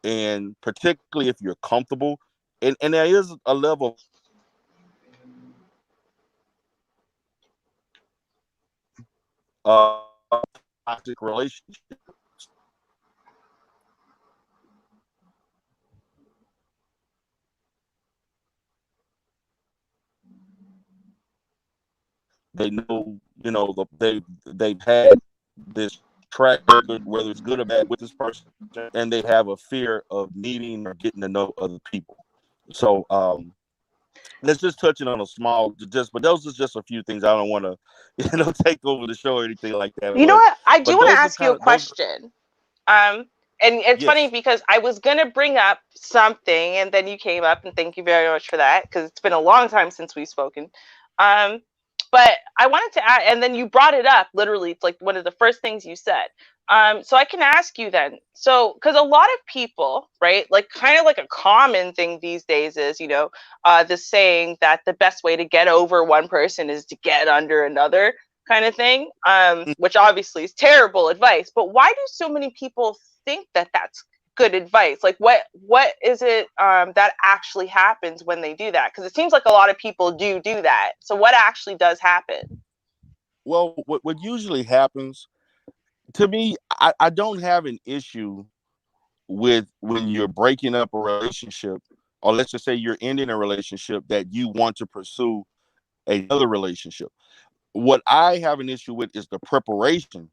and particularly if you're comfortable, and there is a level of comfortability of toxic relationship. So they know, they've had this track record, whether it's good or bad, with this person, and they have a fear of meeting or getting to know other people. So let's just touching on a small, but those are just a few things. I don't want to, take over the show or anything like that. You know what? I do But want to those are ask you a kind of those. question. Um, and it's funny Yes. because I was gonna bring up something, and then you came up, and thank you very much for that because it's been a long time since we've spoken. Um, but I wanted to add, and then you brought it up. Literally, it's like one of the first things you said. So I can ask you then. So, because a lot of people, right, like kind of like a common thing these days is, the saying that the best way to get over one person is to get under another kind of thing, which obviously is terrible advice. But why do so many people think that that's good advice? Like, what is it that actually happens when they do that? Because it seems like a lot of people do that. So what actually does happen? Well, what usually happens to me, I don't have an issue with when you're breaking up a relationship, or let's just say you're ending a relationship that you want to pursue another relationship. What I have an issue with is the preparation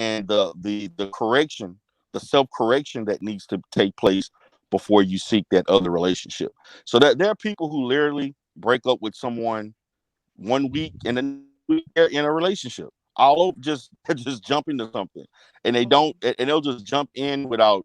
and the correction, the self correction that needs to take place before you seek that other relationship. So that there are people who literally break up with someone one week and the next week they're in a relationship. All over, just just jump into something, and they don't, and they'll just jump in without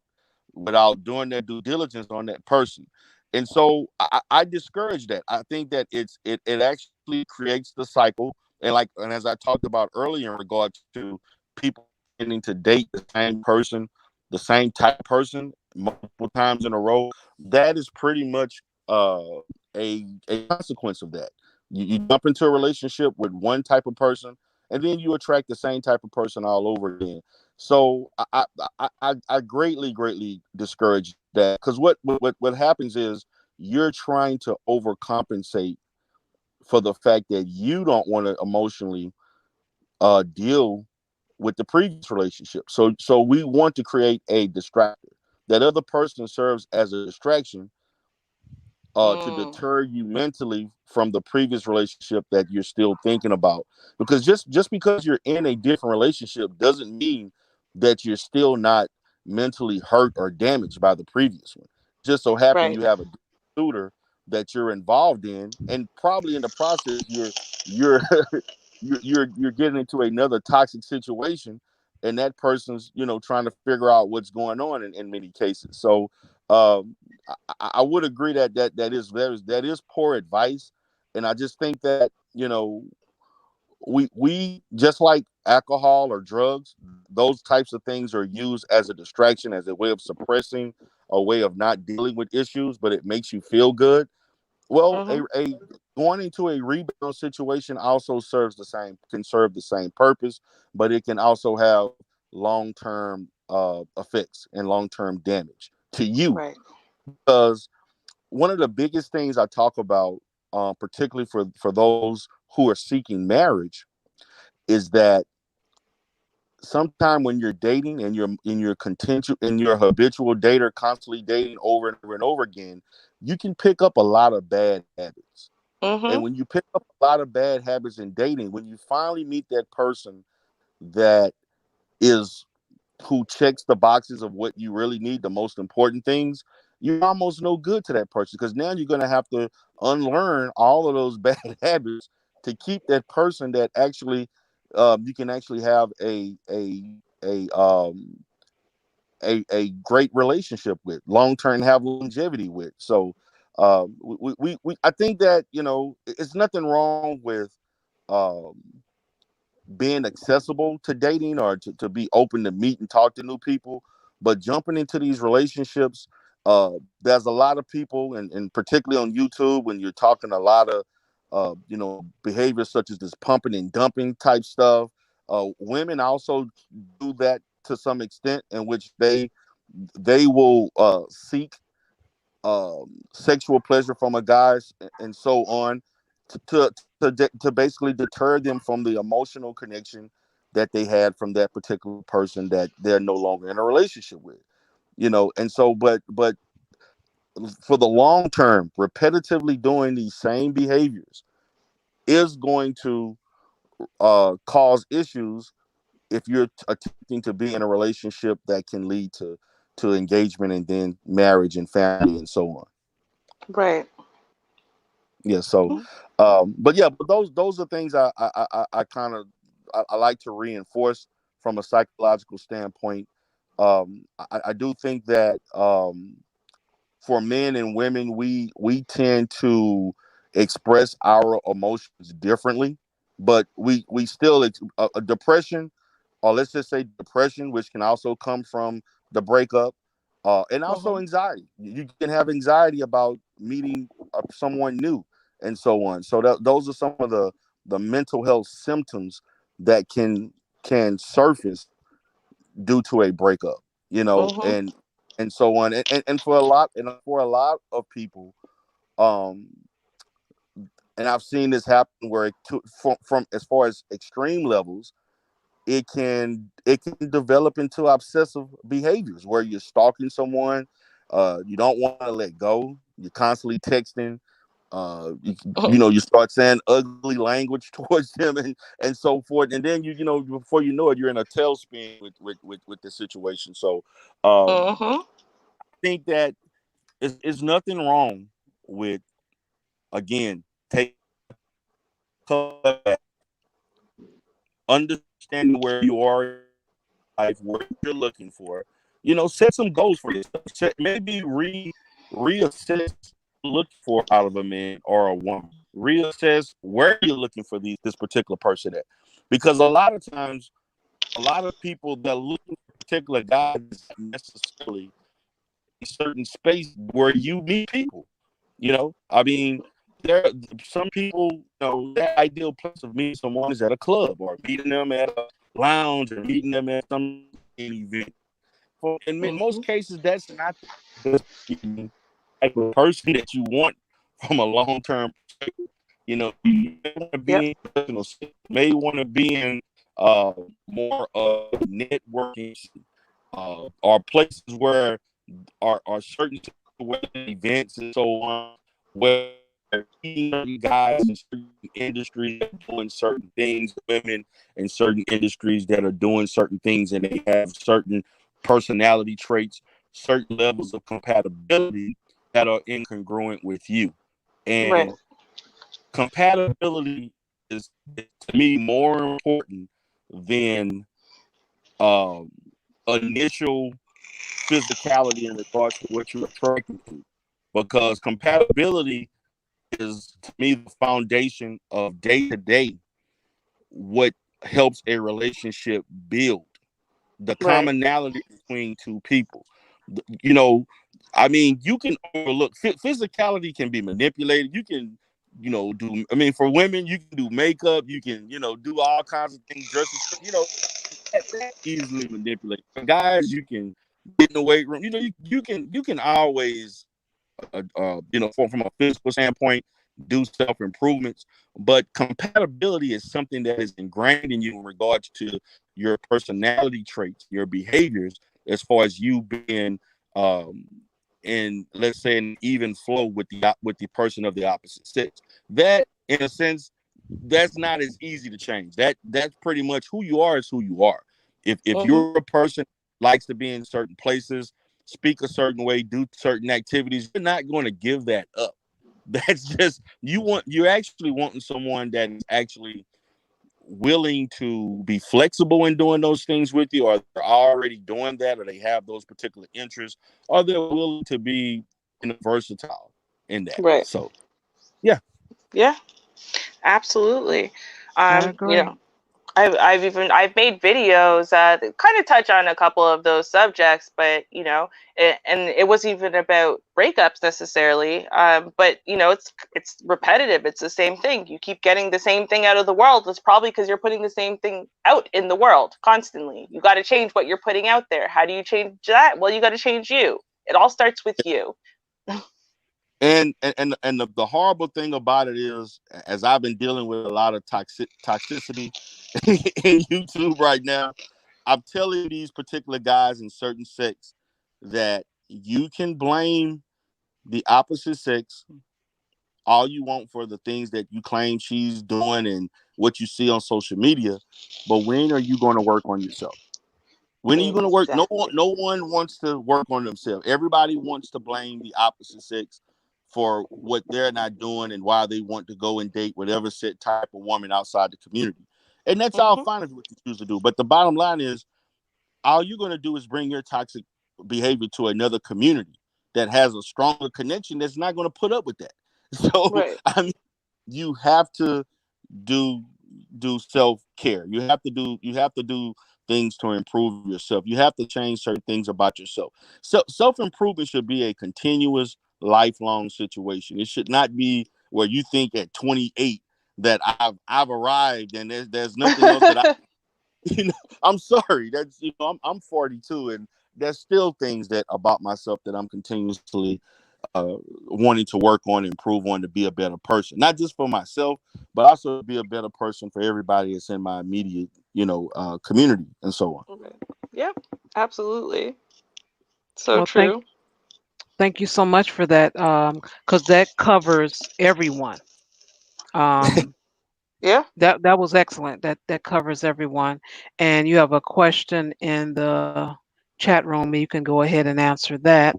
doing their due diligence on that person. And so I discourage that. I think that it actually creates the cycle. And as I talked about earlier in regard to people tending to date the same person, the same type of person multiple times in a row, that is pretty much a consequence of that. You jump into a relationship with one type of person, and then you attract the same type of person all over again. So I greatly discourage that, because what happens is you're trying to overcompensate for the fact that you don't want to emotionally deal with the previous relationship. So we want to create a distractor. That other person serves as a distraction to Mm, deter you mentally from the previous relationship that you're still thinking about. Because just because you're in a different relationship doesn't mean that you're still not mentally hurt or damaged by the previous one. Just so happen right. you have a suitor that you're involved in, and probably in the process you're you're getting into another toxic situation, and that person's trying to figure out what's going on in many cases. So um, I would agree that is poor advice, and I just think that we just like alcohol or drugs, those types of things are used as a distraction, as a way of suppressing, a way of not dealing with issues, but it makes you feel good. Well, Mhm. a going into a rebound situation also can serve the same purpose, but it can also have long term effects and long term damage to you. Right. Because one of the biggest things I talk about, particularly for those who are seeking marriage, is that sometime when you're dating and you're habitual dater, constantly dating over and over and over again, you can pick up a lot of bad habits. And Mhm. when you pick up a lot of bad habits in dating, when you finally meet that person that is who checks the boxes of what you really need, the most important things, you're almost no good to that person, because now you're going to have to unlearn all of those bad habits to keep that person that actually you can actually have a um a great relationship with, long term, have longevity with. So I think that, it's nothing wrong with um being accessible to dating, or to be open to meet and talk to new people, but jumping into these relationships, there's a lot of people, and particularly on YouTube, when you're talking a lot of behaviors such as this pumping and dumping type stuff. Women also do that to some extent, in which they will seek sexual pleasure from a guys, and so on, to basically deter them from the emotional connection that they had from that particular person that they're no longer in a relationship with. And so, but for the long term, repetitively doing these same behaviors is going to cause issues if you're attempting to be in a relationship that can lead to engagement, and then marriage and family and so on. Right. Yeah. So, Mhm. but yeah, but those are things I kind of I like to reinforce from a psychological standpoint. I do think that for men and women, we tend to express our emotions differently, but we still a depression, or let's just say depression, which can also come from the breakup, and also Mhm. anxiety. You can have anxiety about meeting someone new, and so on. So those are some of the mental health symptoms that can surface due to a breakup, Mhm. and so on. And for a lot of people, um, and I've seen this happen where from as far as extreme levels, it can develop into obsessive behaviors where you're stalking someone, you don't want to let go, you're constantly texting, you start saying ugly language towards them, and so forth, and then before you know it, you're in a tailspin with the situation. So Mhm. I think that is nothing wrong with, again, take understanding where you are in life, what you're looking for. Set some goals for yourself. Maybe reassess look for out of a man or a woman. Reassess where you're looking for this particular person at, because a lot of times, a lot of people that look for particular guys is not necessarily a certain space where you meet people. I mean, there some people, their ideal place of meeting someone is at a club, or meeting them at a lounge, or meeting them at some event. In most Mhm. cases, that's not the type of person that you want from a long term perspective. You may want to Yep. be in personal, may want to be in more networking, or places where are certain events and so on, where certain guys in certain industries are doing certain things, women in certain industries that are doing certain things, and they have certain personality traits, certain levels of compatibility that are incongruent with you. Right. And compatibility is to me more important than um, initial physicality in regards to what you're attracted to, because compatibility is, to me, the foundation of day to day what helps a relationship build, the Right. commonality between two people. You know, I mean, you can overlook physicality can be manipulated. You can, do. I mean, for women, you can do makeup. You can, do all kinds of things, dresses. That easily manipulated. For guys, you can get in the weight room. You can always from a physical standpoint, do self improvements. But compatibility is something that is ingrained in you in regards to your personality traits, your behaviors, as far as you being um, in, let's say, an even flow with the person of the opposite sex. That, in a sense, that's not as easy to change. That's pretty much who you are is who you are. If Mm-hmm. you're a person likes to be in certain places, speak a certain way, do certain activities, you're not going to give that up. That's just you're actually wanting someone that is actually willing to be flexible in doing those things with you, or they're already doing that, or they have those particular interests, or they're willing to be versatile in that. Right. So yeah. Yeah. Absolutely. I You agree. know, I've made videos that kind of touch on a couple of those subjects, but and it wasn't even about breakups necessarily. But it's repetitive. It's the same thing. You keep getting the same thing out of the world. It's probably because you're putting the same thing out in the world constantly. You got to change what you're putting out there. How do you change that? Well, you got to change you. It all starts with you. And the horrible thing about it is, as I've been dealing with a lot of toxicity in YouTube right now, I'm telling these particular guys in certain sects that you can blame the opposite sex all you want for the things that you claim she's doing and what you see on social media, but when are you going to work on yourself? When are you going to work? Exactly. No one wants to work on themselves. Everybody wants to blame the opposite sex for what they're not doing and why they want to go and date whatever set type of woman outside the community. And that's all Hmm. fine if what you choose to do. But the bottom line is, all you're going to do is bring your toxic behavior to another community that has a stronger connection that's not going to put up with that. So, Right. I mean, you have to do self-care. You have to do things to improve yourself. You have to change certain things about yourself. So self-improvement should be a continuous, lifelong situation. It should not be where you think at 28 that I've arrived and there's nothing else that I you know I'm sorry. That's I'm 42, and there's still things that about myself that I'm continuously wanting to work on, improve on, to be a better person, not just for myself, but also to be a better person for everybody that's in my immediate, community and so on. Okay. Yep. Absolutely. So Well, thank true. thank you so much for that, because that covers everyone. Um, Yeah. that was excellent. That covers everyone. And you have a question in the chat room. You can go ahead and answer that.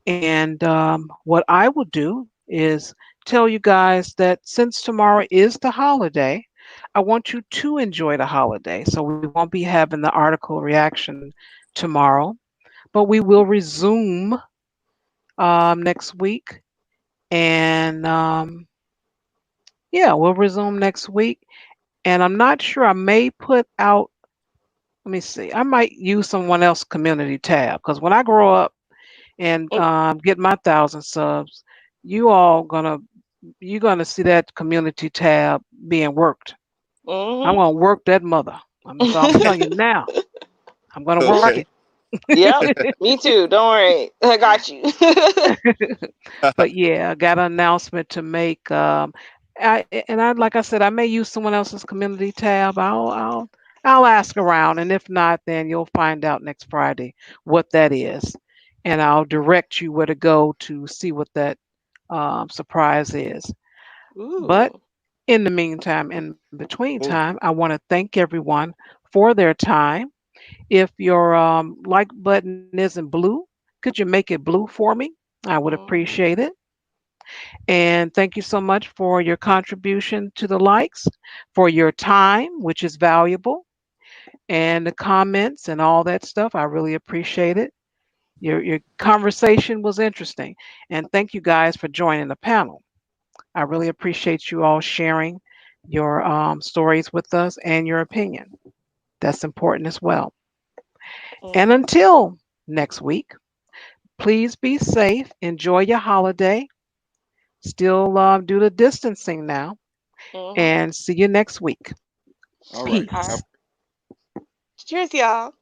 And what I will do is tell you guys that since tomorrow is the holiday, I want you to enjoy the holiday. So we won't be having the article reaction tomorrow, but we will resume next week. And yeah, we'll resume next week. And I'm not sure, I may put out, let me see, I might use someone else's community tab because when I grow up and get my 1,000 subs, you all gonna you're gonna see that community tab being worked. I'm Mm-hmm. gonna work that mother. So I'm telling you now, I'm gonna work Okay. it. Yep. Me too. Don't worry. I got you. But yeah, I got an announcement to make. Like I said, I may use someone else's community tab. I'll ask around, and if not, then you'll find out next Friday what that is, and I'll direct you where to go to see what that surprise is. But Ooh. in the meantime, in between Cool. time, I want to thank everyone for their time. If your like button isn't blue, could you make it blue for me? I would Mm-hmm. appreciate it. And thank you so much for your contribution to the likes, for your time, which is valuable, and the comments and all that stuff. I really appreciate it. Your conversation was interesting. And thank you guys for joining the panel. I really appreciate you all sharing. your stories with us and your opinion. That's important as well. And Mhm. until next week, please be safe. Enjoy your holiday. Still do the distancing now. Mhm. And see you next week. All right. All Peace. right. Cheers, y'all.